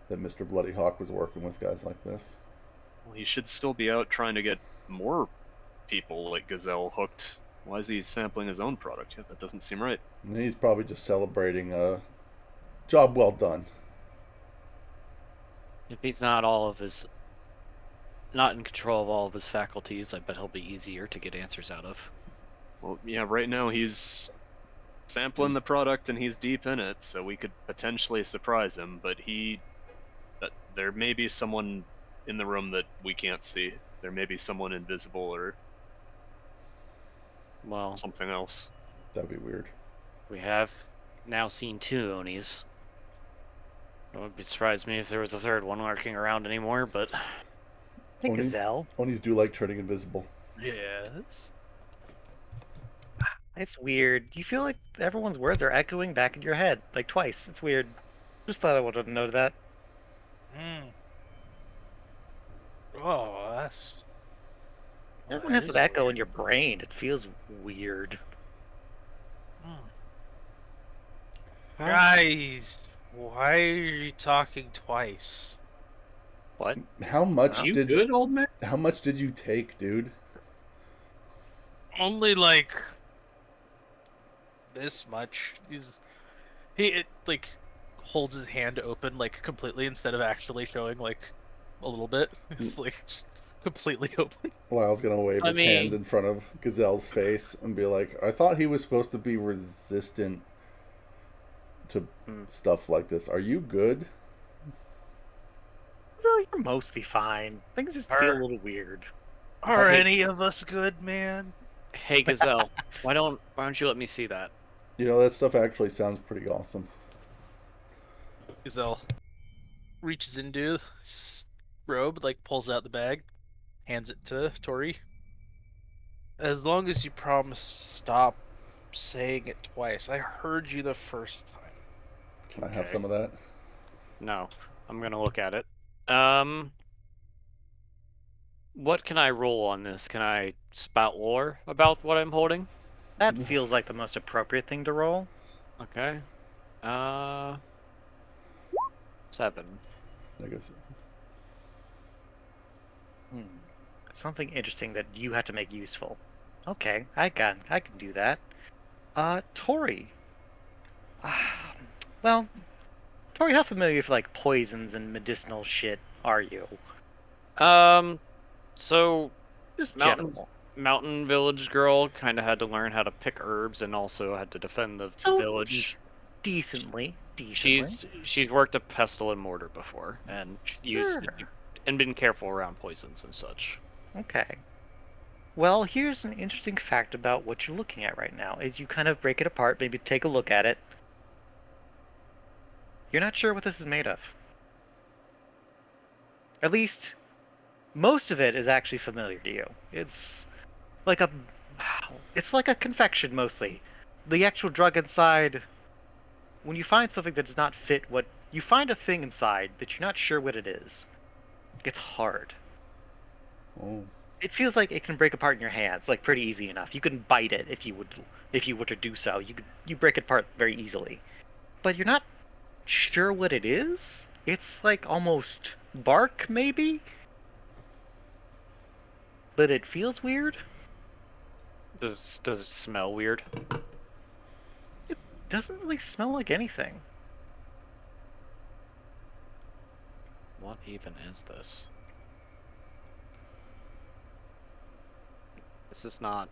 that Mr. Bloody Hawk was working with guys like this. Well, he should still be out trying to get more people like Gazelle hooked. Why is he sampling his own product? Yeah, that doesn't seem right. And he's probably just celebrating a job well done. If he's not in control of all of his faculties, I bet he'll be easier to get answers out of. Well, yeah, right now he's sampling the product and he's deep in it, so we could potentially surprise him, but there may be someone in the room that we can't see. There may be someone invisible or Well, something else. That'd be weird. we have now seen 2 Onis. It wouldn't surprise me if there was a third one lurking around anymore, but Hey, Oni- Gazelle. Onis do like turning invisible. Yes. It's weird. You feel like everyone's words are echoing back in your head, like twice. It's weird. Just thought I wanted to know that. Oh, that's. Everyone has an echo in your brain. It feels weird. Guys, why are you talking twice? what? How much You did good, old man? how much did you take, dude? Only like this much. He like holds his hand open like completely instead of actually showing like a little bit. It's like just completely open. Lyle's gonna wave Let his hand me- in front of Gazelle's face and be like, I thought he was supposed to be resistant to stuff like this. Are you good? So you're mostly fine. Things just feel a little weird. Are any of us good, man? Hey, Gazelle, why don't you let me see that? You know, that stuff actually sounds pretty awesome. Gazelle reaches into his robe, like pulls out the bag, hands it to Tori. As long as you promise to stop saying it twice. I heard you the first time. Can I have Okay. some of that? No, I'm gonna look at it. What can I roll on this? Can I spout lore about what I'm holding? That feels like the most appropriate thing to roll. Okay. 7. I guess. Something interesting that you have to make useful. Okay, I can do that. Tori. Well, Tori, how familiar with like poisons and medicinal shit are you? So Just Mountain- general. Mountain Village girl kind of had to learn how to pick herbs and also had to defend the So village. decently. She's worked a pestle and mortar before and used Sure. and been careful around poisons and such. Okay. Well, here's an interesting fact about what you're looking at right now. As you kind of break it apart, maybe take a look at it. You're not sure what this is made of. At least, most of it is actually familiar to you. It's like a confection mostly. The actual drug inside, when you find something that does not fit what you find a thing inside that you're not sure what it is. It's hard. Oh. It feels like it can break apart in your hands, like pretty easy enough. You can bite it if you were to do so. You break it apart very easily. But you're not sure what it is? It's like almost bark, maybe? But it feels weird? Does it smell weird? Doesn't really smell like anything. What even is this? This is not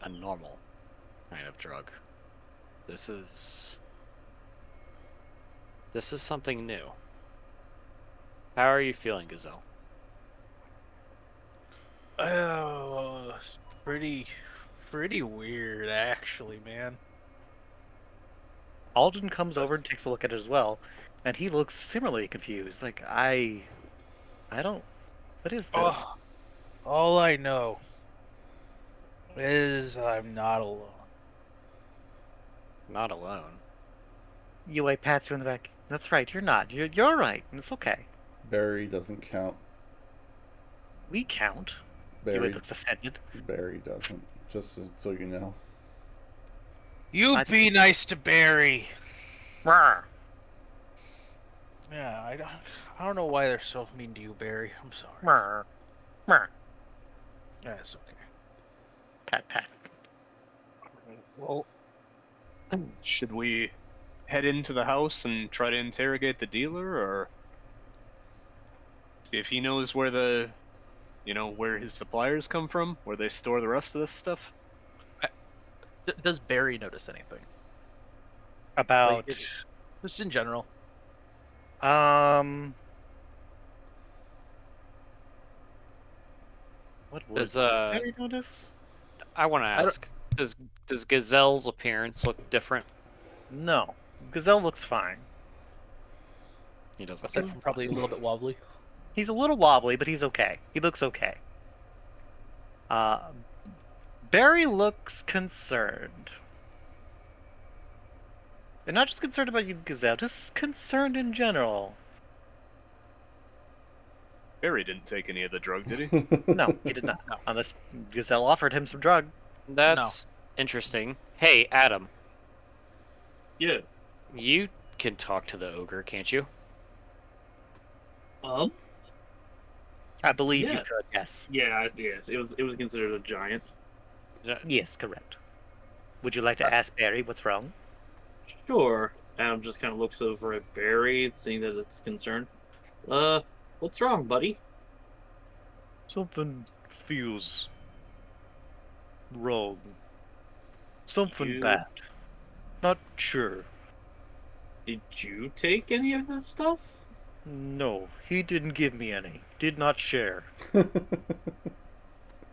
a normal kind of drug. This is something new. How are you feeling, Gazelle? Oh, it's pretty weird, actually, man. Alden comes over and takes a look at it as well, and he looks similarly confused. Like, I don't... What is this? Oh, all I know is I'm not alone. Not alone. Yue pats you in the back. That's right, you're not. You're right, and it's okay. Barry doesn't count. We count. Yue Barry, looks offended. Barry doesn't. Just so you know. You I- be nice to Barry. Rawr. Yeah, I don't know why they're so mean to you, Barry. I'm sorry. Rawr. Rawr. Yeah, it's okay. Pat, pat. Well, should we head into the house and try to interrogate the dealer, or see if he knows where where his suppliers come from, where they store the rest of this stuff? Does Barry notice anything? About... Just in general. What would Does Barry notice? I want to don't- ask, does Gazelle's appearance look different? No. Gazelle looks fine. He doesn't. Aside from probably a little bit wobbly. He's a little wobbly, but he's okay. He looks okay. Barry looks concerned. And not just concerned about you, Gazelle, just concerned in general. Barry didn't take any of the drug, did he? No, he did not. No. Unless Gazelle offered him some drug. That's interesting. Hey, Adam, Yeah. you can talk to the ogre, can't you? I believe you could, yes. Yeah, yes. It was considered a giant. Yes, correct. Would you like to ask Barry what's wrong? Sure. Adam just kind of looks over at Barry, seeing that it's concerned. What's wrong, buddy? Something feels wrong. Something You- bad. Not sure. Did you take any of this stuff? No, he didn't give me any. Did not share.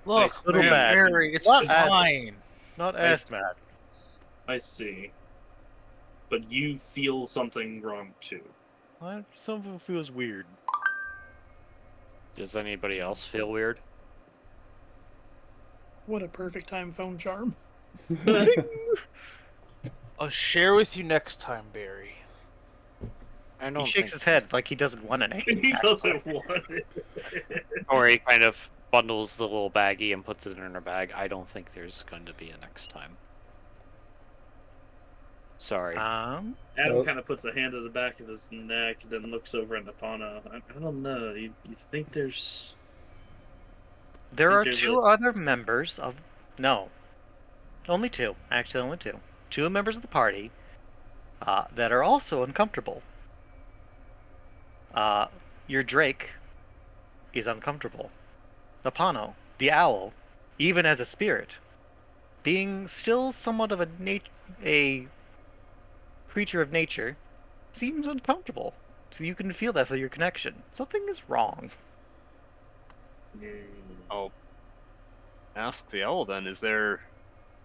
Look, Little man, mad. Barry, it's What? fine. Not as mad. I see. But you feel something wrong too. Something feels weird. Does anybody else feel weird? What a perfect time phone charm. I'll share with you next time, Barry. I don't He shakes think... his head like he doesn't want any. He doesn't want it. Or he kind of bundles the little baggie and puts it in her bag. I don't think there's going to be a next time. Sorry. Adam Well- kind of puts a hand to the back of his neck, then looks over at Napana. I don't know. You think there's... There think are there's two other members of... No. Only two. Actually, only two. Two members of the party that are also uncomfortable. Your Drake is uncomfortable. Napano, the owl, even as a spirit, being still somewhat of a creature of nature, seems uncomfortable. So you can feel that for your connection. Something is wrong. I'll ask the owl then. Is there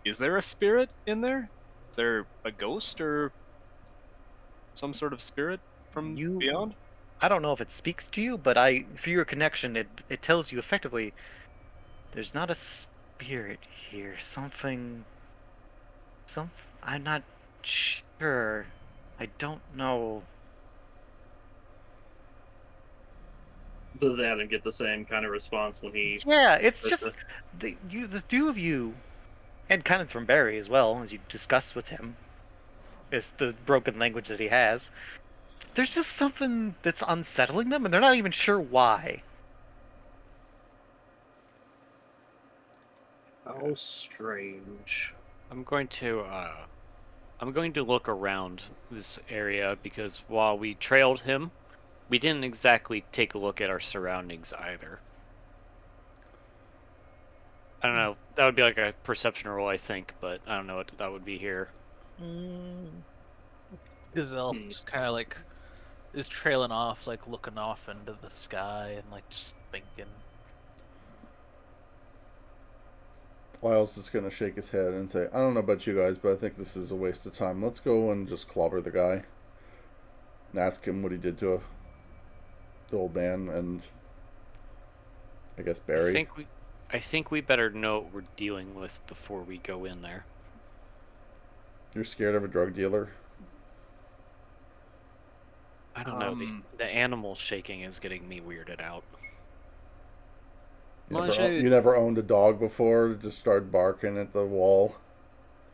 a spirit in there? Is there a ghost or some sort of spirit from beyond? I don't know if it speaks to you, but for your connection, it tells you effectively there's not a spirit here. I'm not sure. I don't know. Does Adam get the same kind of response when he? Yeah, it's That's just the two of you, and kind of from Barry as well, as you discussed with him. It's the broken language that he has. There's just something that's unsettling them, and they're not even sure why. How strange. I'm going to look around this area because while we trailed him, we didn't exactly take a look at our surroundings either. I don't know. That would be like a perception roll, I think, but I don't know what that would be here. Gazelle just kind of like is trailing off, like looking off into the sky and like just thinking. Lyle's just gonna shake his head and say, I don't know about you guys, but I think this is a waste of time. Let's go and just clobber the guy. And ask him what he did to the old man and I guess Barry. I think we better know what we're dealing with before we go in there. You're scared of a drug dealer? I don't know. The animal shaking is getting me weirded out. You never owned a dog before? Just started barking at the wall?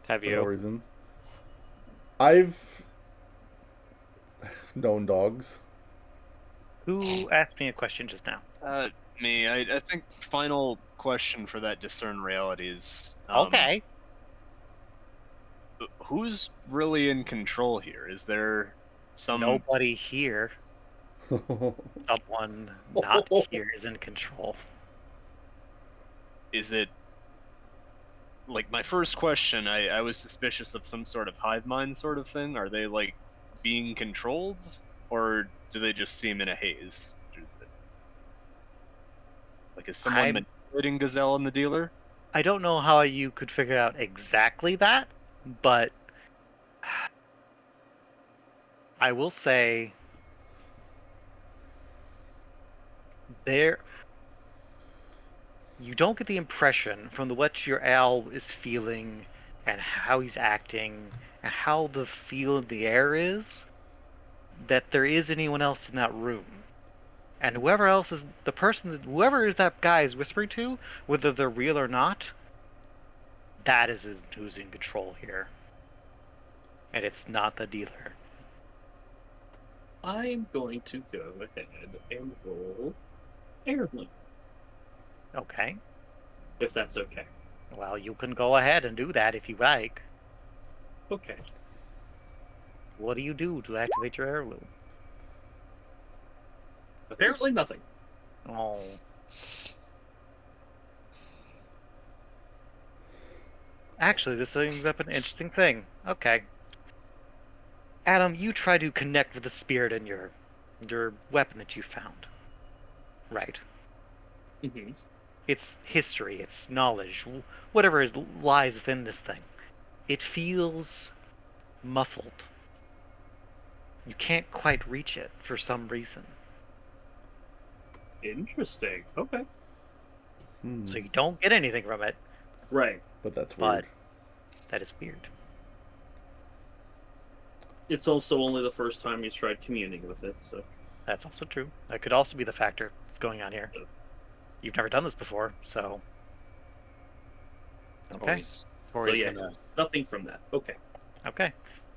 Have for no you? reason? I've known dogs. Who asked me a question just now? Me. I think final question for that discern reality is Okay. who's really in control here? Is there some Nobody here. Someone not here is in control. Is it like my first question? I was suspicious of some sort of hive mind sort of thing. Are they like being controlled, or do they just seem in a haze? Like, is someone manipulating Gazelle and the dealer? I don't know how you could figure out exactly that, but I will say you don't get the impression from what your owl is feeling and how he's acting and how the feel of the air is that there is anyone else in that room. And whoever else is whoever is that guy is whispering to, whether they're real or not, that is who's in control here. And it's not the dealer. I'm going to go ahead and roll airline. Okay. If that's okay. Well, you can go ahead and do that if you like. Okay. What do you do to activate your heirloom? Apparently nothing. Oh. Actually, this brings up an interesting thing. Okay. Adam, you try to connect with the spirit in your weapon that you found. Right. Mm-hmm. It's history, it's knowledge, whatever lies within this thing. It feels muffled. You can't quite reach it for some reason. Interesting. Okay. So you don't get anything from it. Right. But that's But weird. that is weird. It's also only the first time he's tried communing with it, so. That's also true. That could also be the factor that's going on here. You've never done this before, so. Okay. So yeah, nothing from that. Okay. Okay.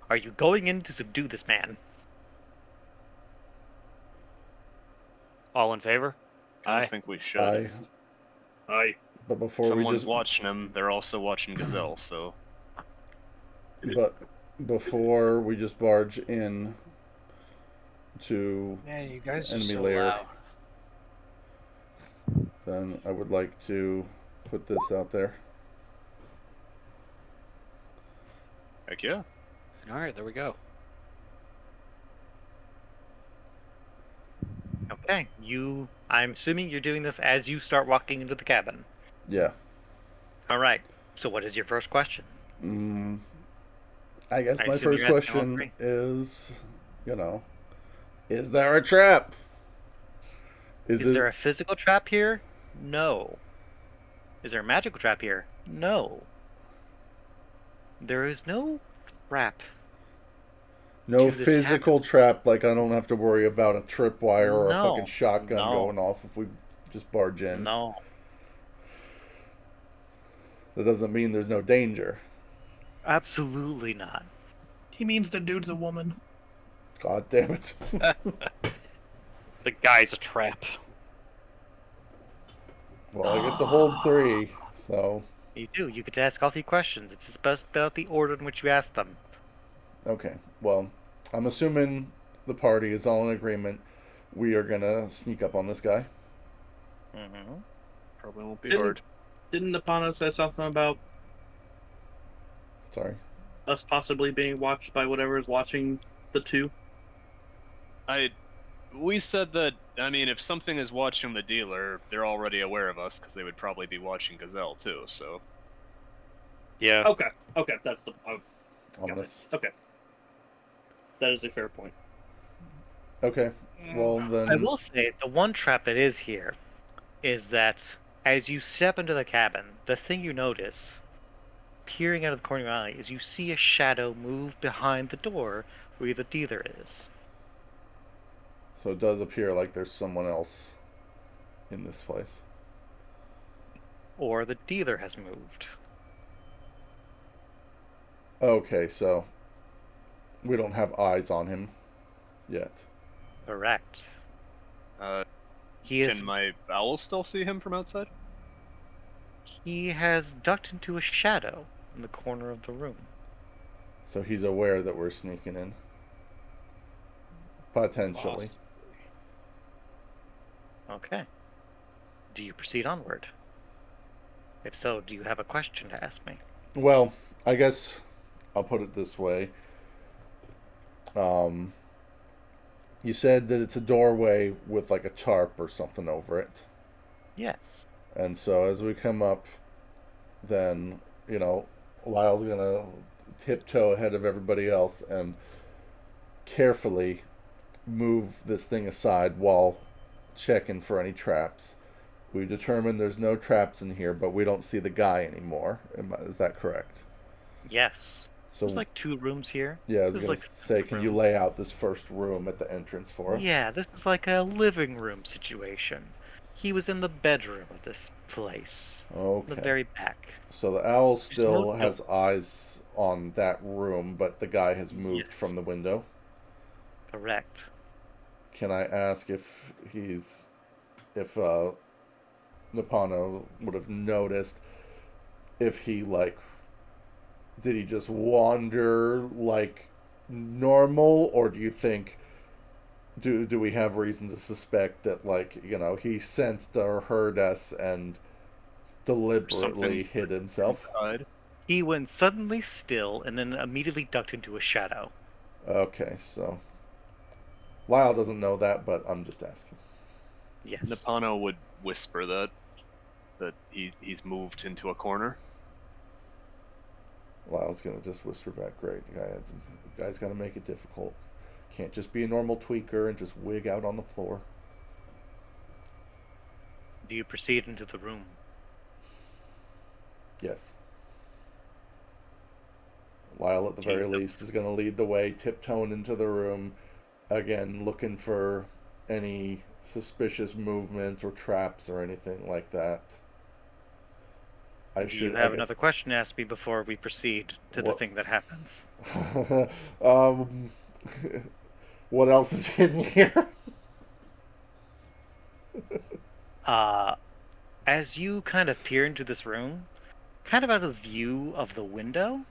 Are you going in to subdue this man? All in favor? I think we should. Aye. But before Someone's watching him, they're also watching Gazelle, so. But before we just barge in to You guys are enemy so lair, loud. then I would like to put this out there. Heck yeah. Alright, there we go. Okay. I'm assuming you're doing this as you start walking into the cabin. Yeah. All right. So what is your first question? I guess I my assume first you're asking all question three. is, is there a trap? Is there a physical trap here? No. Is there a magical trap here? No. There is no trap No to this physical trap, like I don't have to worry about a tripwire or a No, fucking shotgun no. going off if we just barge in. cabin. No, That doesn't mean there's no danger. absolutely not. He means the dude's a woman. God damn it. The guy's a trap. Well, I get to hold 3, so You do. You get to ask all 3 questions. It's just about the order in which you ask them. okay. Well, I'm assuming the party is all in agreement. We are gonna sneak up on this guy. Mm-hmm. Probably won't be Didn't- hard. Didn't Napano say something about Sorry. us possibly being watched by whatever is watching the two? We said that, I mean, if something is watching the dealer, they're already aware of us because they would probably be watching Gazelle too. So Yeah. Okay, that's the. Oh, got it. Ominous. Okay, that is a fair point. Okay. Well then. I will say the one trap that is here is that as you step into the cabin, the thing you notice, peering out of the corner of your eye, is you see a shadow move behind the door where the dealer is. So it does appear like there's someone else in this place. Or the dealer has moved. Okay, so we don't have eyes on him yet. Correct. uh, He is. can my owl still see him from outside? He has ducked into a shadow in the corner of the room. So he's aware that we're sneaking in. Potentially. Awesome. Okay. Do you proceed onward? If so, do you have a question to ask me? Well, I guess I'll put it this way. You said that it's a doorway with like a tarp or something over it. Yes. And so as we come up, then, you know, Lyle's gonna tiptoe ahead of everybody else and carefully move this thing aside while checking for any traps. We've determined there's no traps in here, but we don't see the guy anymore. Is that correct? Yes. So There's like 2 rooms here. yeah, I was this is gonna like the say, center can you room. lay out this first room at the entrance for us? Yeah, this is like a living room situation. He was in the bedroom of this place. In Okay. the very back. So the owl no still door. has eyes on that room, but the guy has moved Yes. from the window. Correct. Can I ask if Napano would have noticed if he did he just wander like normal, or do you think do we have reason to suspect that he sensed or heard us and deliberately Something hid himself? Inside. He went suddenly still and then immediately ducked into a shadow. Okay, so Lyle doesn't know that, but I'm just asking. Yes. Napano would whisper that he's moved into a corner. Lyle's gonna just whisper back, "Great, guy's gotta make it difficult. Can't just be a normal tweaker and just wig out on the floor." Do you proceed into the room? Yes. Lyle, at the very least, is gonna lead the way, tiptoeing into the room, again looking for any suspicious movements or traps or anything like that. Do you have another question to ask me before we proceed to the thing that happens? What else is in here? As you kind of peer into this room, kind of out of view of the window,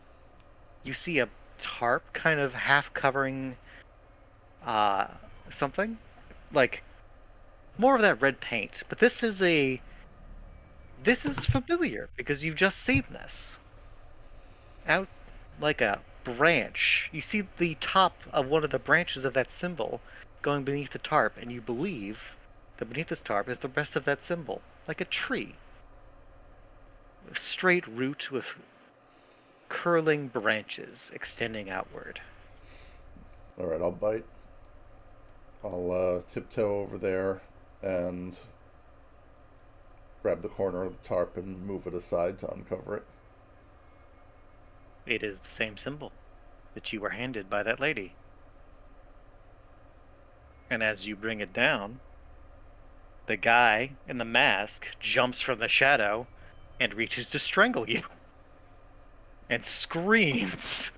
you see a tarp kind of half covering something. Like more of that red paint. But this is familiar because you've just seen this. Out like a branch. You see the top of one of the branches of that symbol going beneath the tarp, and you believe that beneath this tarp is the rest of that symbol, like a tree. A straight root with curling branches extending outward. Alright, I'll bite. I'll tiptoe over there and grab the corner of the tarp and move it aside to uncover it. It is the same symbol that you were handed by that lady. And as you bring it down, the guy in the mask jumps from the shadow and reaches to strangle you. And screams.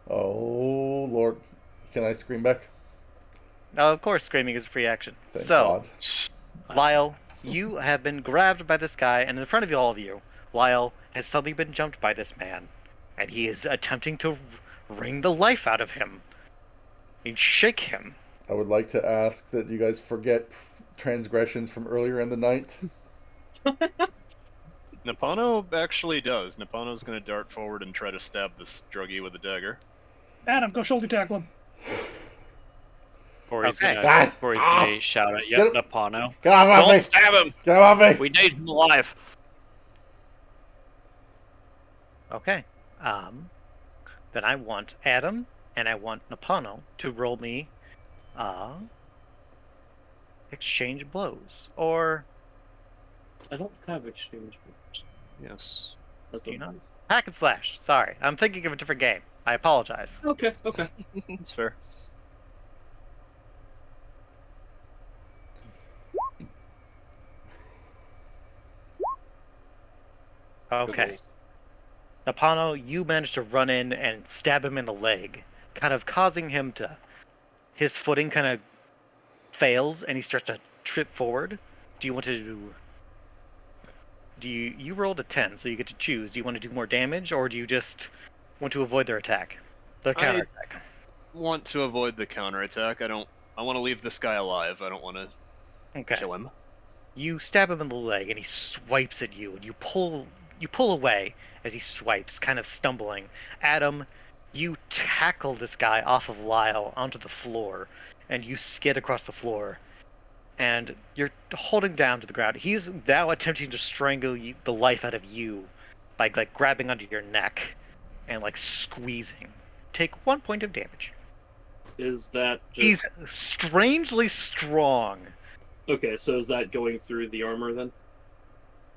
Oh, Lord. Can I scream back? Now, of course, screaming is a free action. Thank So, God. Lyle, you have been grabbed by this guy, and in front of all of you, Lyle has suddenly been jumped by this man, and he is attempting to wring the life out of him. He'd shake him. I would like to ask that you guys forget transgressions from earlier in the night. Napano actually does. Napano's going to dart forward and try to stab this druggie with a dagger. Adam, go shoulder tackle him. Or he's Okay. gonna, Guys! or he's gonna shout at Get- Napano. Get off of me! Don't stab him! Get off me! We need him alive. Okay. Then I want Adam and I want Napano to roll me exchange blows. Or I don't have exchange. Yes. That's Do you a- not? hack and slash. Sorry. I'm thinking of a different game. I apologize. Okay. That's fair. Okay. Napano, you managed to run in and stab him in the leg, kind of causing him to. His footing kind of fails and he starts to trip forward. Do you want to. You rolled a 10, so you get to choose. Do you want to do more damage or do you just want to avoid their attack? The counter attack. Want to avoid the counterattack. I want to leave this guy alive. I don't want to Okay. kill him. You stab him in the leg and he swipes at you and you pull away as he swipes, kind of stumbling. Adam, you tackle this guy off of Lyle onto the floor and you skid across the floor and you're holding down to the ground. He's now attempting to strangle the life out of you by like grabbing onto your neck and like squeezing. Take 1 point of damage. Is that just... He's strangely strong. Okay, so is that going through the armor then?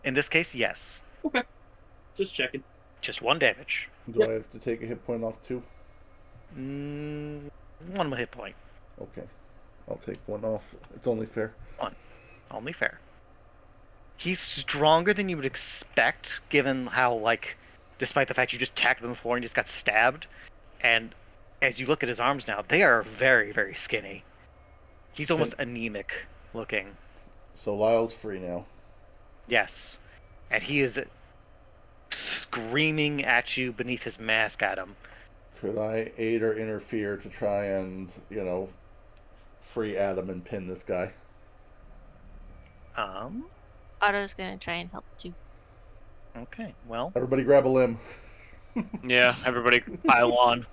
In this case, yes. Just checking. Just 1 damage. Do I have to take a hit point off too? 1 hit point. Okay. I'll take one off. It's only fair. Only fair. He's stronger than you would expect, given how, like, despite the fact you just tackled him on the floor and just got stabbed. And as you look at his arms now, they are very, very skinny. He's almost anemic looking. So Lyle's free now. Yes. And he is screaming at you beneath his mask at him. Could I aid or interfere to try and, free Adam and pin this guy? Otto's gonna try and help too. Okay, well. Everybody grab a limb. Yeah, everybody pile on.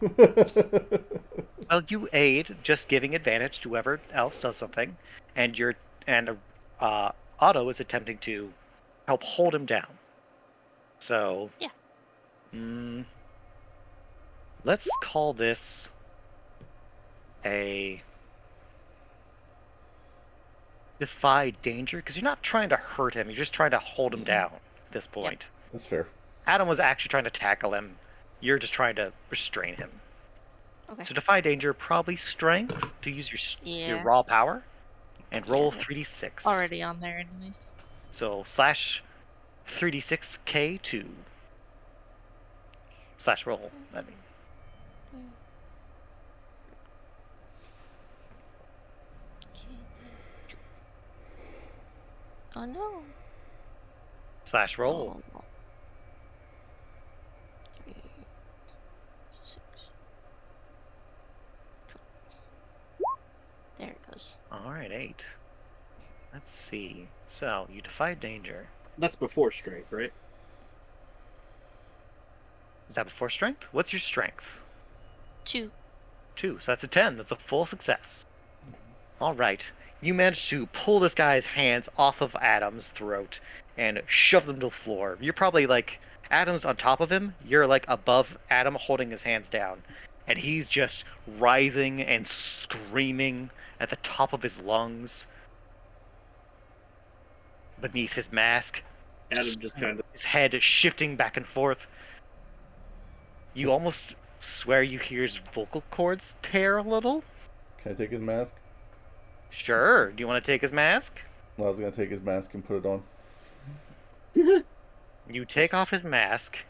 Well, you aid, just giving advantage to whoever else does something, and Otto is attempting to help hold him down. So, Yeah. Let's call this a defy danger, because you're not trying to hurt him, you're just trying to hold him down at this point. That's fair. Adam was actually trying to tackle him. You're just trying to restrain him. Okay. So defy danger, probably strength to use your Yeah. raw power, and roll Yeah. 3d6. Already on there, anyways. So slash 3d6k2 slash roll. I mean, Oh no. slash roll. Oh. 3, 6. There it goes. All right, 8. Let's see. So you defy danger. That's before strength, right? Is that before strength? What's your strength? 2. 2. So that's a 10. That's a full success. All right. You managed to pull this guy's hands off of Adam's throat and shove them to the floor. You're probably like Adam's on top of him. You're like above Adam, holding his hands down, and he's just writhing and screaming at the top of his lungs beneath his mask. Adam just kind of... His head shifting back and forth. You almost swear you hear his vocal cords tear a little. Can I take his mask? Sure. Do you want to take his mask? I was gonna take his mask and put it on. You take off his mask.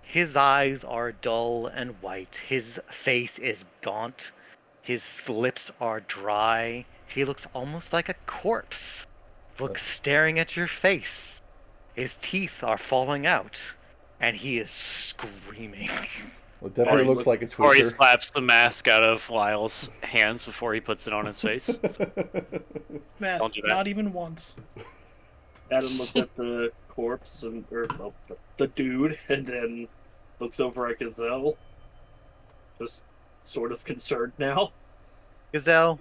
His eyes are dull and white. His face is gaunt. His lips are dry. He looks almost like a corpse. Looks staring at your face. His teeth are falling out. And he is screaming. Well, it definitely looks like a Or he tweaker. slaps the mask out of Lyle's hands before he puts it on his face. Math, Don't do that. not even once. Adam looks at the corpse and the dude, and then looks over at Gazelle. Just sort of concerned now. Gazelle,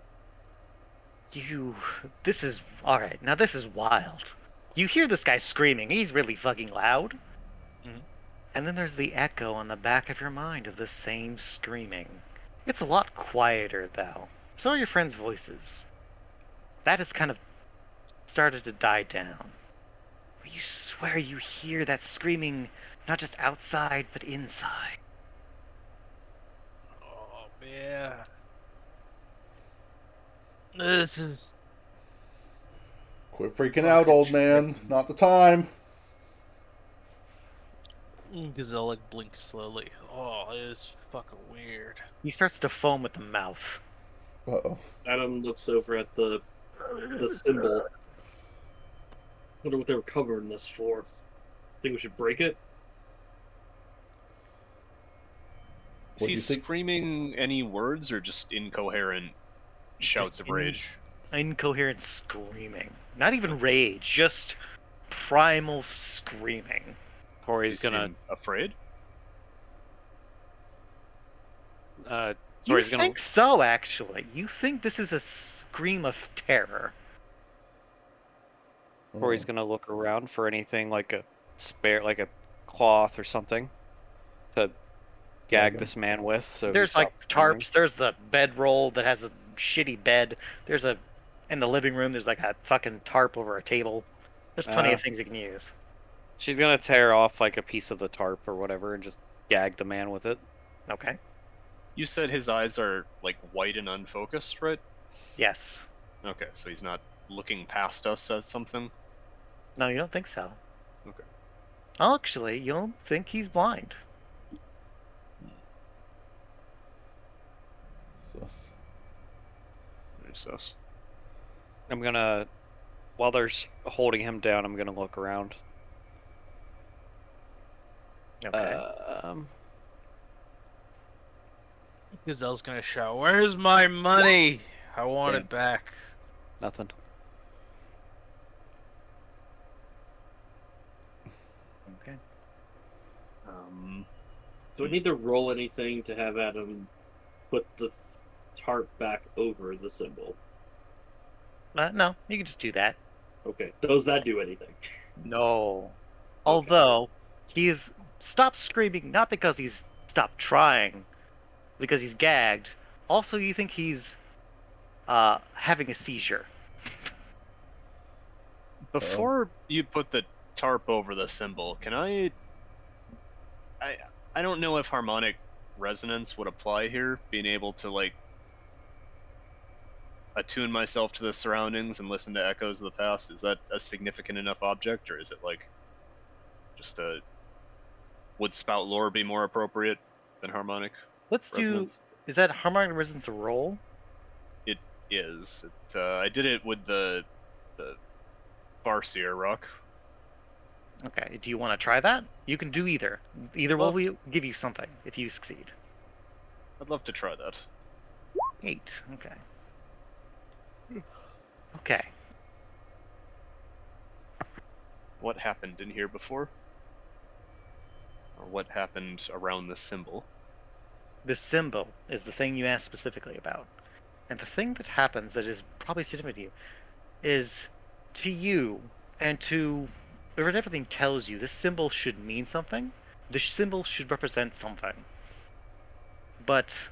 this is alright. Now this is wild. You hear this guy screaming. He's really fucking loud. Mhm. And then there's the echo on the back of your mind of the same screaming. It's a lot quieter, though. So are your friends' voices. That has kind of started to die down. But you swear you hear that screaming not just outside, but inside. Oh man. This is Quit freaking out, old man. Not the time. Gazelle like blinks slowly. Oh, it is fucking weird. He starts to foam at the mouth. Uh-oh. Adam looks over at the symbol. Wonder what they were covering this for. Think we should break it? Is What he do you think? screaming any words or just incoherent shouts Just of rage? Incoherent screaming. Not even rage, just primal screaming. Tori's Does he gonna seem afraid? You Tori's gonna think so, actually. You think this is a scream of terror. Tori's gonna look around for anything like a spare, like a cloth or something, to gag him. this man with. So he There's like stops screaming. tarps, there's the bedroll that has a shitty bed. There's in the living room, there's like a fucking tarp over a table. There's plenty of things you can use. She's gonna tear off like a piece of the tarp or whatever and just gag the man with it. Okay. You said his eyes are like white and unfocused, right? Yes. Okay, so he's not looking past us at something. No, you don't think so. Okay. Actually, you don't think he's blind. Sus. Very sus. I'm gonna, while they're holding him down, I'm gonna look around. Okay. Gazelle's gonna shout, "Where's my money? I want Damn. it back." Nothing. Okay. Do I need to roll anything to have Adam put the tarp back over the symbol? No, you can just do that. Okay. Does that do anything? No. Although, he's stopped screaming, not because he's stopped trying, because he's gagged. Also, you think he's having a seizure. Before you put the tarp over the symbol, can I don't know if harmonic resonance would apply here, being able to like attune myself to the surroundings and listen to echoes of the past. Is that a significant enough object, or is it like just a would spout lore be more appropriate than harmonic Let's resonance? Is that harmonic resonance a roll? It is. I did it with the Farseer rock. Okay, do you want to try that? You can do either. Either will we give you something if you succeed. I'd love to try that. 8. Okay. Okay. What happened in here before? Or what happened around the symbol? The symbol is the thing you asked specifically about. And the thing that happens that is probably significant to you is to you and to whatever everything tells you, this symbol should mean something. The symbol should represent something. But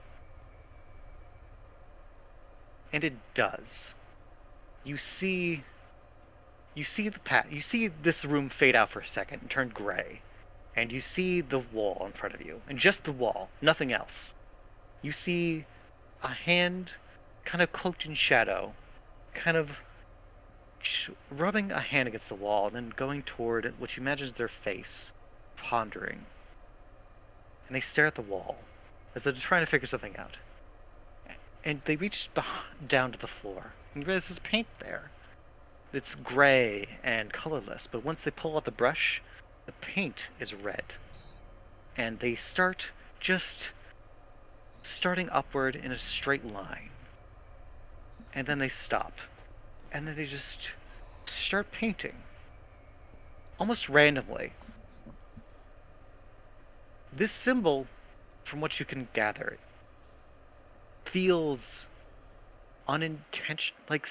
and it does. You see you see this room fade out for a second and turn gray. And you see the wall in front of you. And just the wall, nothing else. You see a hand kind of cloaked in shadow kind of rubbing a hand against the wall and then going toward what you imagine is their face, pondering. And they stare at the wall as though they're trying to figure something out. And they reach down to the floor and you realize there's paint there. It's gray and colorless, but once they pull out the brush, the paint is red. And they start just starting upward in a straight line. And then they stop. And then they just start painting. Almost randomly. This symbol, from what you can gather, feels unintentional. Like,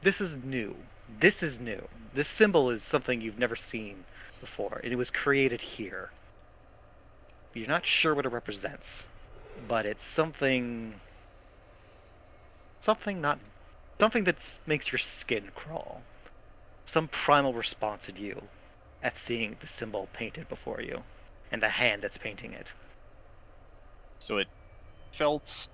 this is new. This is new. This symbol is something you've never seen before, and it was created here. You're not sure what it represents, but it's something that makes your skin crawl. Some primal response in you at seeing the symbol painted before you, and the hand that's painting it. So it felt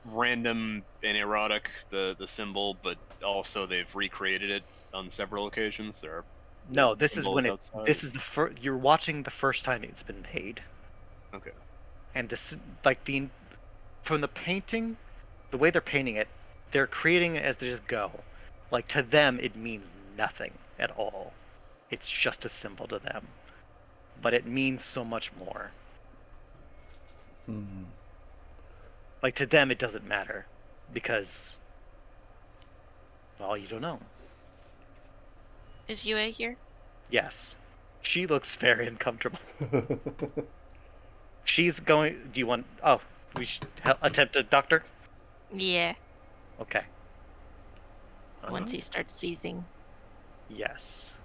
random and erotic, the symbol, but also they've recreated it on several occasions. There are No, this is when outside. this is the first. You're watching the first time it's been made. Okay. And this, like, from the painting, the way they're painting it, they're creating it as they just go. Like, to them, it means nothing at all. It's just a symbol to them. But it means so much more. Hmm. Like, to them, it doesn't matter. Because, well, you don't know. Is UA here? Yes. She looks very uncomfortable. She's going... Do you want... Oh, we should attempt a doctor? Yeah. Okay. Once he starts seizing. Yes.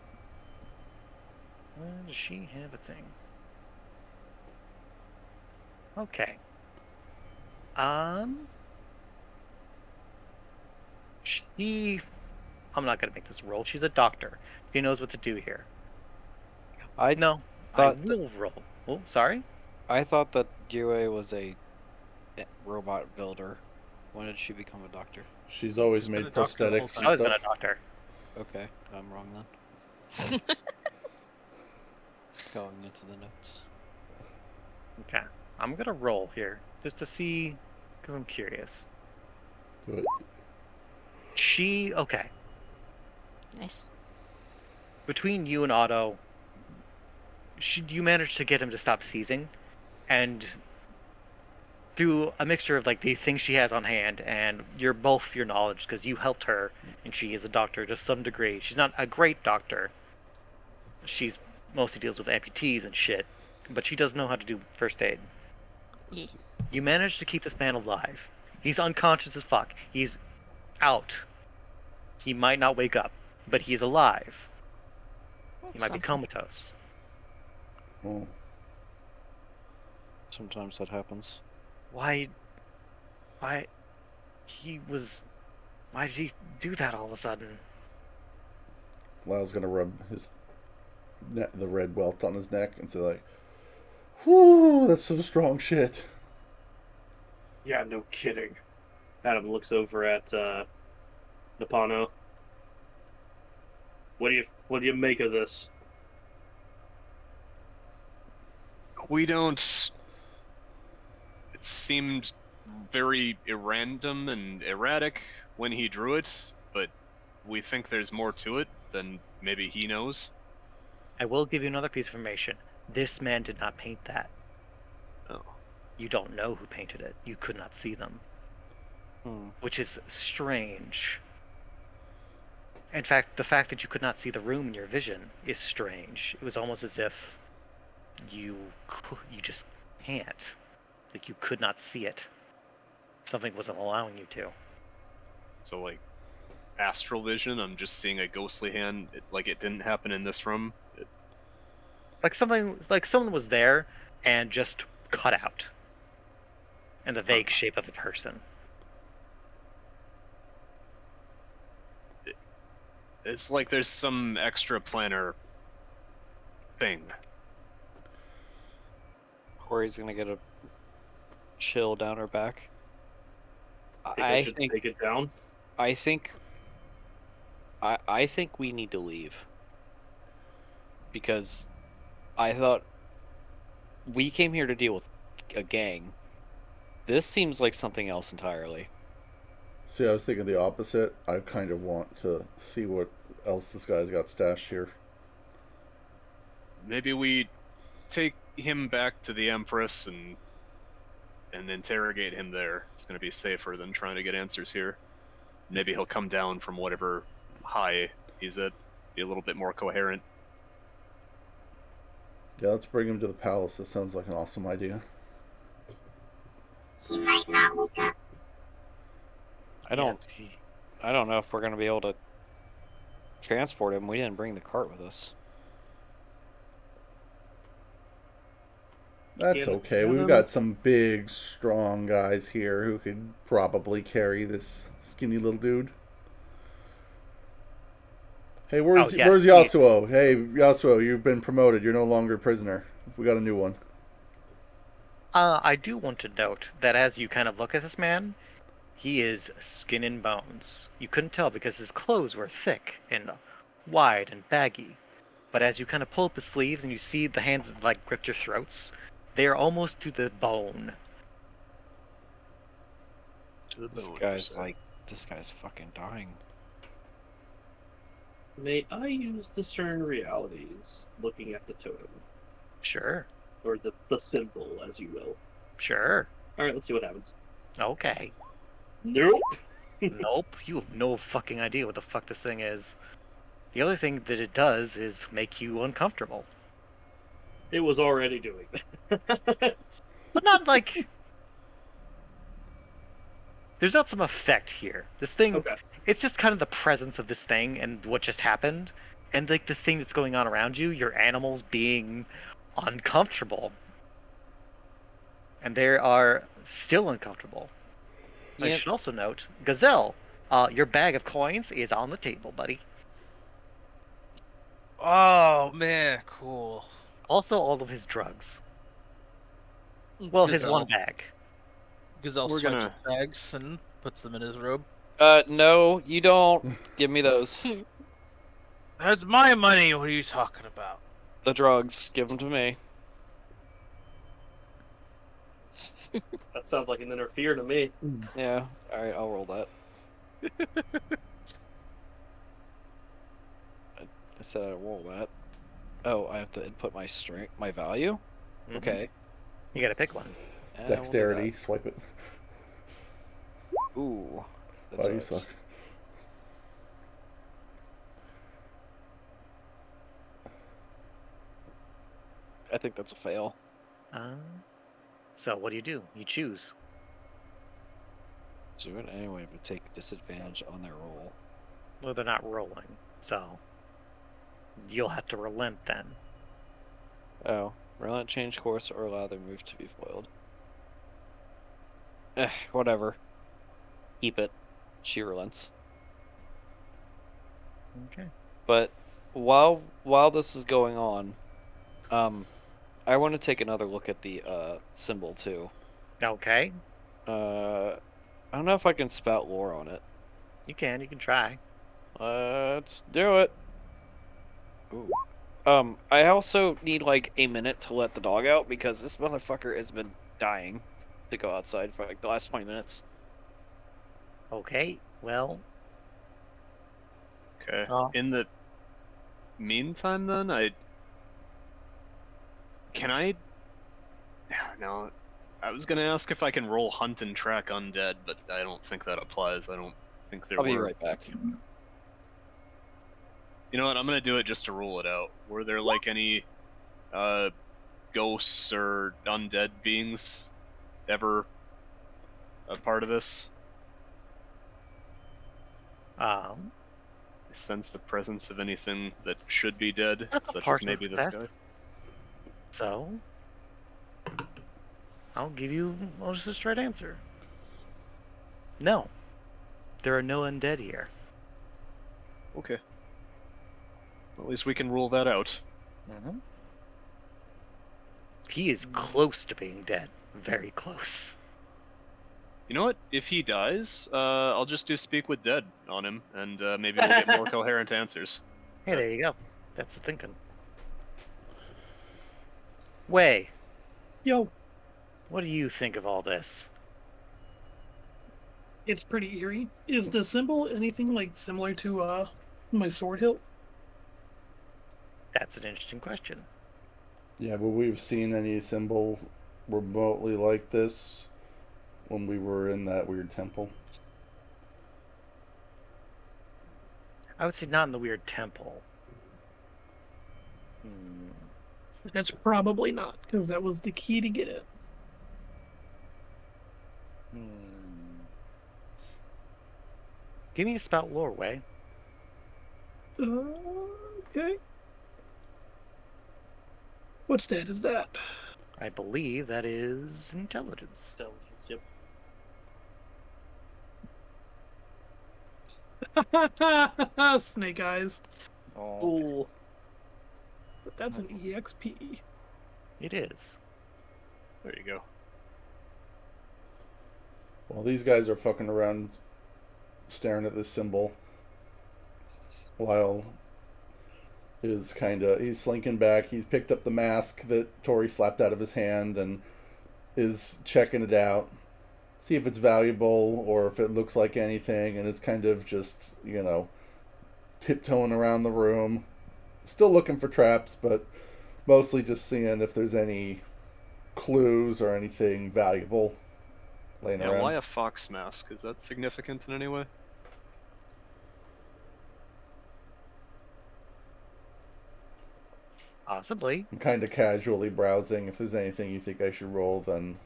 Does she have a thing? Okay. I'm not gonna make this roll. She's a doctor. She knows what to do here. I I will roll. Oh, sorry? I thought that Yue was a robot builder. When did she become a doctor? She's always She's been made a doctor the whole prosthetics. time. She's always and been a stuff. doctor. Okay, I'm wrong then. Going into the notes. Okay. I'm gonna roll here. Just to see, because I'm curious. Do it. Okay. Nice. Between you and Otto, you managed to get him to stop seizing, and through a mixture of like the things she has on hand and your knowledge, because you helped her and she is a doctor to some degree. She's not a great doctor. She's mostly deals with amputees and shit, but she does know how to do first aid. Yeah. You managed to keep this man alive. He's unconscious as fuck. He's out. He might not wake up, but he's alive. He might be comatose. Oh. Sometimes that happens. Why did he do that all of a sudden? Lyle's gonna rub the red welt on his neck and say like, "Whoo, that's some strong shit." Yeah, no kidding. Adam looks over at Napano. What do you make of this? We don't. It seemed very random and erratic when he drew it, but we think there's more to it than maybe he knows. I will give you another piece of information. This man did not paint that. Oh. You don't know who painted it. You could not see them. Hmm. Which is strange. In fact, the fact that you could not see the room in your vision is strange. It was almost as if you just can't. Like, you could not see it. Something wasn't allowing you to. So, like, astral vision, I'm just seeing a ghostly hand, like it didn't happen in this room. Like someone was there and just cut out. In the vague shape of a person. It's like there's some extra planar thing. Corey's gonna get a chill down her back. I should take it down. I think I think we need to leave. Because I thought we came here to deal with a gang. This seems like something else entirely. See, I was thinking the opposite. I kind of want to see what else this guy's got stashed here. Maybe we take him back to the Empress and interrogate him there. It's going to be safer than trying to get answers here. Maybe he'll come down from whatever high he's at, be a little bit more coherent. Yeah, let's bring him to the palace. That sounds like an awesome idea. He might not wake up. I don't know if we're gonna be able to transport him. We didn't bring the cart with us. That's okay. We've got some big, strong guys here who could probably carry this skinny little dude. Hey, where's Yasuo? Hey, Yasuo, you've been promoted. You're no longer a prisoner. We got a new one. I do want to note that as you kind of look at this man, he is skin and bones. You couldn't tell because his clothes were thick and wide and baggy. But as you kind of pull up his sleeves and you see the hands that like gripped your throats, they are almost to the bone. To the This bone, this guy's fucking dying. May I use discern realities looking at the totem? Sure. Or the symbol, as you will. Sure. Alright, let's see what happens. Okay. Nope. Nope. You have no fucking idea what the fuck this thing is. The other thing that it does is make you uncomfortable. It was already doing that. But not like... There's not some effect here. This thing... Okay. It's just kind of the presence of this thing and what just happened. And like the thing that's going on around you, your animals being uncomfortable. And they are still uncomfortable. I Yep. should also note, Gazelle, your bag of coins is on the table, buddy. Oh man, cool. Also, all of his drugs. Well, his Gazelle. one bag. Gazelle We're swipes gonna- the bags and puts them in his robe. No, you don't. Give me those. That's my money. What are you talking about? The drugs. Give them to me. That sounds like an interfere to me. Yeah. All right, I'll roll that. I said I'd roll that. Oh, I have to input my strength, my value. Mhm. Okay. You gotta pick one. Yeah, we'll do Dexterity, swipe it. that. Ooh. That Oh, you sucks. suck. I think that's a fail. So what do? You choose. Do it anyway, but take disadvantage on their roll. Well, they're not rolling, so you'll have to relent then. Oh, relent, change course, or allow their move to be foiled. Whatever. Keep it. She relents. Okay. But while this is going on, I want to take another look at the symbol too. Okay. I don't know if I can spout lore on it. You can try. Let's do it. Ooh. I also need like a minute to let the dog out because this motherfucker has been dying to go outside for like the last 20 minutes. Okay. Well, Okay. Oh. In the meantime, then, No, I was gonna ask if I can roll hunt and track undead, but I don't think that applies. I don't think there I'll were. be right back. You know what? I'm gonna do it just to rule it out. Were there like any ghosts or undead beings ever a part of this? um, I sense the presence of anything that should be dead, that's a such as partial maybe this success. guy. So, I'll give you almost a straight answer. No. There are no undead here. Okay. Well, at least we can rule that out. Mm-hmm. He is close to being dead. Very close. You know what? If he dies, I'll just do speak with dead on him, and maybe we'll get more coherent answers. Hey, there you go. That's the thinking. Way, Yo, what do you think of all this? it's pretty eerie. Is the symbol anything like similar to my sword hilt? That's an interesting question. Yeah, but we've seen any symbol remotely like this when we were in that weird temple. I would say not in the weird temple. Hmm. That's probably not, because that was the key to get it. Hmm. Give me a spout lore, Way. Okay. What stat is that? I believe that is intelligence. Intelligence, yep. Snake eyes. Oh, Oh, But that's an EXP. it is. There you go. While these guys are fucking around staring at this symbol, Lyle is he's slinking back. He's picked up the mask that Tori slapped out of his hand and is checking it out. See if it's valuable or if it looks like anything, and it's kind of just, tiptoeing around the room. Still looking for traps, but mostly just seeing if there's any clues or anything valuable laying Yeah, around. why a fox mask? Is that significant in any way? Possibly. I'm kind of casually browsing. If there's anything you think I should roll, then,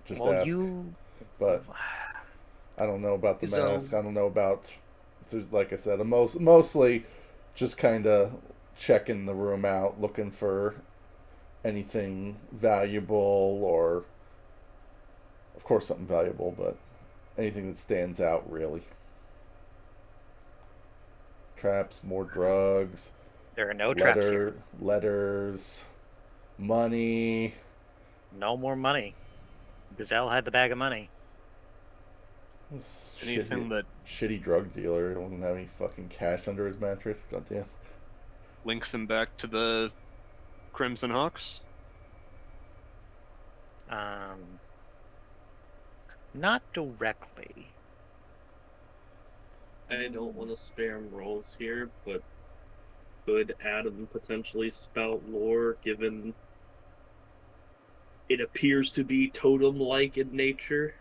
just Well, ask. you. But I don't know about the So- mask. I don't know about if there's, like I said, mostly just kind of checking the room out, looking for anything valuable or, of course, something valuable, but anything that stands out, really. Traps, more drugs, There are no traps here. letters, money. No more money. Gazelle had the bag of money. This Anything that shitty drug dealer doesn't have any fucking cash under his mattress. Goddamn. links him back to the Crimson Hawks? Not directly. I don't want to spam rolls here, but could Adam potentially spout lore given it appears to be totem-like in nature?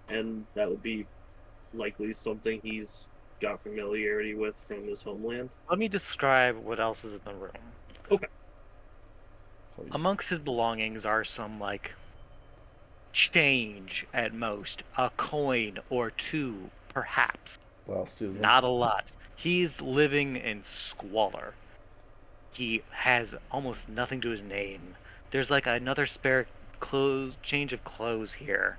And that would be likely something he's got familiarity with from his homeland. Let me describe what else is in the room. Okay. Amongst his belongings are some, change at most. A coin or two, perhaps. Well, Susan. Not a lot. He's living in squalor. He has almost nothing to his name. There's another spare change of clothes here.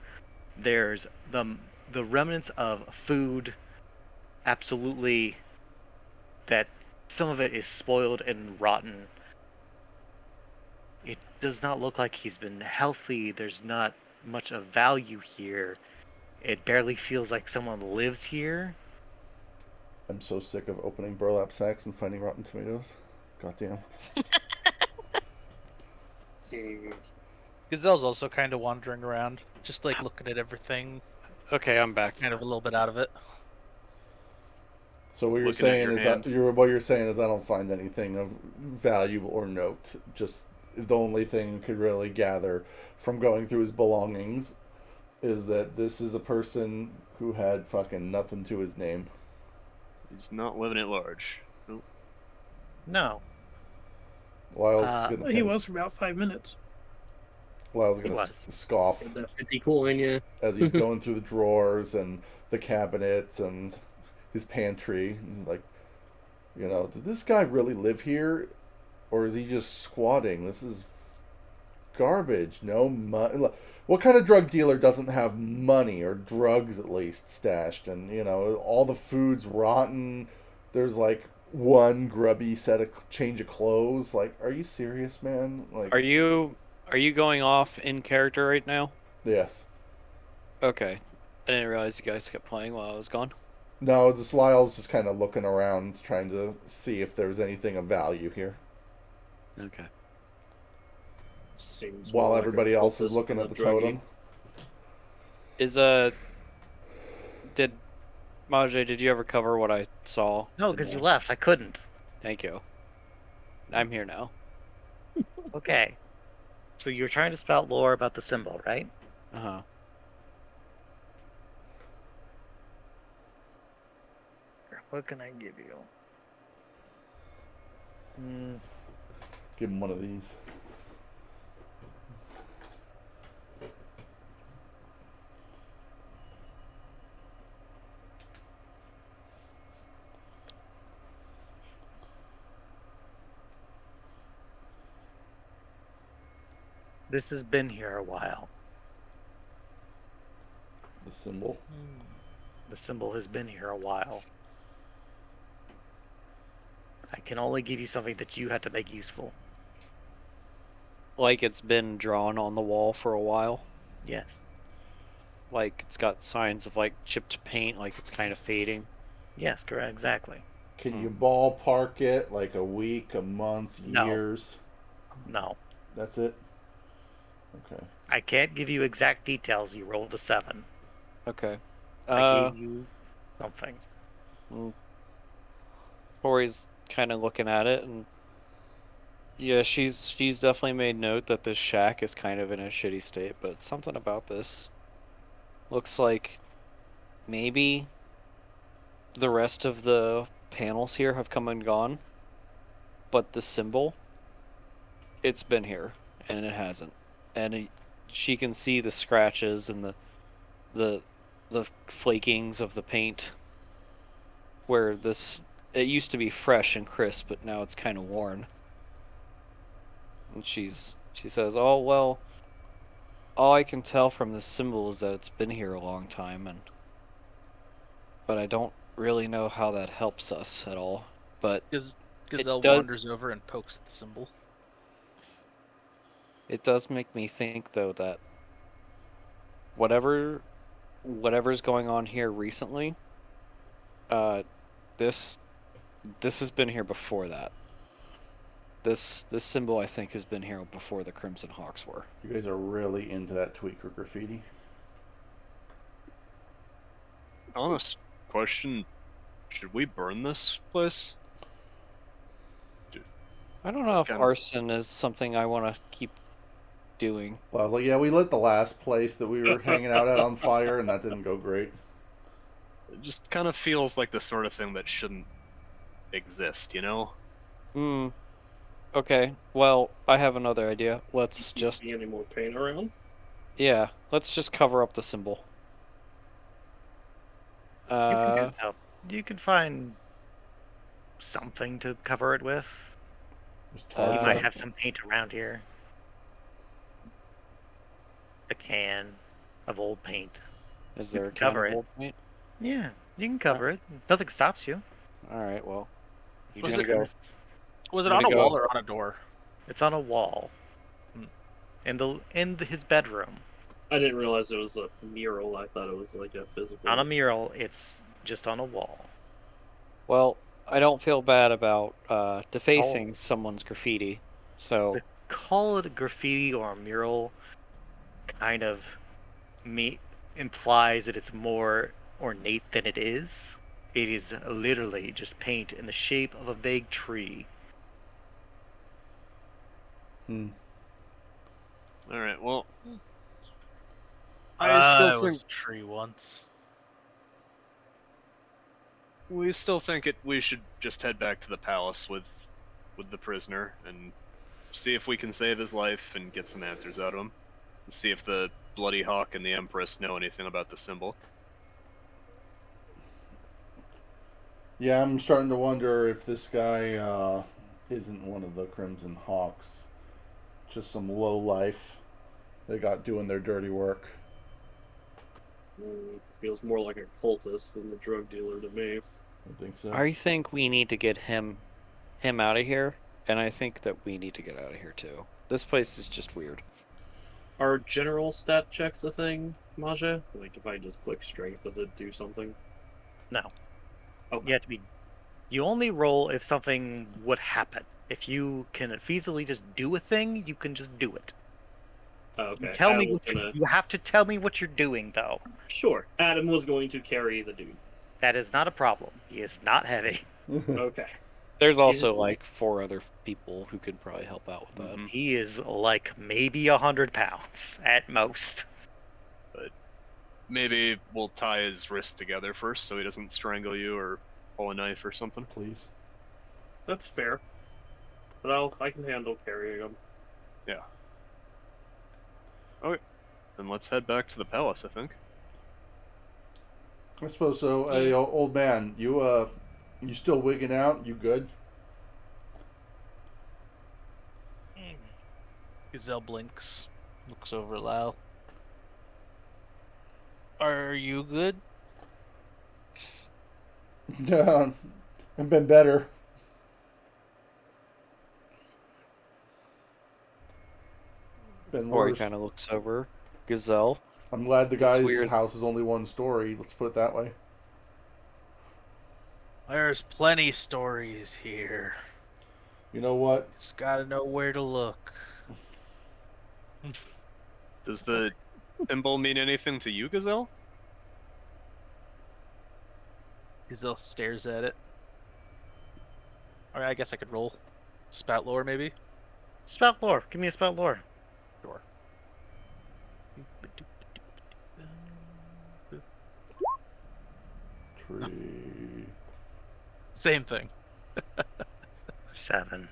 There's the remnants of food, absolutely, that some of it is spoiled and rotten. It does not look like he's been healthy. There's not much of value here. It barely feels like someone lives here. I'm so sick of opening burlap sacks and finding rotten tomatoes. Goddamn. Gazelle's also kind of wandering around, just looking at everything, Okay, I'm back. kind of a little bit out of it. So what you're Looking at saying your is hand. what you're saying is I don't find anything of value or note. Just the only thing you could really gather from going through his belongings is that this is a person who had fucking nothing to his name. He's not living at large. Nope. No. Lyle's gonna He was for about 5 minutes. Lyle's He gonna was. scoff With that 50 coin, yeah. as he's going through the drawers and the cabinets and his pantry. And did this guy really live here, or is he just squatting? This is garbage. No money. What kind of drug dealer doesn't have money or drugs at least stashed? And all the food's rotten. There's one grubby change of clothes. Are you serious, man? Are you Are you going off in character right now? Yes. Okay. I didn't realize you guys kept playing while I was gone. No, just Lyle's just kind of looking around, trying to see if there's anything of value here. Okay. Seems While more like a everybody else is cultist looking than at a the druggie. totem. Did Majay, did you ever cover what I saw? No, in because you the- left. I couldn't. Thank you. I'm here now. Okay. So you're trying to spout lore about the symbol, right? Uh-huh. What can I give you? Hmm. Give him one of these. This has been here a while. The symbol. The symbol has been here a while. I can only give you something that you had to make useful. Like it's been drawn on the wall for a while. Yes. Like it's got signs of like chipped paint, like it's kind of fading. Yes, correct. Exactly. Can you ballpark it like a week, a month, No. years? No. That's it? Okay. I can't give you exact details. You rolled a 7. Okay. I gave you something. Tori's kind of looking at it, and yeah, she's definitely made note that this shack is kind of in a shitty state, but something about this looks like maybe the rest of the panels here have come and gone, but the symbol, it's been here and it hasn't, and she can see the scratches and the flakings of the paint where it used to be fresh and crisp, but now it's kind of worn. And she says, "Oh well, all I can tell from this symbol is that it's been here a long time, but I don't really know how that helps us at all. But Gazelle does- wanders over and pokes the symbol. it does make me think though that whatever's going on here recently, this has been here before that. This symbol, I think, has been here before the Crimson Hawks were." You guys are really into that tweaker graffiti. Honest question: should we burn this place? I don't know if Kind of- arson is something I want to keep doing. Well, I was like, yeah, we lit the last place that we were hanging out at on fire, and that didn't go great. It just kind of feels like the sort of thing that shouldn't exist, you know? Okay, well, I have another idea. Let's just... See any more paint around? Yeah, let's just cover up the symbol. You can do so. You can find something to cover it with. Just You tar might it. have some paint around here. A can of old paint. Is You there a can can cover of it. old paint? Yeah, you can cover it. Nothing stops you. Alright, well, You Was just it- gotta Was it I'm on a gonna wall go. or on a door? It's on a wall. Hmm. His bedroom. I didn't realize it was a mural. I thought it was like a physical. On a mural, it's just on a wall. well, I don't feel bad about defacing someone's graffiti, so... To call it a graffiti or a mural kind of implies that it's more ornate than it is. It is literally just paint in the shape of a vague tree. Alright, well. I I still was think a tree once. we should just head back to the palace with the prisoner and see if we can save his life and get some answers out of him. And see if the Bloody Hawk and the Empress know anything about the symbol. Yeah, I'm starting to wonder if this guy isn't one of the Crimson Hawks. Just some low life they got doing their dirty work. Feels more like a cultist than a drug dealer to me. I think so. I think we need to get him out of here, and I think that we need to get out of here too. This place is just weird. Are general stat checks a thing, Maja? Like, if I just click strength, does it do something? No. Okay. You have to be. You only roll if something would happen. If you can feasibly just do a thing, you can just do it. Oh, okay. Tell Adam me was what gonna. you have to tell me what you're doing, though. Sure. Adam was going to carry the dude. That is not a problem. He is not heavy. Okay. There's also like 4 other people who could probably help out with that. Mhm. He is like maybe 100 pounds at most. Maybe we'll tie his wrists together first so he doesn't strangle you or pull a knife or something. Please. That's fair. But I can handle carrying him. Yeah. Okay. Then let's head back to the palace, I think. I suppose so. Hey, old man, you still wigging out? You good? Gazelle blinks, looks over Lau. Are you good? Yeah, I've been better. Been Or he worse. kind of looks over Gazelle. I'm glad the It's guy's weird. house is only one story. Let's put it that way. There's plenty stories here. You know what? Just gotta know where to look. Does the symbol mean anything to you, Gazelle? Gazelle stares at it. Alright, I guess I could roll. Spout lore, maybe? Spout lore. Give me a spout lore. Sure. Tree. Same thing. 7.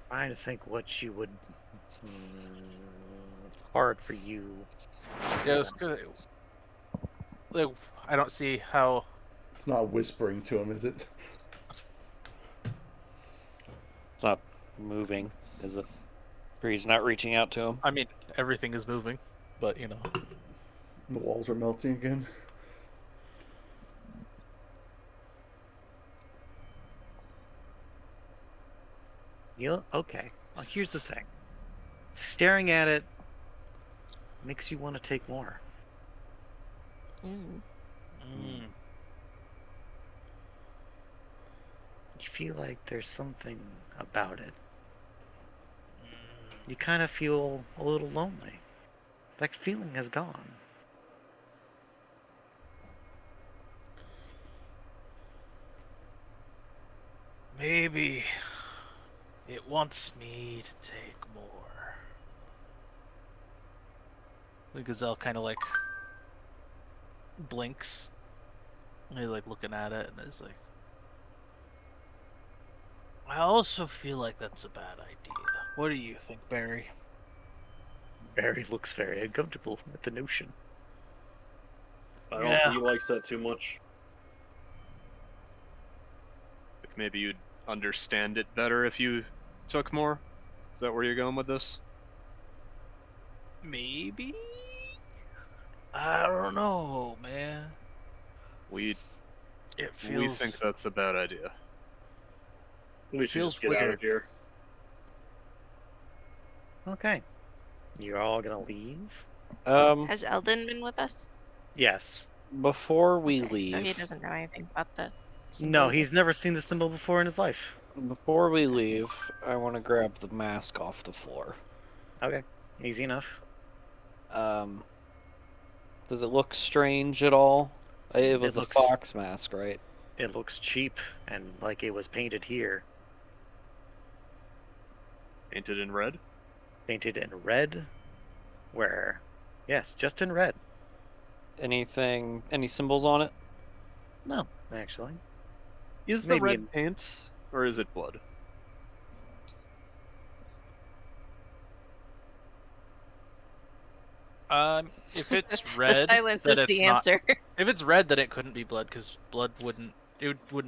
Trying to think what you would. It's hard for you. Yeah, it's good. Like, I don't see how. It's not whispering to him, is it? It's not moving, is it? Or he's not reaching out to him. I mean, everything is moving, but you know. The walls are melting again. Okay. Well, here's the thing. Staring at it makes you want to take more. Mm. You feel like there's something about it. You kind of feel a little lonely. That feeling has gone. Maybe it wants me to take more. The gazelle kind of like blinks. And he's like looking at it and is like, I also feel like that's a bad idea. What do you think, Barry? Barry looks very uncomfortable at the notion. I don't think he likes that too much. Like maybe you'd understand it better if you took more? Is that where you're going with this? Maybe? I don't know, man. We feels think that's a bad idea. We should feels just get out of weird. here. Okay. You're all gonna leave? Has Eldon been with us? Yes. Before we Okay, leave, so he doesn't know anything about the. No, symbol. he's never seen the symbol before in his life. before we leave, I want to grab the mask off the floor. Okay. Easy enough. Does it look strange at all? It was It the looks- fox mask, right? It looks cheap and like it was painted here. Painted in red? Painted in red? Where? Yes, just in red. Any symbols on it? No, actually. Is the Maybe red in- paint, or is it blood? If it's The red, silence then is it's the not. answer. If it's red, then it couldn't be blood because blood wouldn't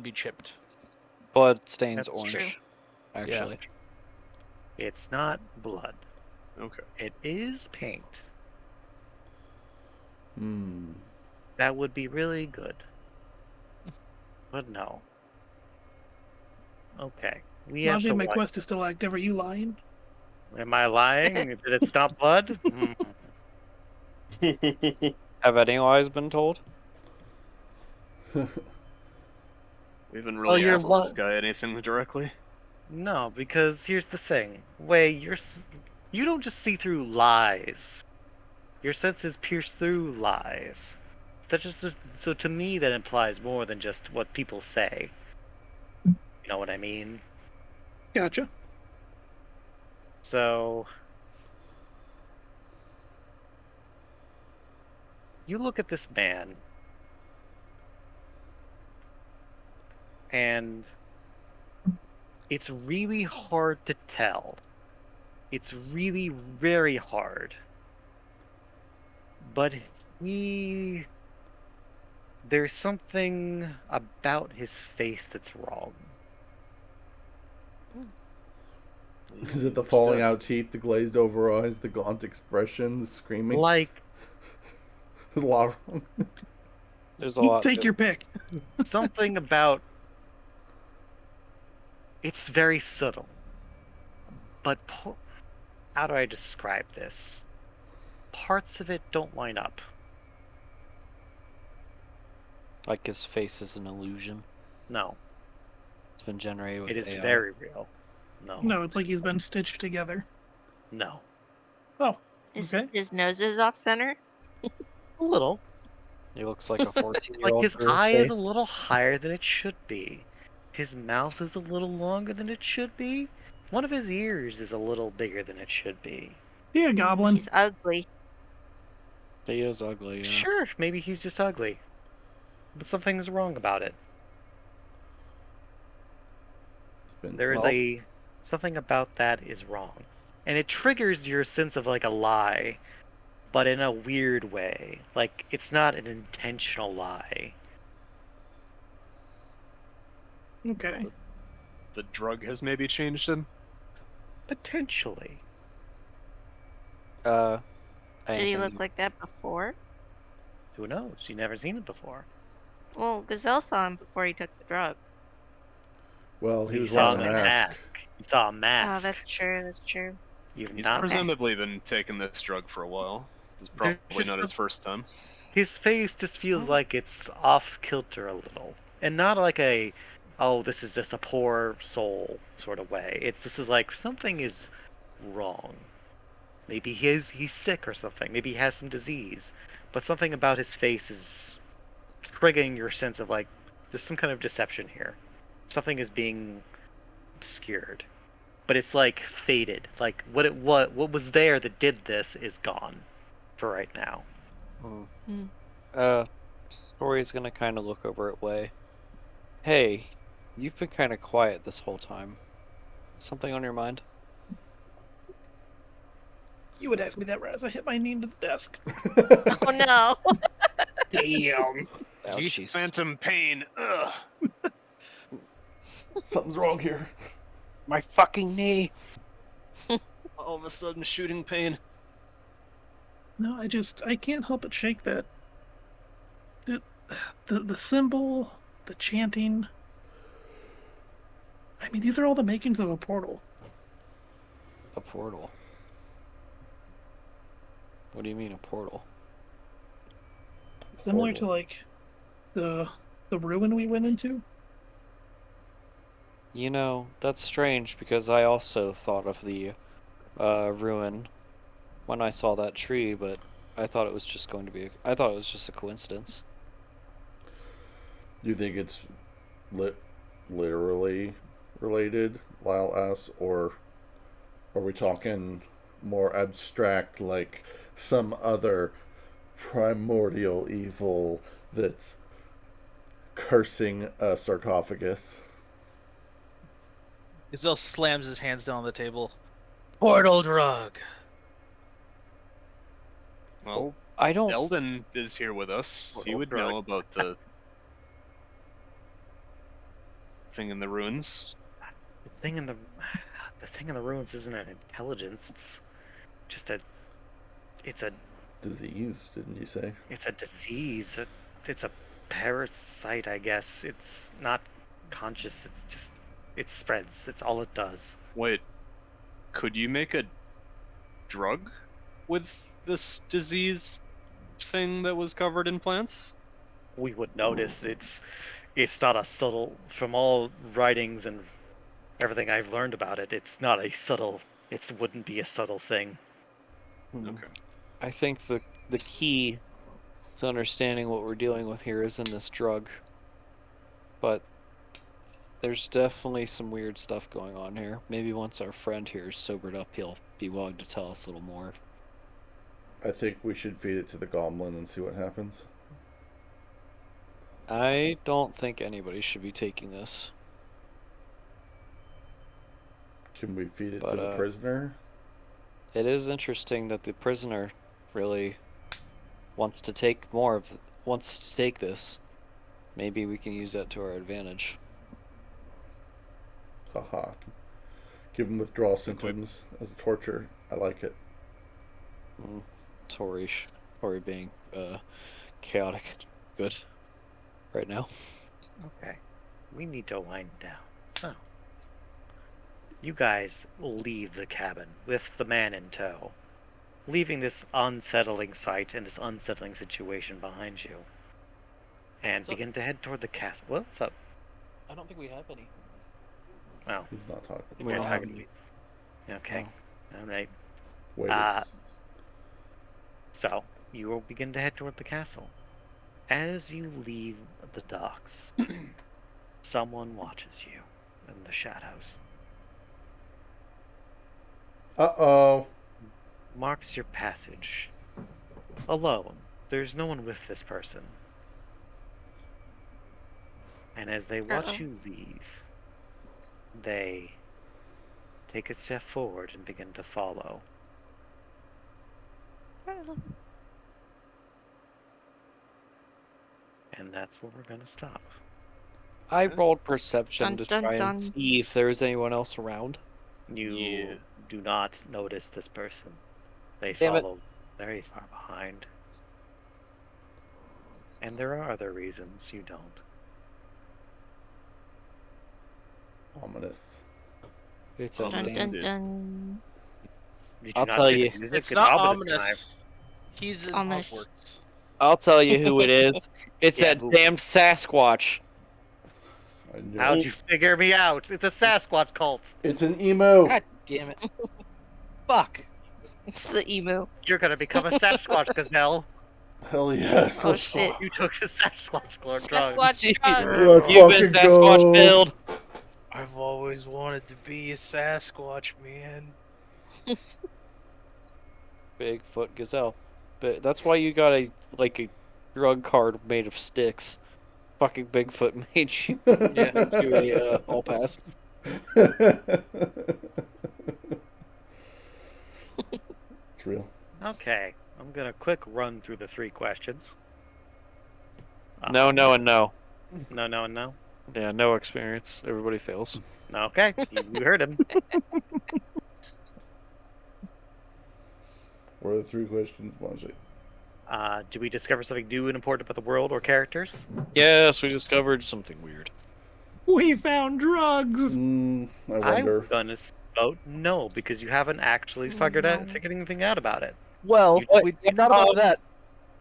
be chipped. Blood stains That's orange. true. Actually, It's not blood. Okay. It is paint. Hmm. That would be really good. But no. Okay. We have Najee, to my watch. quest is still active. Are you lying? Am I lying? Did it stop blood? Hmm. Have any lies been told? We haven't Well, really you're asked this lo- guy anything directly. No, because here's the thing. You don't just see through lies. Your senses pierce through lies. So to me that implies more than just what people say. You know what I mean? Gotcha. So you look at this man and it's really hard to tell. It's really very hard. But there's something about his face that's wrong. Is it the falling out teeth, the glazed over eyes, the gaunt expression, the screaming? Like There's a lot wrong. There's a You lot. take to your pick. something about it's very subtle. But how do I describe this? Parts of it don't line up. Like his face is an illusion. No, It's been generated with it is AI. very real. No, No, it's like he's been stitched together. no, Oh, His okay. his nose is off center. a little. He looks like a 14-year-old Like his girl's eye is face. a little higher than it should be. His mouth is a little longer than it should be. One of his ears is a little bigger than it should be. Yeah, goblin. He's ugly. He is ugly, yeah. Sure, maybe he's just ugly. But something's wrong about it. There is something about that is wrong. And it triggers your sense of like a lie, but in a weird way. Like it's not an intentional lie. Okay. The drug has maybe changed him. Potentially. Did he anything look you- like that before? Who knows? You've never seen it before. Well, Gazelle saw him before he took the drug. Well, he You was saw wearing a a mask. mask. You saw a Oh, mask. that's true. That's true. You've He's not. presumably been taking this drug for a while. This is probably just not his a- first time. His face just feels like it's off kilter a little, and not like oh, this is just a poor soul sort of way. This is like something is wrong. Maybe he's sick or something. Maybe he has some disease, but something about his face is triggering your sense of like there's some kind of deception here. Something is being obscured, but it's like faded. Like what was there that did this is gone for right now. Tori's gonna kind of look over at Way. Hey, you've been kind of quiet this whole time. Something on your mind? You would ask me that right as I hit my knee into the desk. Oh no. Damn. Ouchies. Phantom pain. Ugh. Something's wrong here. My fucking knee. All of a sudden, shooting pain. No, I can't help but shake that. The symbol, the chanting. I mean, these are all the makings of a portal. A portal. What do you mean a portal? Similar Portal. to like the ruin we went into. You know, that's strange because I also thought of the ruin when I saw that tree, but I thought it was just I thought it was just a coincidence. Do you think it's literally related, Lyle asks, or are we talking more abstract, like some other primordial evil that's cursing a sarcophagus? Gazelle slams his hands down on the table. Portal drug. Well, I don't. Eldon is here with us. He Portal would drug. know about the thing in the ruins. The thing in the ruins isn't an intelligence. just a, it's a Disease, didn't you say? It's a disease. It's a parasite, I guess. It's not conscious. It's just, it spreads. It's all it does. Wait, could you make a drug with this disease thing that was covered in plants? We would notice it's not a subtle, from all writings and everything I've learned about it, it's not a subtle, it wouldn't be a subtle thing. Okay. I think the key to understanding what we're dealing with here is in this drug. But there's definitely some weird stuff going on here. Maybe once our friend here is sobered up, he'll be willing to tell us a little more. I think we should feed it to the goblin and see what happens. I don't think anybody should be taking this. Can we feed it But, to the prisoner? It is interesting that the prisoner really wants to take this. Maybe we can use that to our advantage. Haha. Give him withdrawal symptoms as a torture. I like it. Tori being chaotic good right now. Okay. We need to wind down. So, you guys leave the cabin with the man in tow, leaving this unsettling sight and this unsettling situation behind you, and What's up? begin to head toward the castle. What's up? I don't think we have any. Oh, He's not talking. We you're don't have talking to me. Okay. All right. Wait. So, you will begin to head toward the castle. As you leave the docks, someone watches you in the shadows. Uh-oh. Marks your passage. Alone. There's no one with this person. And as they watch Uh-oh. you leave, they take a step forward and begin to follow. And that's where we're going to stop. I rolled perception Dun, to dun, try and dun. see if there was anyone else around. You Yeah. do not notice this person. They Damn it. follow very far behind. And there are other reasons you don't. Ominous. It's a Dun, Dun, damn. dun, dun. Did I'll not tell hear the you. music? It's not ominous time. ominous. He's in Ominous. Hogwarts. I'll tell you who it is. It's Yeah, that who? damn Sasquatch. I knew How'd it. you figure me out? It's a Sasquatch cult. It's an emo. God damn it. Fuck. It's the emu. You're gonna become a Sasquatch, Gazelle. Hell yes. Oh let's shit. You took the Sasquatch drug. Sasquatch drug. Let's You've been fucking Sasquatch go. build. I've always wanted to be a Sasquatch, man. Bigfoot Gazelle. But that's why you got a drug card made of sticks. Fucking Bigfoot made you into a all pass. It's real. Okay, I'm gonna quick run through the 3 questions. No, no, and no. No, no, and no. Yeah, no experience. Everybody fails. Okay, you heard him. What are the 3 questions, Bonji? Do we discover something new and important about the world or characters? Yes, we discovered something weird. We found drugs. I wonder. I'm gonna vote no because you haven't actually figured anything out about it. Well, You- we not about that.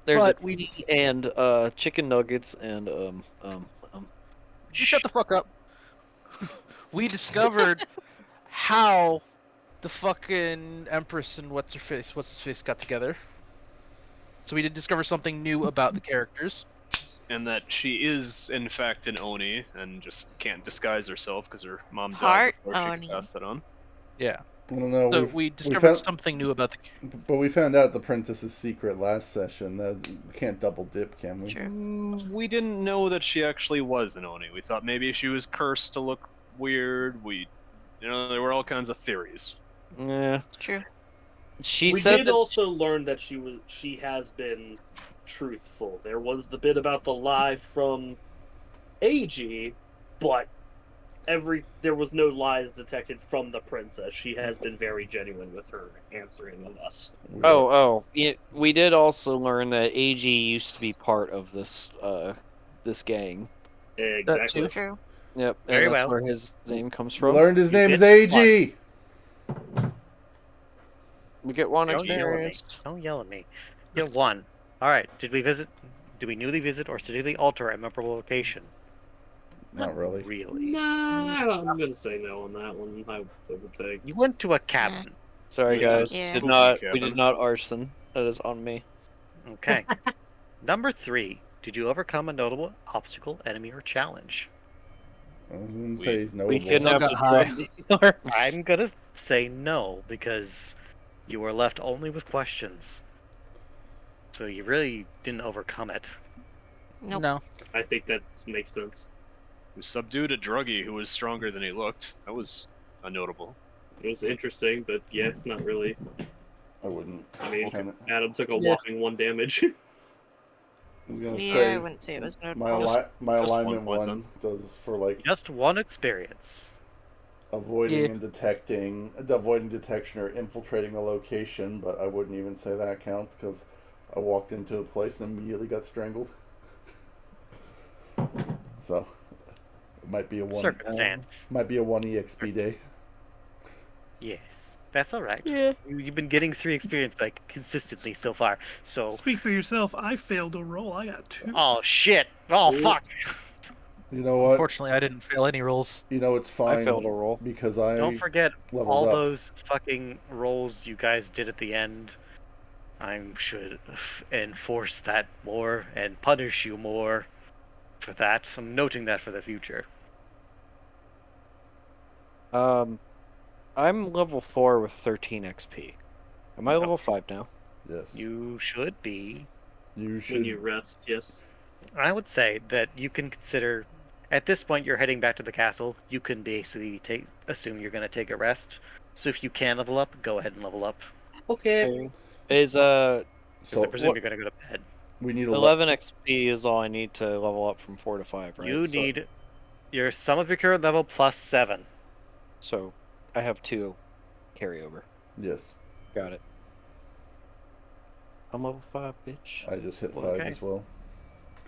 There's But a tea and chicken nuggets and You shut the fuck up. We discovered how the fucking Empress and what's his face got together. So we did discover something new about the characters. And that she is, in fact, an Oni and just can't disguise herself because her mom died Part before she Oni. could pass that on. Yeah. I don't know. So we've- we we discovered found- something new about the. But we found out the princess's secret last session. We can't double dip, can we? True. We didn't know that she actually was an Oni. We thought maybe she was cursed to look weird. There were all kinds of theories. yeah. True. She We said did that also learn that she has been truthful. There was the bit about the lie from AG, but there was no lies detected from the princess. She has been very genuine with her answering of us. We did also learn that AG used to be part of this this gang. Exactly. True. Yep, and Very that's well. where his name comes We from. learned his You name is get AG. We get one Don't yell at me. experience. Don't yell at me. You get one. All right. Did we newly visit or steadily alter a memorable location? Not really. Really. Nah, I'm gonna say no on that one. I would think. You went to a cabin. Sorry, Yeah, guys. Yeah. We cabin. did not arson. That is on me. Okay. Number 3. Did you overcome a notable obstacle, enemy, or challenge? I was gonna We- say he's We notable. kidnapped got a high. drug dealer. I'm gonna say no because you were left only with questions. So you really didn't overcome it. Nope. No. I think that makes sense. We subdued a druggie who was stronger than he looked. That was notable. It was interesting, but yeah, not really. I wouldn't. I mean, Kinda- Adam took a Yeah. whopping 1 damage. I was gonna Yeah, say I wouldn't say it was my notable. my just alignment 1 point, one does for like Just one experience. avoiding Yeah. and detecting, avoiding detection or infiltrating a location, but I wouldn't even say that counts because I walked into a place and immediately got strangled. So it might be a one. Circumstance. Might be a 1 EXP day. Yes. That's alright. Yeah. You've been getting 3 experience like consistently so far. So Speak for yourself. I failed a roll. I got 2. oh shit. Oh fuck. You know what? Unfortunately, I didn't fail any rolls. You know it's fine. I failed a roll. because I Don't forget leveled all up. those fucking rolls you guys did at the end. I should enforce that more and punish you more for that. I'm noting that for the future. I'm level 4 with 13 XP. Am I level 5 now? Yes. You should be. You should. When you rest, yes. I would say that you can consider, at this point, you're heading back to the castle. You can basically assume you're going to take a rest. So if you can level up, go ahead and level up. Okay. Is Because So I presume what- you're going to go to bed. we need 11 XP is all I need to level up from 4 to 5, right? You need your sum of your current level plus 7. So I have 2 carryover. Yes. Got it. I'm level 5, bitch. I just hit 5 Okay. as well.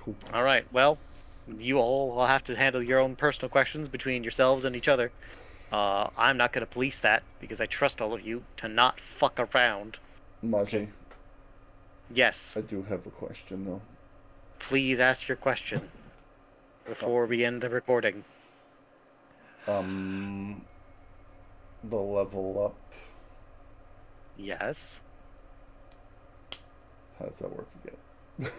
Cool. All right. Well, you all will have to handle your own personal questions between yourselves and each other. I'm not going to police that because I trust all of you to not fuck around. Maji, Yes. I do have a question though. Please ask your question before we end the recording. The level up. Yes. How does that work again?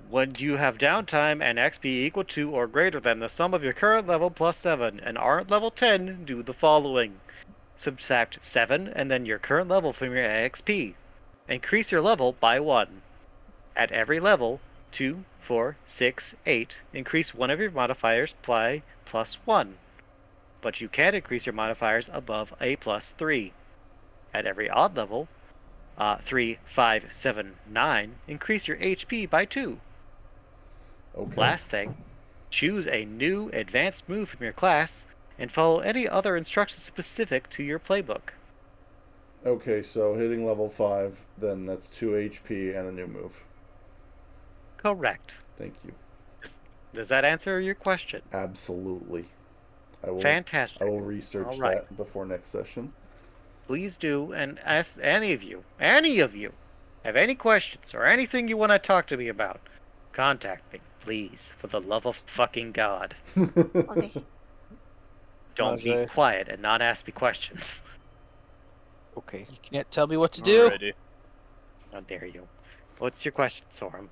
When you have downtime and XP equal to or greater than the sum of your current level plus 7 and aren't level 10, do the following. Subtract 7 and then your current level from your XP. Increase your level by 1. At every level, 2, 4, 6, 8, increase one of your modifiers by plus 1. But you can't increase your modifiers above a plus 3. At every odd level, 3, 5, 7, 9, increase your HP by 2. Okay. Last thing, choose a new advanced move from your class and follow any other instructions specific to your playbook. Okay, so hitting level 5, then that's 2 HP and a new move. Correct. Thank you. Does that answer your question? Absolutely. I will. Fantastic. I will research All right. that before next session. Please do, and ask any of you, have any questions or anything you want to talk to me about, contact me, please, for the love of fucking God. Okay. Don't be Ajay. quiet and not ask me questions. Okay. You can't tell me what to do. Alrighty. How dare you? What's your question, Sorum?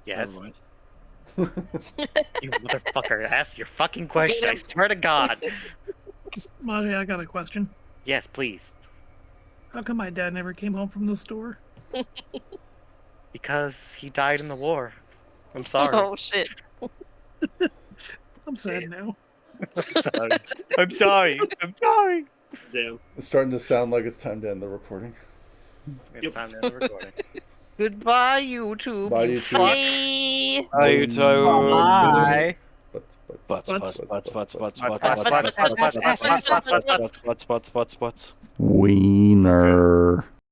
Yes? Never mind. You motherfucker, ask your fucking question, I swear to God. Maji, I got a question. Yes, please. How come my dad never came home from the store? Because he died in the war. I'm sorry. Oh shit. I'm sad now. I'm sorry. I'm sorry. I'm sorry. Damn. It's starting to sound like it's time to end the recording. It's time to end the recording. Goodbye, YouTube. Bye, you YouTube. fuck. Bye. You two. Bye. Butts. Butts. Butts. Wiener.